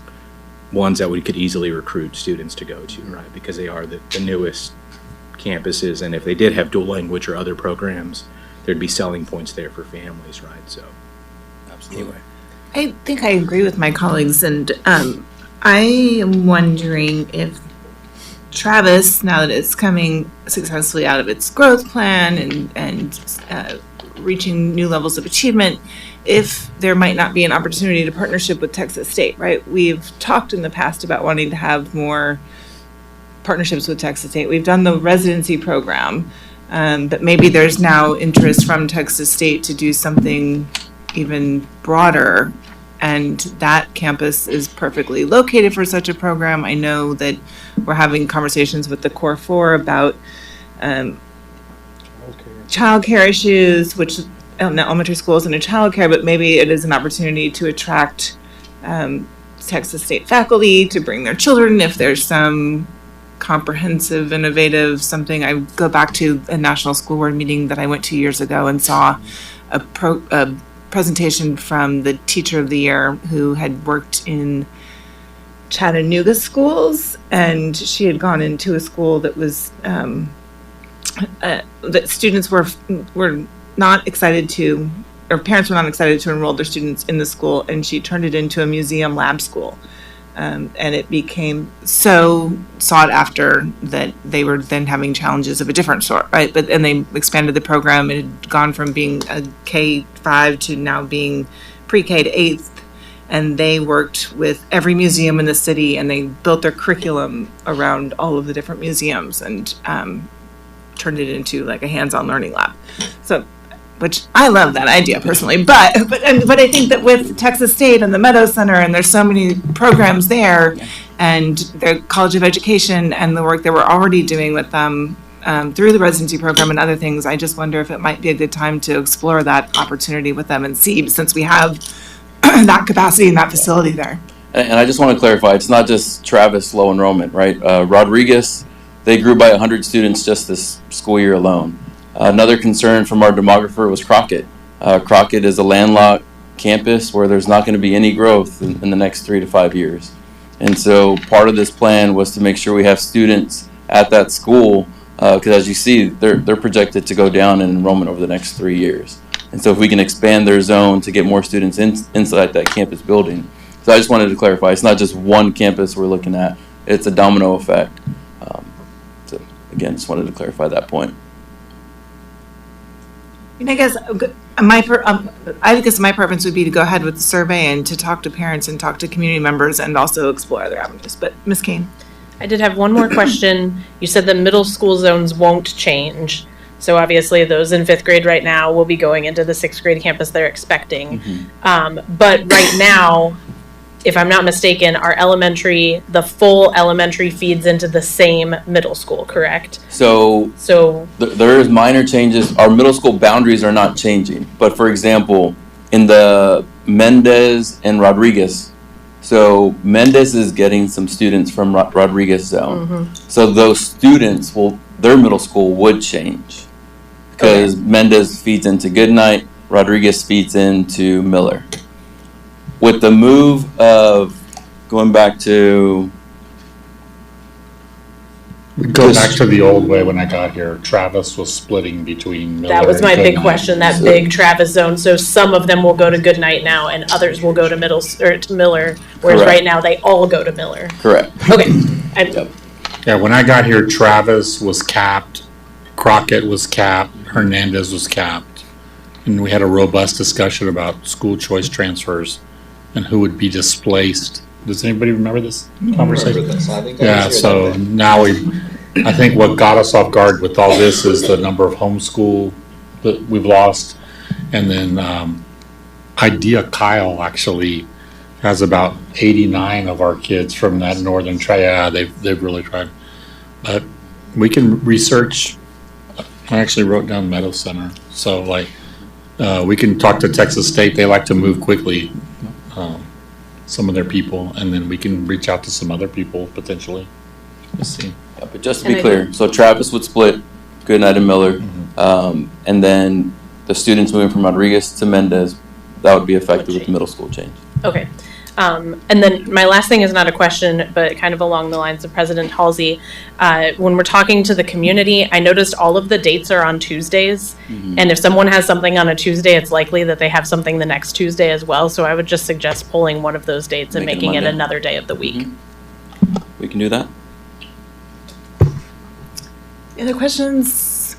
ones that we could easily recruit students to go to, right? Because they are the newest campuses, and if they did have dual language or other programs, there'd be selling points there for families, right? So, Absolutely. I think I agree with my colleagues, and I am wondering if Travis, now that it's coming successfully out of its growth plan and reaching new levels of achievement, if there might not be an opportunity to partnership with Texas State, right? We've talked in the past about wanting to have more partnerships with Texas State. We've done the residency program, but maybe there's now interest from Texas State to do something even broader, and that campus is perfectly located for such a program. I know that we're having conversations with the Core 4 about childcare issues, which in elementary schools and in childcare, but maybe it is an opportunity to attract Texas State faculty to bring their children if there's some comprehensive, innovative something. I go back to a national school board meeting that I went to years ago and saw a presentation from the teacher of the year who had worked in Chattanooga schools, and she had gone into a school that was that students were not excited to, or parents were not excited to enroll their students in the school, and she turned it into a museum lab school. And it became so sought after that they were then having challenges of a different sort, right? And they expanded the program. It had gone from being a K-5 to now being pre-K to 8th. And they worked with every museum in the city, and they built their curriculum around all of the different museums and turned it into like a hands-on learning lab. So, which I love that idea personally, but I think that with Texas State and the Meadows Center, and there's so many programs there, and the College of Education and the work that we're already doing with them through the residency program and other things, I just wonder if it might be a good time to explore that opportunity with them and see, since we have that capacity and that facility there. And I just want to clarify, it's not just Travis low enrollment, right? Rodriguez, they grew by 100 students just this school year alone. Another concern from our demographer was Crockett. Crockett is a landlocked campus where there's not going to be any growth in the next 3 to 5 years. And so part of this plan was to make sure we have students at that school, because as you see, they're projected to go down in enrollment over the next 3 years. And so if we can expand their zone to get more students inside that campus building. So I just wanted to clarify, it's not just one campus we're looking at, it's a domino effect. So again, just wanted to clarify that point. And I guess my preference would be to go ahead with the survey and to talk to parents and talk to community members and also explore other avenues. But Ms. Kane. I did have one more question. You said the middle school zones won't change. So obviously those in 5th grade right now will be going into the 6th grade campus they're expecting. Mm-hmm. But right now, if I'm not mistaken, the full elementary feeds into the same middle school, correct? So there is minor changes. Our middle school boundaries are not changing. But for example, in the Mendez and Rodriguez, so Mendez is getting some students from Rodriguez zone. Mm-hmm. So those students their middle school would change because Mendez feeds into Goodnight, Rodriguez feeds into Miller. With the move of going back to... We go back to the old way when I got here. Travis was splitting between Miller That was my and big Goodnight. question, that big Travis zone. So some of them will go to Goodnight now and others will go to to Miller, whereas Correct. right now they all go to Miller. Correct. Okay. Yeah, when I got here, Travis was capped, Crockett was capped, Hernandez was capped. And we had a robust discussion about school choice transfers and who would be displaced. Does anybody remember this conversation? Remember this. I think I Yeah, was here so that day. now I think what got us off guard with all this is the number of homeschool that we've lost. And then Idea Kyle actually has about 89 of our kids from that northern triad. They've really tried. But we can research. I actually wrote down Meadow Center. So like we can talk to Texas State. They like to move quickly, some of their people, and then we can reach out to some other people potentially. Let's see. Yeah, but just to be clear, so Travis would split Goodnight and Miller, and then the students moving from Rodriguez to Mendez, that would be effective with the middle school change. Okay. And then my last thing is not a question, but kind of along the lines of President Halsey. When we're talking to the community, I noticed all of the dates are on Tuesdays. And if someone has something on a Tuesday, it's likely that they have something the next Tuesday as well. So I would just suggest pulling one of those dates and Make it making it Monday. another day of the week. We can do that. Any other questions?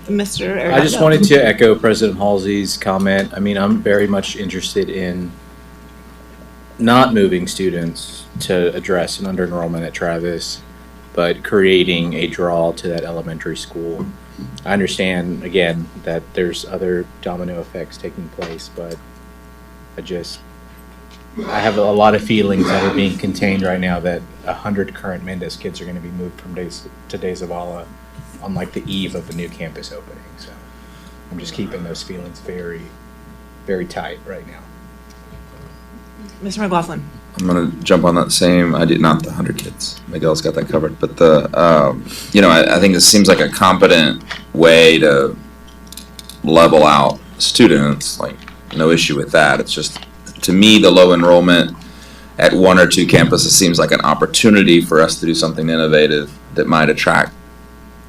Mr. I just Arredondo? wanted to echo President Halsey's comment. I mean, I'm very much interested in not moving students to address an under enrollment at Travis, but creating a draw to that elementary school. I understand, again, that there's other domino effects taking place, but I have a lot of feelings that are being contained right now that 100 current Mendez kids are going to be moved from De Zavala on like the eve of a new campus opening. So I'm just keeping those feelings very, very tight right now. Mr. McLaughlin. I'm gonna jump on that same. I did not the 100 kids. Miguel's got that covered. But I think this seems like a competent way to level out students. Like, no issue with that. It's just, to me, the low enrollment at one or two campuses seems like an opportunity for us to do something innovative that might attract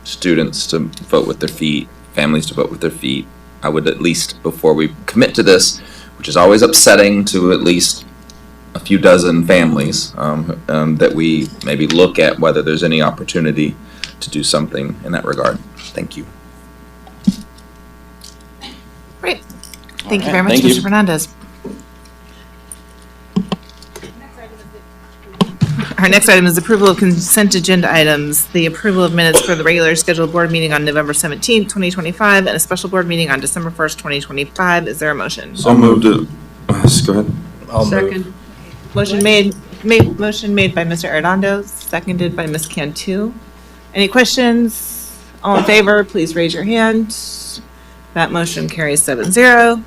students to vote with their feet, families to vote with their feet. I would at least, before we commit to this, which is always upsetting to at least a few dozen families, that we maybe look at whether there's any opportunity to do something in that regard. Thank you. Great. Thank you very much, Thank you. Mr. Fernandez. Our next item is approval of consent agenda items. The approval of minutes for the regular scheduled board meeting on November 17th, 2025, and a special board meeting on December 1st, 2025. Is there a motion? So moved to, go ahead. I'll move. Second. Motion made by Mr. Arredondo, seconded by Ms. Cantu. Any questions? All in favor, please raise your hand. That motion carries 7-0.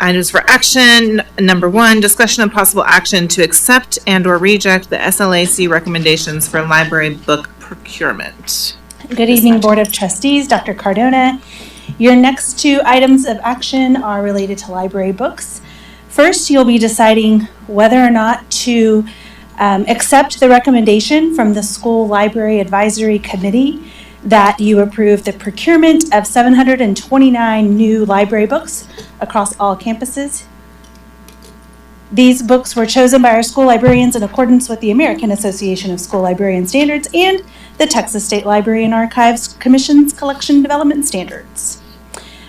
Items for action, number 1, discussion of possible action to accept and/or reject the SLAC recommendations for library book procurement. Good evening, Board of Trustees, Dr. Cardona. Your next two items of action are related to library books. First, you'll be deciding whether or not to accept the recommendation from the School Library Advisory Committee that you approve the procurement of 729 new library books across all campuses. These books were chosen by our school librarians in accordance with the American Association of School Librarian Standards and the Texas State Library and Archives Commission's Collection Development Standards.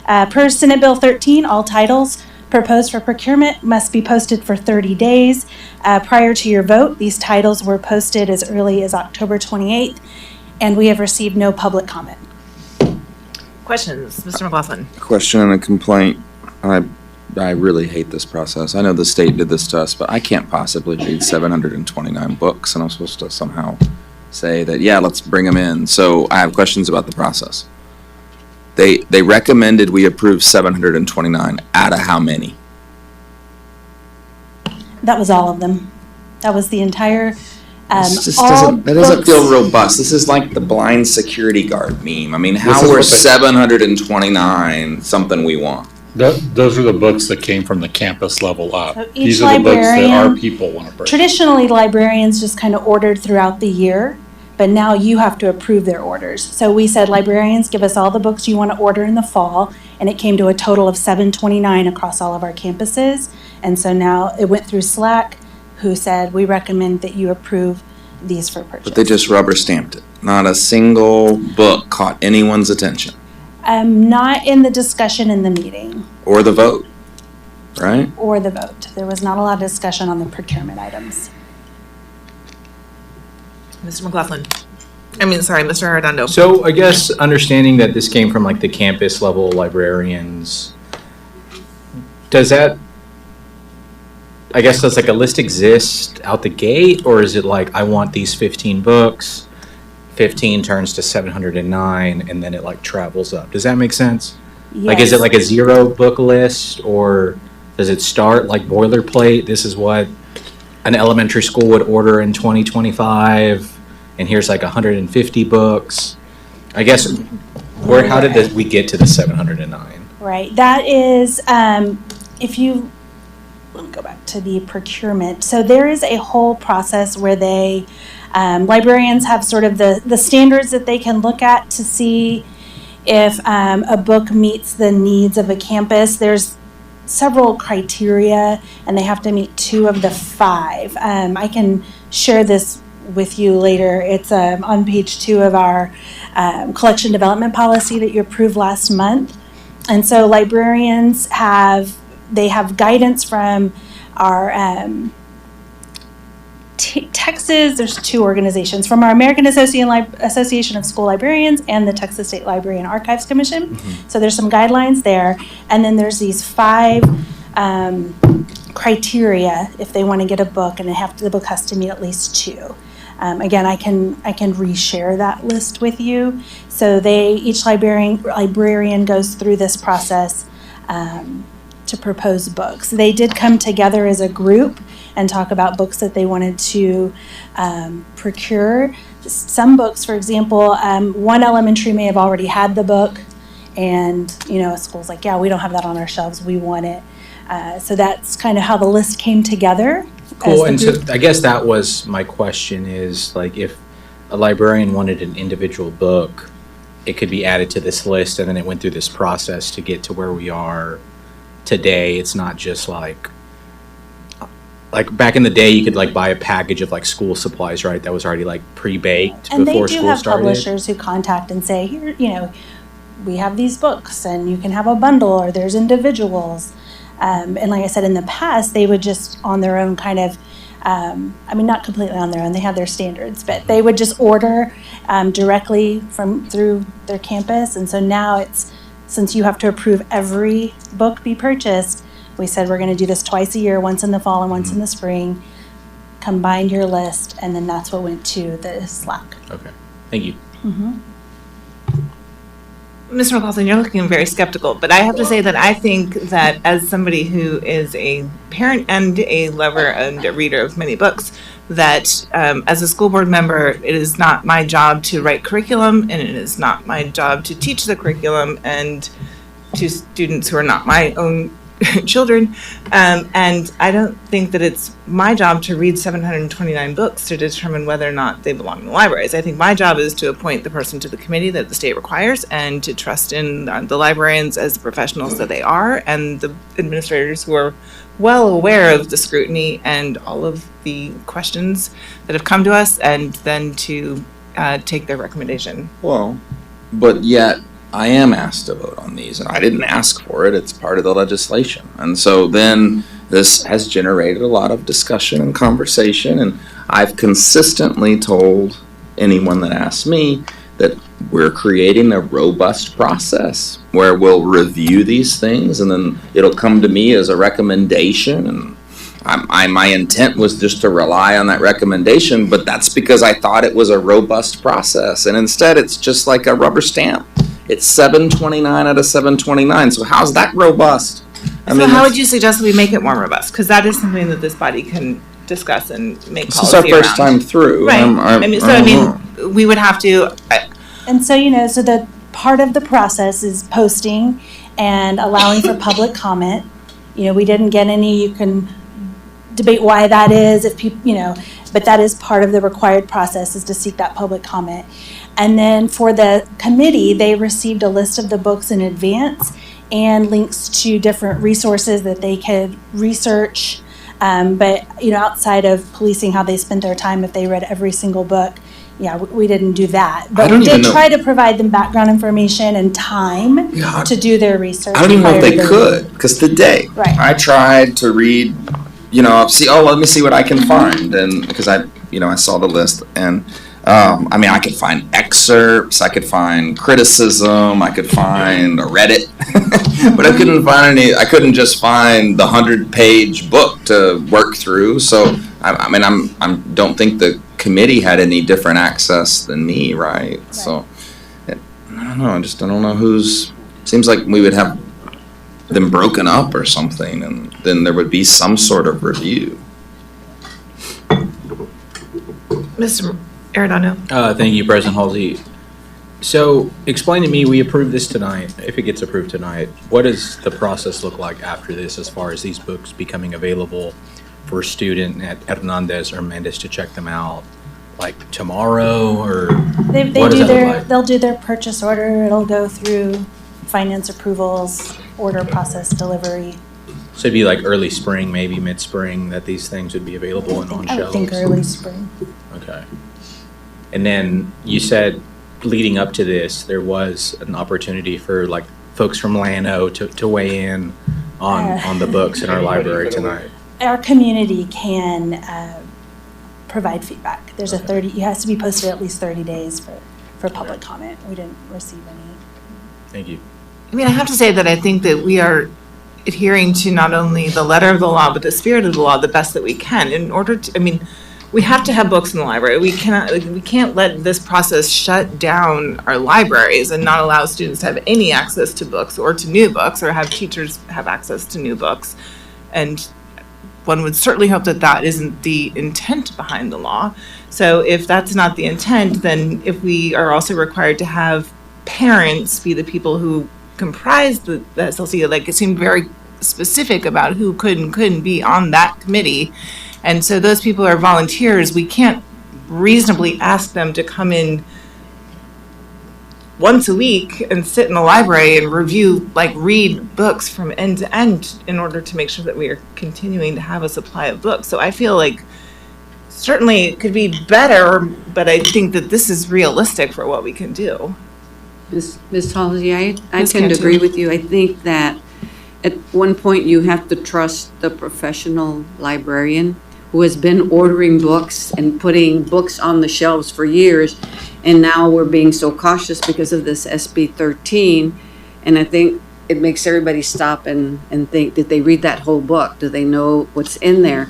Per Senate Bill 13, all titles proposed for procurement must be posted for 30 days. Prior to your vote, these titles were posted as early as October 28th, and we have received no public comment. Questions, Mr. McLaughlin? Question and a complaint. I really hate this process. I know the state did this to us, but I can't possibly read 729 books, and I'm supposed to somehow say that, yeah, let's bring them in. So I have questions about the process. They recommended we approve 729 out of how many? That was all of them. That was the entire, This just all that doesn't books. feel robust. This is like the blind security guard meme. I mean, This how is are what they- 729 something we want? Those are the books that came from the campus level up. So each These are the books that our librarian- people want to bring. Traditionally, librarians just kind of ordered throughout the year, but now you have to approve their orders. So we said, librarians, give us all the books you want to order in the fall, and it came to a total of 729 across all of our campuses. And so now it went through SLAC, who said, we recommend that you approve these for purchase. But they just rubber stamped it. Not a single book caught anyone's attention Not in the discussion in the meeting or the vote, right? or the vote. There was not a lot of discussion on the procurement items. Mr. McLaughlin. Mr. Arredondo. So I guess understanding that this came from like the campus level librarians, does like a list exist out the gate, or is it like, I want these 15 books, 15 turns to 709, and then it like travels up? Does that make sense? Like, is it like a 0 book list, or does it start like boilerplate? This is what an elementary school would order in 2025, and here's like 150 books. I guess, how did we get to the 709? Right, that is, if you, let me go back to the procurement. So there is a whole process where they, librarians have sort of the standards that they can look at to see if a book meets the needs of a campus. There's several criteria, and they have to meet 2 of the 5. I can share this with you later. It's on page 2 of our collection development policy that you approved last month. And so librarians have guidance from our Texas, there's 2 organizations, from our American Association of School Librarians and the Texas State Library and Archives Commission. So there's some guidelines there. And then there's these 5 criteria if they want to get a book, and the book has to meet at least 2. Again, I can reshare that list with you. So each librarian goes through this process to propose books. They did come together as a group and talk about books that they wanted to procure. Some books, for example, one elementary may have already had the book, and a school's like, yeah, we don't have that on our shelves, we want it. So that's kind of how the list came together. Cool, and so I guess that was my question, is like, if a librarian wanted an individual book, it could be added to this list, and then it went through this process to get to where we are today. It's not just like back in the day, you could like buy a package of like school supplies, right? That was already like pre-baked and before they do school have started. publishers who contact and say, here, we have these books, and you can have a bundle, or there's individuals. And like I said, in the past, they would just on their own kind of, not completely on their own, they have their standards, but they would just order directly through their campus. And so now since you have to approve every book be purchased, we said we're going to do this twice a year, once in the fall and once in the spring. Combine your list, and then that's what went to the Slack. Okay, thank you. Mr. McLaughlin, you're looking very skeptical, but I have to say that I think that as somebody who is a parent and a lover and a reader of many books, that as a school board member, it is not my job to write curriculum, and it is not my job to teach the curriculum and to students who are not my own children. And I don't think that it's my job to read 729 books to determine whether or not they belong in the libraries. I think my job is to appoint the person to the committee that the state requires, and to trust in the librarians as the professionals that they are, and the administrators who are well aware of the scrutiny and all of the questions that have come to us, and then to take their recommendation. Well, but yet I am asked to vote on these, and I didn't ask for it. It's part of the legislation. And so then this has generated a lot of discussion and conversation, and I've consistently told anyone that asks me that we're creating a robust process where we'll review these things, and then it'll come to me as a recommendation. And my intent was just to rely on that recommendation, but that's because I thought it was a robust process. And instead, it's just like a rubber stamp. It's 729 out of 729. So how's that robust? So how would you suggest we make it more robust? Because that is something that this body can discuss and make This policy is our first around. time through. Right. We would have to. And so, so the part of the process is posting and allowing for public comment. We didn't get any, you can debate why that is, if people, but that is part of the required process, is to seek that public comment. And then for the committee, they received a list of the books in advance and links to different resources that they could research. But, outside of policing how they spent their time, if they read every single book, we didn't do that. But we did try to provide them background information and time to do their research. I don't even know if they could, because today I tried to read, let me see what I can find, and because I saw the list, and I mean, I could find excerpts, I could find criticism, I could find a Reddit, but I couldn't just find the 100-page book to work through. So, I don't think the committee had any different access than me, right? So, I don't know, I don't know seems like we would have them broken up or something, and then there would be some sort of review. Mr. Arredondo. Thank you, President Halsey. So explain to me, we approve this tonight, if it gets approved tonight, what does the process look like after this as far as these books becoming available for a student at Hernandez or Mendes to check them out? Like tomorrow, or what does that look like? They'll do their purchase order, it'll go through finance approvals, order process, delivery. So it'd be like early spring, maybe mid-spring, that these things would be available and on I would shelves? think early spring. Okay. And then you said leading up to this, there was an opportunity for like folks from Llano to weigh in on the books in our library tonight. Our community can provide feedback. There's it has to be posted at least 30 days for public comment. We didn't receive any. Thank you. I mean, I have to say that I think that we are adhering to not only the letter of the law, but the spirit of the law the best that we can in order to, I mean, we have to have books in the library. We can't let this process shut down our libraries and not allow students to have any access to books or to new books, or have teachers have access to new books. And one would certainly hope that that isn't the intent behind the law. So if that's not the intent, then if we are also required to have parents be the people who comprise the SLC, like it seemed very specific about who could and couldn't be on that committee. And so those people are volunteers. We can't reasonably ask them to come in once a week and sit in the library and read books from end to end in order to make sure that we are continuing to have a supply of books. So I feel like certainly it could be better, but I think that this is realistic for what we can do. Ms. Halsey, I Ms. tend to Cantu. agree with you. I think that at one point you have to trust the professional librarian who has been ordering books and putting books on the shelves for years. And now we're being so cautious because of this SB 13. And I think it makes everybody stop and think, did they read that whole book? Do they know what's in there?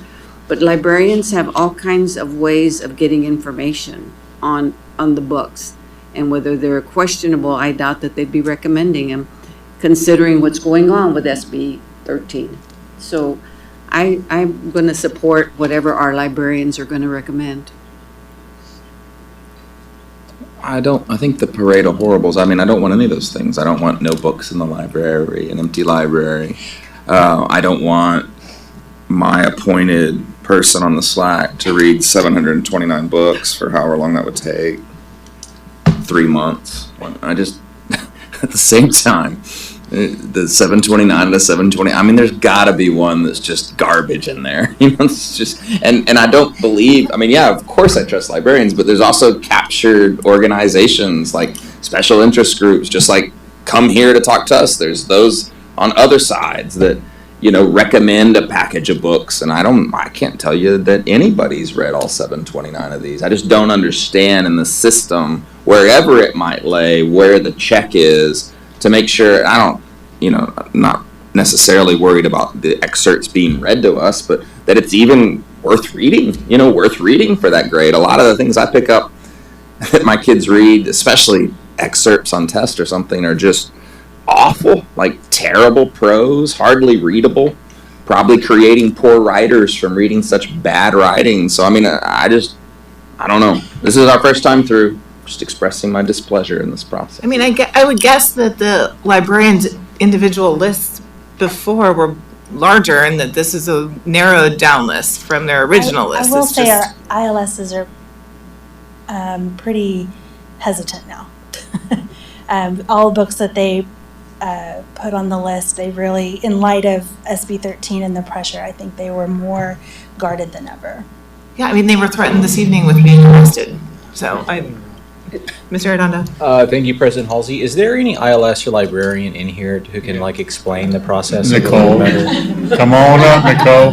But librarians have all kinds of ways of getting information on the books. And whether they're questionable, I doubt that they'd be recommending them, considering what's going on with SB 13. So I'm going to support whatever our librarians are going to recommend. I think the parade of horribles, I mean, I don't want any of those things. I don't want no books in the library, an empty library. I don't want my appointed person on the Slack to read 729 books for however long that would take. 3 months. I just, at the same time, the 729 and the 720, I mean, there's gotta be one that's just garbage in there. You know, it's just, and I don't believe, I mean, yeah, of course I trust librarians, but there's also captured organizations like special interest groups, just like come here to talk to us. There's those on other sides that, you know, recommend a package of books, and I can't tell you that anybody's read all 729 of these. I just don't understand in the system, wherever it might lay, where the check is to make sure. I don't, you know, not necessarily worried about the excerpts being read to us, but that it's even worth reading, you know, worth reading for that grade. A lot of the things I pick up that my kids read, especially excerpts on test or something, are just awful, like terrible prose, hardly readable, probably creating poor writers from reading such bad writing. So, I mean, I don't know. This is our first time through. Just expressing my displeasure in this process. I mean, I would guess that the librarians' individual lists before were larger and that this is a narrowed down list from their original list. I will It's say just- our ILSs are pretty hesitant now. All books that they put on the list, they really, in light of SB 13 and the pressure, I think they were more guarded than ever. Yeah, I mean, they were threatened this evening with being arrested. So Mr. Arredondo. Thank you, President Halsey. Is there any ILS or librarian in here who can like explain the process? Nicole, come on up, Nicole.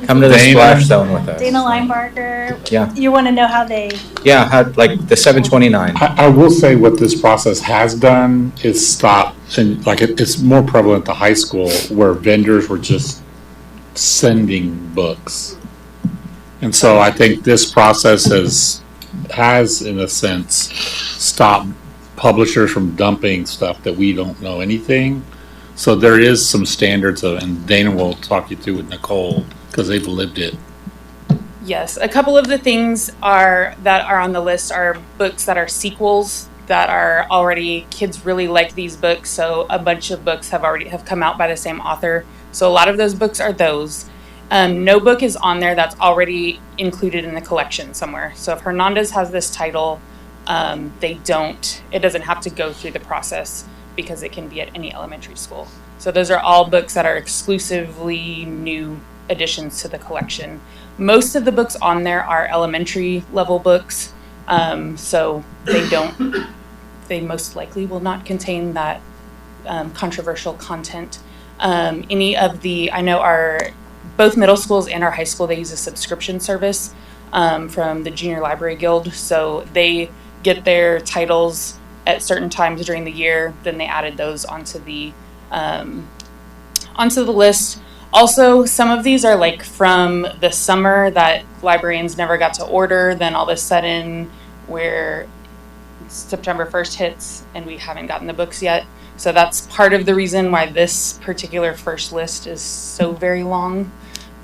Come to the Dana. splash zone with us. Dana Linebarger. Yeah. You want to know how they, Yeah, like the 729. I will say what this process has done is stop, and like it's more prevalent at the high school where vendors were just sending books. And so I think this process has in a sense stopped publishers from dumping stuff that we don't know anything. So there is some standards of, and Dana will talk you through with Nicole because they've lived it. Yes, a couple of the things that are on the list are books that are sequels that are already, kids really like these books, so a bunch of books have come out by the same author. So a lot of those books are those. No book is on there that's already included in the collection somewhere. So if Hernandez has this title, it doesn't have to go through the process because it can be at any elementary school. So those are all books that are exclusively new additions to the collection. Most of the books on there are elementary level books, so they most likely will not contain that controversial content. I know both middle schools and our high school, they use a subscription service from the Junior Library Guild, so they get their titles at certain times during the year. Then they added those onto the list. Also, some of these are like from the summer that librarians never got to order. Then all of a sudden, where September 1st hits and we haven't gotten the books yet. So that's part of the reason why this particular first list is so very long.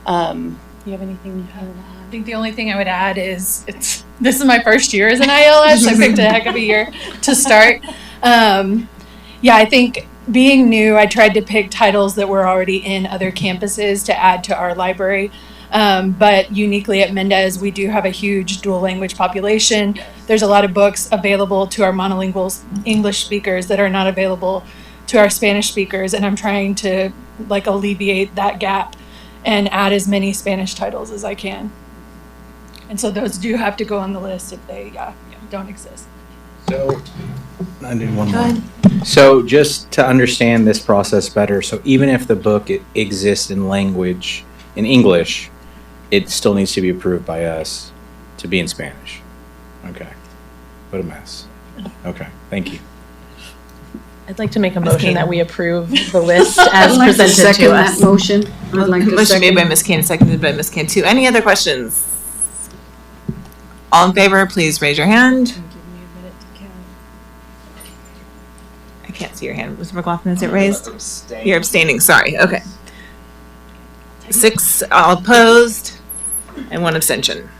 You have anything you want to add? I think the only thing I would add is this is my first year as an ILS. I picked a heck of a year to start. I think being new, I tried to pick titles that were already in other campuses to add to our library. But uniquely at Mendez, we do have a huge dual language population. There's a lot of books available to our monolingual English speakers that are not available to our Spanish speakers. And I'm trying to alleviate that gap and add as many Spanish titles as I can. And so those do have to go on the list if they don't exist. So, I did one more. So just to understand this process better, so even if the book exists in English, it still needs to be approved by us to be in Spanish. Okay. What a mess. Okay, thank you. I'd like to make a motion that we approve the list as I'd like to presented second to us. that motion. I'd like to Motion made second. by Ms. Kane, seconded by Ms. Cantu. Any other questions? All in favor, please raise your hand. I can't see your hand. Mr. McLaughlin, is it raised? You're abstaining, sorry, okay. 6 all opposed and 1 abstention.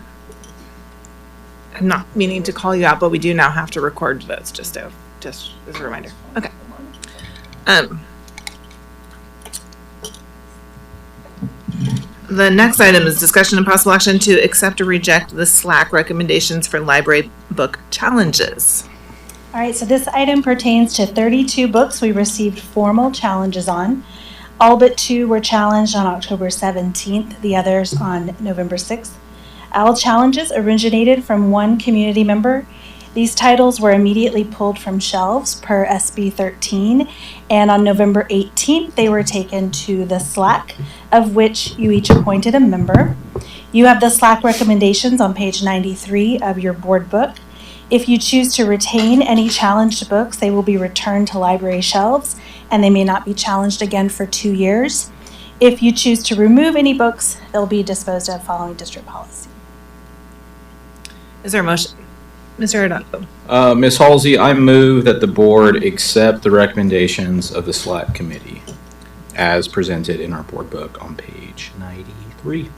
I'm not meaning to call you out, but we do now have to record votes, just as a reminder. Okay. The next item is discussion and possible action to accept or reject the SLAC recommendations for library book challenges. all right, so this item pertains to 32 books we received formal challenges on. All but 2 were challenged on October 17th, the others on November 6th. All challenges originated from one community member. These titles were immediately pulled from shelves per SB 13, and on November 18th, they were taken to the SLAC, of which you each appointed a member. You have the SLAC recommendations on page 93 of your board book. If you choose to retain any challenged books, they will be returned to library shelves, and they may not be challenged again for 2 years. If you choose to remove any books, they'll be disposed of following district policy. Is there a motion? Mr. Redondo. Ms. Halsey, I move that the board accept the recommendations of the SLAC committee as presented in our board book on page 93.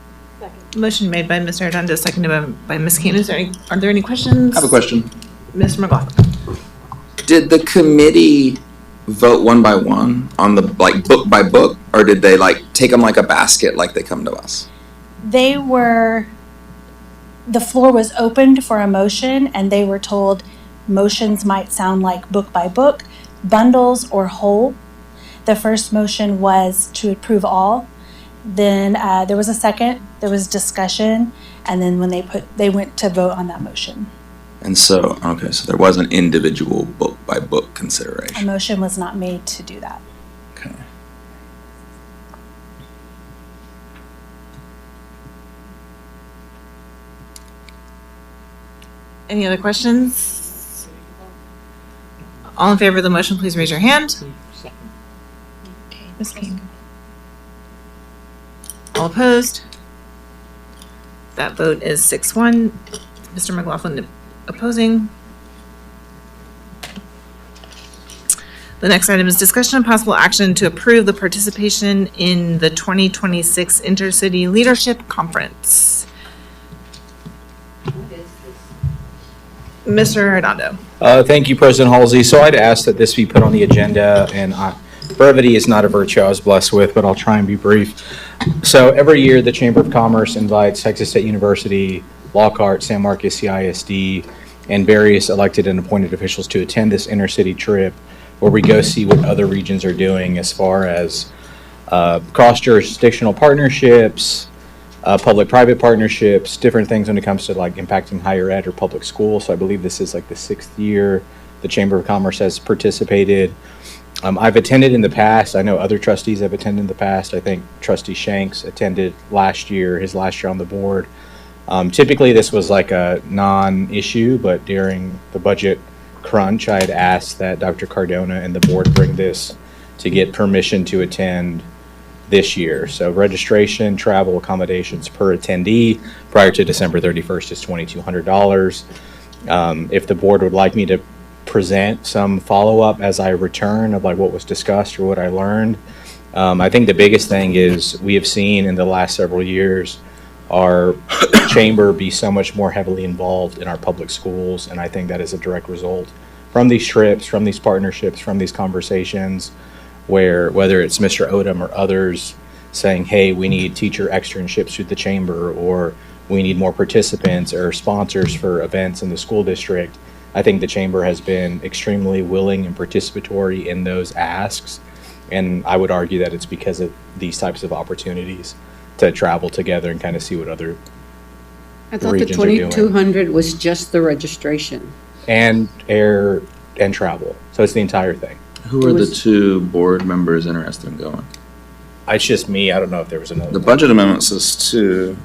Motion made by Mr. Redondo, seconded by Ms. Kane. Are there any questions? I have a question. Mr. McLaughlin. Did the committee vote one by one on the, book by book, or did they take them like a basket like they come to us? The floor was opened for a motion, and they were told motions might sound like book by book, bundles, or whole. The first motion was to approve all. Then there was a second, there was discussion, and then when they went to vote on that motion. And so, okay, so there was an individual book by book consideration. A motion was not made to do that. Any other questions? All in favor of the motion, please raise your hand. Ms. King. All opposed? That vote is 6-1. Mr. McLaughlin opposing. The next item is discussion and possible action to approve the participation in the 2026 Intercity Leadership Conference. Mr. Redondo. Thank you, President Halsey. So I'd ask that this be put on the agenda, and brevity is not a virtue I was blessed with, but I'll try and be brief. So every year, the Chamber of Commerce invites Texas State University, Lockhart, San Marcos CISD, and various elected and appointed officials to attend this intercity trip where we go see what other regions are doing as far as cross-jurisdictional partnerships, public-private partnerships, different things when it comes to like impacting higher ed or public school. So I believe this is like the 6th year the Chamber of Commerce has participated. I've attended in the past. I know other trustees have attended in the past. I think Trustee Shanks attended last year, his last year on the board. Typically, this was like a non-issue, but during the budget crunch, I had asked that Dr. Cardona and the board bring this to get permission to attend this year. So registration, travel, accommodations per attendee prior to December 31st is $2,200. If the board would like me to present some follow-up as I return of like what was discussed or what I learned, I think the biggest thing is we have seen in the last several years our chamber be so much more heavily involved in our public schools, and I think that is a direct result from these trips, from these partnerships, from these conversations, where whether it's Mr. Odom or others saying, hey, we need teacher externships through the chamber, or we need more participants or sponsors for events in the school district. I think the chamber has been extremely willing and participatory in those asks, and I would argue that it's because of these types of opportunities to travel together and kind of see what other I thought the regions are doing. 2,200 was just the registration. And air and travel. So it's the entire thing. Who are the two board members interested in going? It's just me. I don't know if there was another. The budget amendment says two.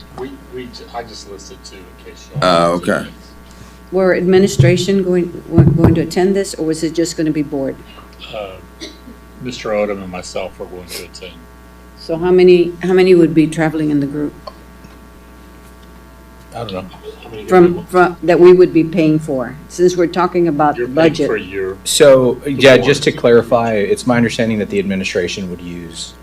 I just listed two in case you. Oh, okay. Were administration going to attend this, or was it just going to be board? Mr. Odom and myself are going to attend. So how many would be traveling in the group I don't know. from that we would be paying for? Since we're talking about the budget. For a year. So, yeah, just to clarify, it's my understanding that the administration would use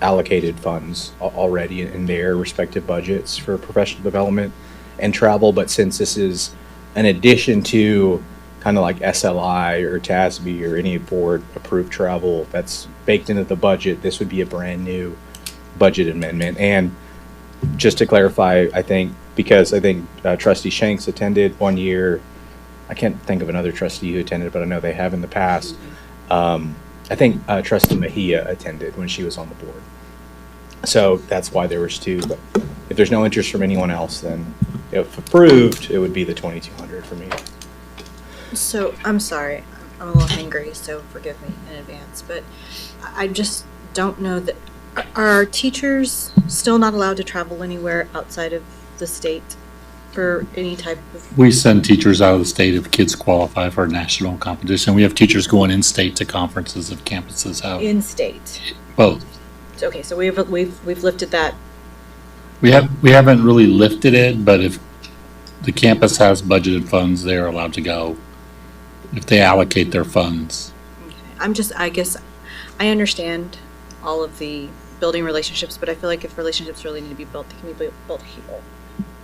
allocated funds already in their respective budgets for professional development and travel, but since this is an addition to kind of like SLI or TASB or any board approved travel that's baked into the budget, this would be a brand new budget amendment. And just to clarify, I think Trustee Shanks attended one year. I can't think of another trustee who attended, but I know they have in the past. I think Trustee Mejia attended when she was on the board. So that's why there was two. But if there's no interest from anyone else, then if approved, it would be the 2,200 for me. So, I'm sorry, I'm a little hangry, so forgive me in advance, but I just don't know that, are our teachers still not allowed to travel anywhere outside of the state for any type of? We send teachers out of the state if kids qualify for a national competition. We have teachers going in-state to conferences if campuses have. In-state? Both. Okay, so we've lifted that. We haven't really lifted it, but if the campus has budgeted funds, they're allowed to go if they allocate their funds. I guess, I understand all of the building relationships, but I feel like if relationships really need to be built, they can be built here.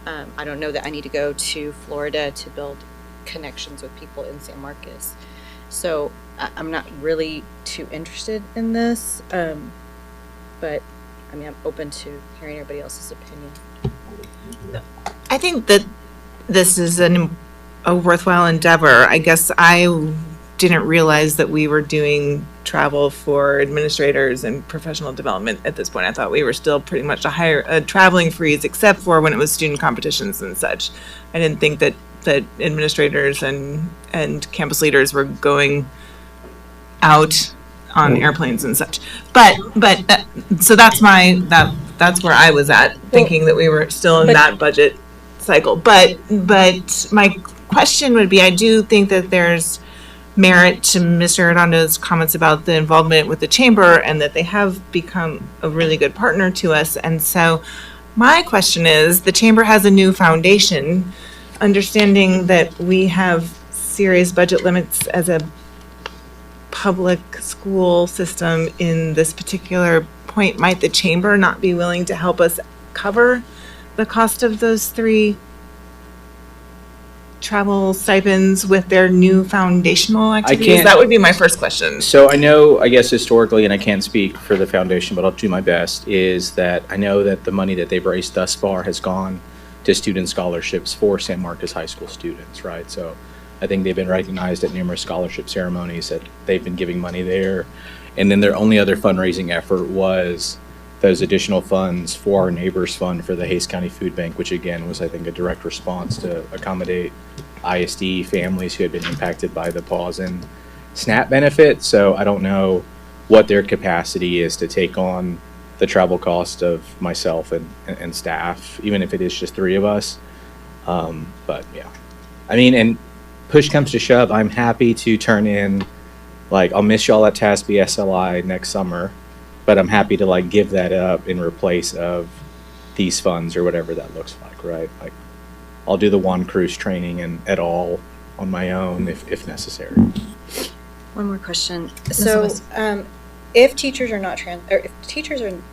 I don't know that I need to go to Florida to build connections with people in San Marcos. So I'm not really too interested in this, but I mean, I'm open to hearing everybody else's opinion. I think that this is a worthwhile endeavor. I guess I didn't realize that we were doing travel for administrators and professional development at this point. I thought we were still pretty much a traveling freeze, except for when it was student competitions and such. I didn't think that administrators and campus leaders were going out on airplanes and such. But so that's where I was at, thinking that we were still in that budget cycle. But my question would be, I do think that there's merit to Mr. Redondo's comments about the involvement with the chamber and that they have become a really good partner to us. And so my question is, the chamber has a new foundation, understanding that we have serious budget limits as a public school system in this particular point. Might the chamber not be willing to help us cover the cost of those 3 travel stipends with their new foundational activities? can't- That would be my first question. So I know, I guess historically, and I can't speak for the foundation, but I'll do my best, is that I know that the money that they've raised thus far has gone to student scholarships for San Marcos High School students, right? So I think they've been recognized at numerous scholarship ceremonies that they've been giving money there. And then their only other fundraising effort was those additional funds for our Neighbors Fund for the Hays County Food Bank, which again was, I think, a direct response to accommodate ISD families who had been impacted by the pause in SNAP benefit. So I don't know what their capacity is to take on the travel cost of myself and staff, even if it is just 3 of us. But yeah, I mean, and push comes to shove, I'm happy to turn in, like, I'll miss y'all at TASB SLI next summer, but I'm happy to like give that up in replace of these funds or whatever that looks like, right? Like, I'll do the Juan Cruz training and et al. On my own if necessary. One more question. So, if teachers are not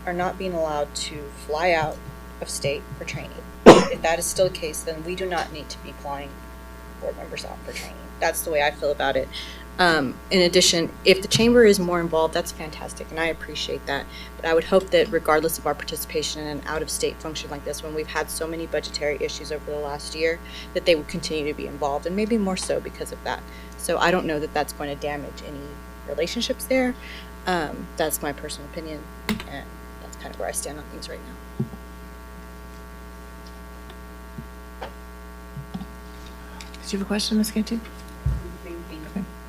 are not being allowed to fly out of state for training, if that is still the case, then we do not need to be flying board members out for training. That's the way I feel about it. In addition, if the chamber is more involved, that's fantastic, and I appreciate that. But I would hope that regardless of our participation in an out-of-state function like this, when we've had so many budgetary issues over the last year, that they would continue to be involved, and maybe more so because of that. So I don't know that that's going to damage any relationships there. That's my personal opinion, and that's kind of where I stand on things right now. Did you have a question, Ms. Cantu?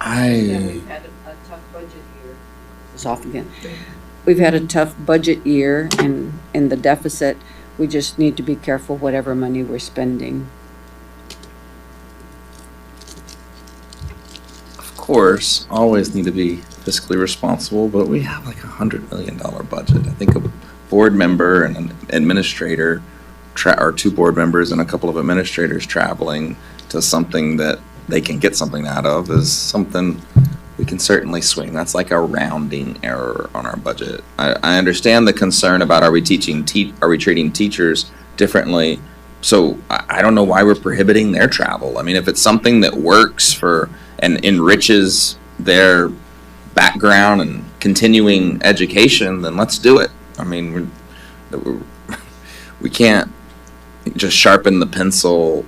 We've had a tough budget year. It's off again. We've had a tough budget year and in the deficit, we just need to be careful whatever money we're spending. Of course, always need to be fiscally responsible, but we have like $100 million budget. I think a board member and an administrator, or 2 board members and a couple of administrators traveling to something that they can get something out of is something we can certainly swing. That's like a rounding error on our budget. I understand the concern about are we treating teachers differently? So I don't know why we're prohibiting their travel. I mean, if it's something that works for and enriches their background and continuing education, then let's do it. I mean, we can't just sharpen the pencil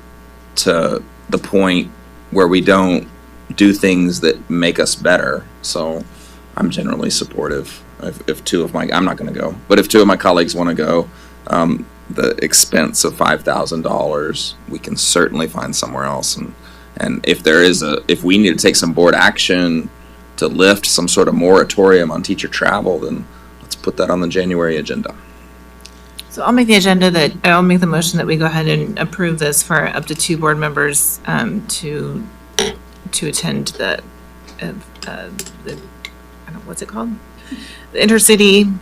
to the point where we don't do things that make us better. So I'm generally supportive. If 2 of my, I'm not going to go, but if 2 of my colleagues want to go, the expense of $5,000, we can certainly find somewhere else. And if we need to take some board action to lift some sort of moratorium on teacher travel, then let's put that on the January agenda. So I'll make the motion that we go ahead and approve this for up to 2 board members to attend the I don't know, what's it called? The Intercity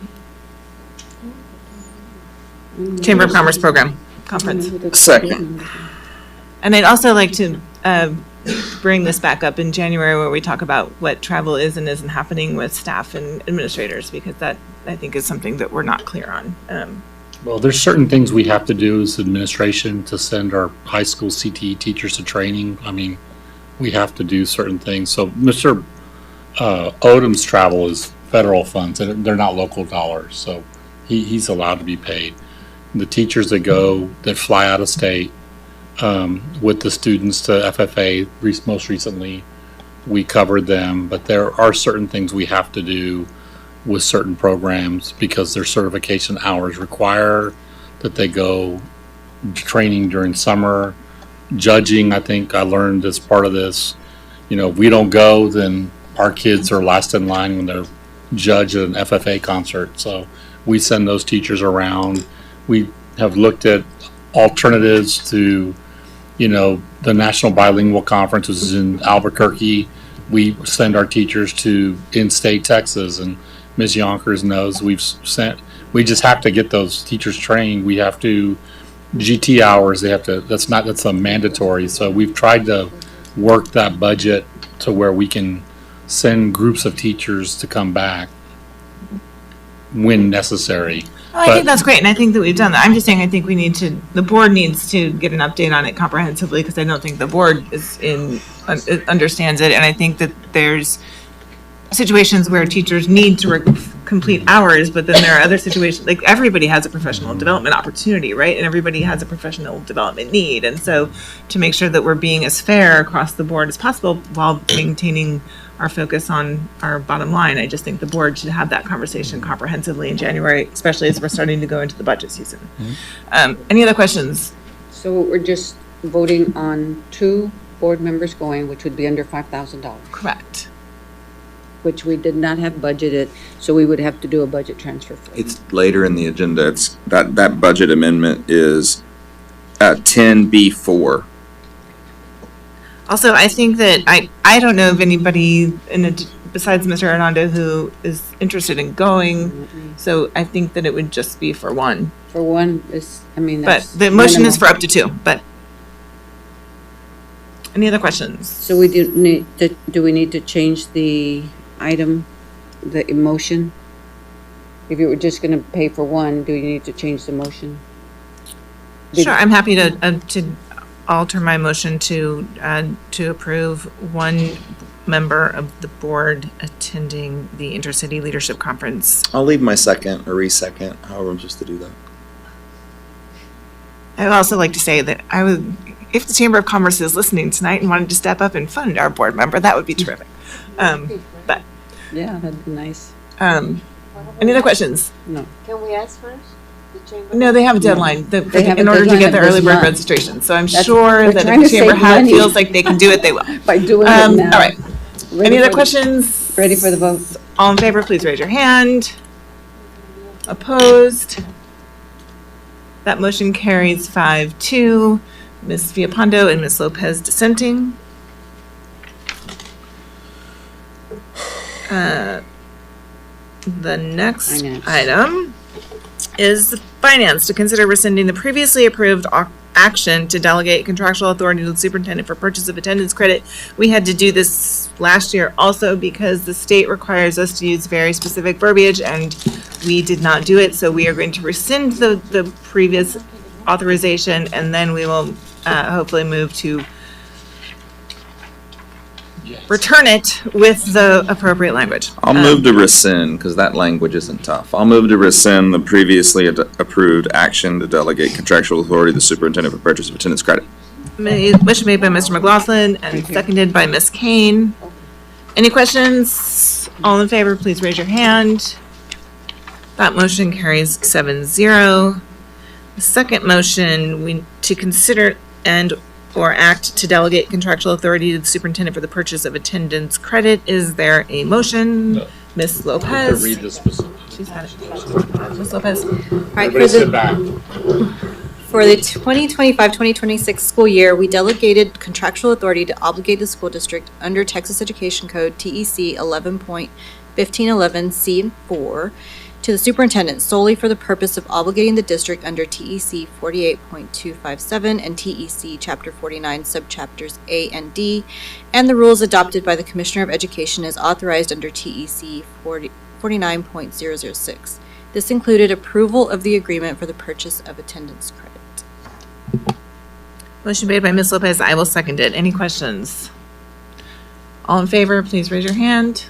Chamber of Commerce Program Conference. Second. And I'd also like to bring this back up in January where we talk about what travel is and isn't happening with staff and administrators, because that, I think, is something that we're not clear on. Well, there's certain things we have to do as administration to send our high school CTE teachers to training. I mean, we have to do certain things. So Mr. Odom's travel is federal funds, and they're not local dollars. So he's allowed to be paid. The teachers that fly out of state with the students to FFA, most recently, we covered them. But there are certain things we have to do with certain programs because their certification hours require that they go training during summer. Judging, I think I learned as part of this, if we don't go, then our kids are last in line when they're judged at an FFA concert. So we send those teachers around. We have looked at alternatives to the National Bilingual Conference was in Albuquerque. We send our teachers to in-state Texas, and Ms. Yonkers knows we just have to get those teachers trained. We have to, GT hours, that's a mandatory. So we've tried to work that budget to where we can send groups of teachers to come back when necessary. Well, I think that's great, and I think that we've done that. I'm just saying, I think the board needs to get an update on it comprehensively, because I don't think the board understands it, and I think that there's situations where teachers need to complete hours, but then there are other situations, like everybody has a professional development opportunity, right? And everybody has a professional development need, and so to make sure that we're being as fair across the board as possible while maintaining our focus on our bottom line, I just think the board should have that conversation comprehensively in January, especially as we're starting to go into the budget season. Any other questions? So we're just voting on 2 board members going, which would be under $5,000. Correct. Which we did not have budgeted, so we would have to do a budget transfer for. It's later in the agenda. It's that budget amendment is 10B4. Also, I think that I don't know of anybody besides Mr. Hernando who is interested in going, so I think that it would just be for one. For one is, But that's the motion is minimal. for up to 2, but any other questions? So we do we need to change the item, the emotion? If you were just gonna pay for one, do you need to change the motion? Sure, I'm happy to alter my motion to approve one member of the board attending the Intercity Leadership Conference. I'll leave my second or re-second, however I'm supposed to do that. I would also like to say that if the Chamber of Commerce is listening tonight and wanted to step up and fund our board member, that would be terrific. But Yeah, that'd be nice. any other questions? No. Can we ask first? No, they have a deadline They have a in order to deadline get of the this early bird month. registration. So I'm That's- sure we're that trying if the to chamber save money. feels like they can do it, they will. By doing it now. All right. Ready Any other for the- questions? Ready for the vote? All in favor, please raise your hand. Opposed? That motion carries 5-2. Ms. Viapondo and Ms. Lopez dissenting. The next Finance. item is finance, to consider rescinding the previously approved action to delegate contractual authority to the superintendent for purchase of attendance credit. We had to do this last year also because the state requires us to use very specific verbiage, and we did not do it, so we are going to rescind the previous authorization, and then we will hopefully move to return it with the appropriate language. I'll move to rescind, because that language isn't tough. I'll move to rescind the previously approved action to delegate contractual authority to the superintendent for purchase of attendance credit. Motion made by Mr. McLaughlin and seconded by Ms. Kane. Any questions? All in favor, please raise your hand. That motion carries 7-0. The second motion, to consider or act to delegate contractual authority to the superintendent for the purchase of attendance credit. Is there a motion? No. Ms. Lopez? Read this specific. She's had it. Ms. Lopez? All right, Everybody sit back. For the 2025-2026 school year, we delegated contractual authority to obligate the school district under Texas Education Code TEC 11.1511C4 to the superintendent solely for the purpose of obligating the district under TEC 48.257 and TEC Chapter 49, Subchapters A and D, and the rules adopted by the Commissioner of Education as authorized under TEC 49.006. This included approval of the agreement for the purchase of attendance credit. Motion made by Ms. Lopez. I will second it. Any questions? All in favor, please raise your hand.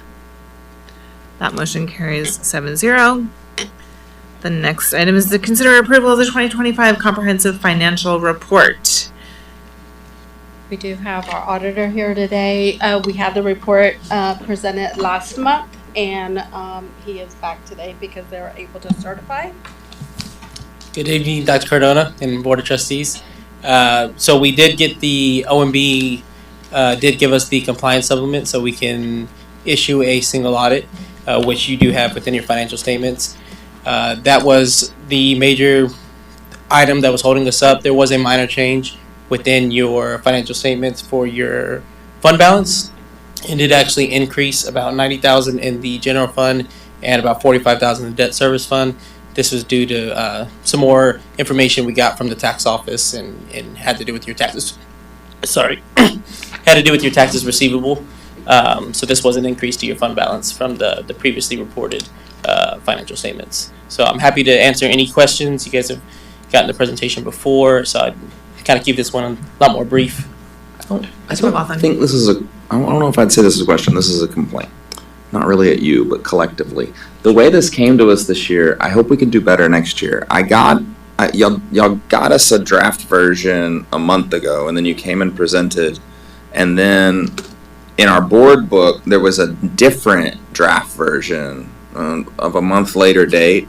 That motion carries 7-0. The next item is to consider approval of the 2025 Comprehensive Financial Report. We do have our auditor here today. We had the report presented last month, and he is back today because they were able to certify. Good evening, Dr. Cardona and Board of Trustees. So we did get the OMB did give us the compliance supplement so we can issue a single audit, which you do have within your financial statements. That was the major item that was holding us up. There was a minor change within your financial statements for your fund balance. It did actually increase about 90,000 in the general fund and about 45,000 in the debt service fund. This was due to some more information we got from the tax office and had to do with your taxes. Sorry, had to do with your taxes receivable. So this was an increase to your fund balance from the previously reported financial statements. So I'm happy to answer any questions. You guys have gotten the presentation before, so I'd kind of keep this one a lot more brief. I don't think this is I don't know if I'd say this is a question. This is a complaint. Not really at you, but collectively. The way this came to us this year, I hope we can do better next year. Y'all got us a draft version a month ago, and then you came and presented, and then in our board book, there was a different draft version of a month later date.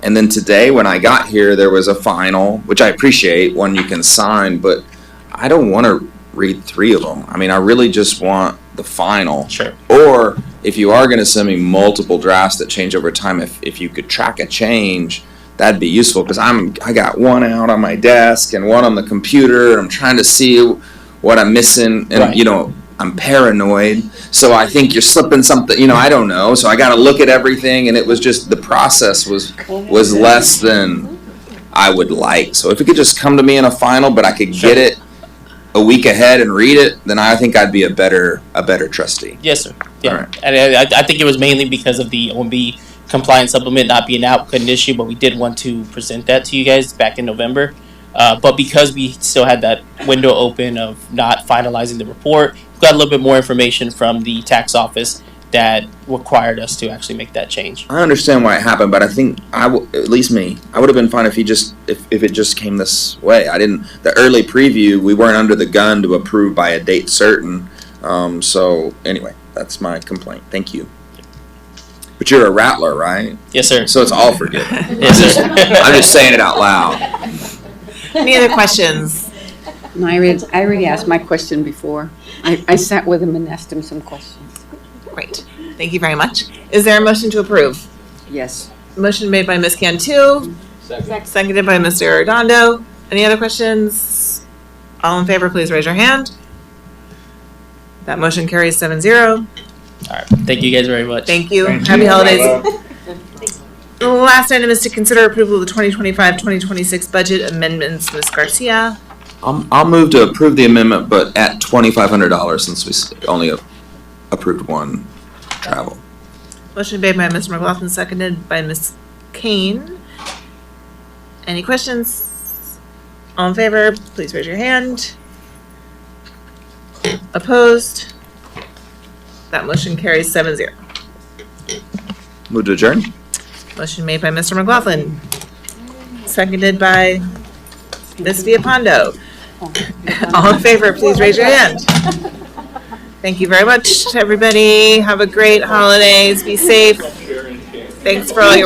And then today, when I got here, there was a final, which I appreciate, one you can sign, but I don't want to read 3 of them. I mean, I really just want the final. Sure. Or if you are going to send me multiple drafts that change over time, if you could track a change, that'd be useful, because I got one out on my desk and one on the computer, and I'm trying to see what I'm missing, and Right. I'm paranoid, so I think you're slipping something, I don't know, so I got to look at everything, and it was just, the process was less than I would like. So if it could just come to me in a final, but I could get it a week ahead and read it, then I think I'd be a better trustee. Yes, sir. Yeah, All right. and I think it was mainly because of the OMB compliance supplement not being out, couldn't issue, but we did want to present that to you guys back in November. But because we still had that window open of not finalizing the report, we got a little bit more information from the tax office that required us to actually make that change. I understand why it happened, but I think at least me, I would have been fine if if it just came this way. The early preview, we weren't under the gun to approve by a date certain. So anyway, that's my complaint. Thank you. But you're a rattler, right? Yes, sir. So it's all forgiven. Yes, sir. I'm just saying it out loud. Any other questions? No, I already asked my question before. I sat with him and asked him some questions. Great. Thank you very much. Is there a motion to approve? Yes. Motion made by Ms. Cantu. Seconded by Mr. Arredondo. Any other questions? All in favor, please raise your hand. That motion carries 7-0. All right. Thank you guys very much. Thank you. Happy holidays. The last item is to consider approval of the 2025-2026 budget amendments. Ms. Garcia. I'll move to approve the amendment, but at $2,500 since we only approved one travel. Motion made by Mr. McLaughlin, seconded by Ms. Kane. Any questions? All in favor, please raise your hand. Opposed? That motion carries 7-0. Move to adjourn. Motion made by Mr. McLaughlin, seconded by Ms. Viapondo. All in favor, please raise your hand. Thank you very much, everybody. Have a great holidays. Be safe. Thanks for all your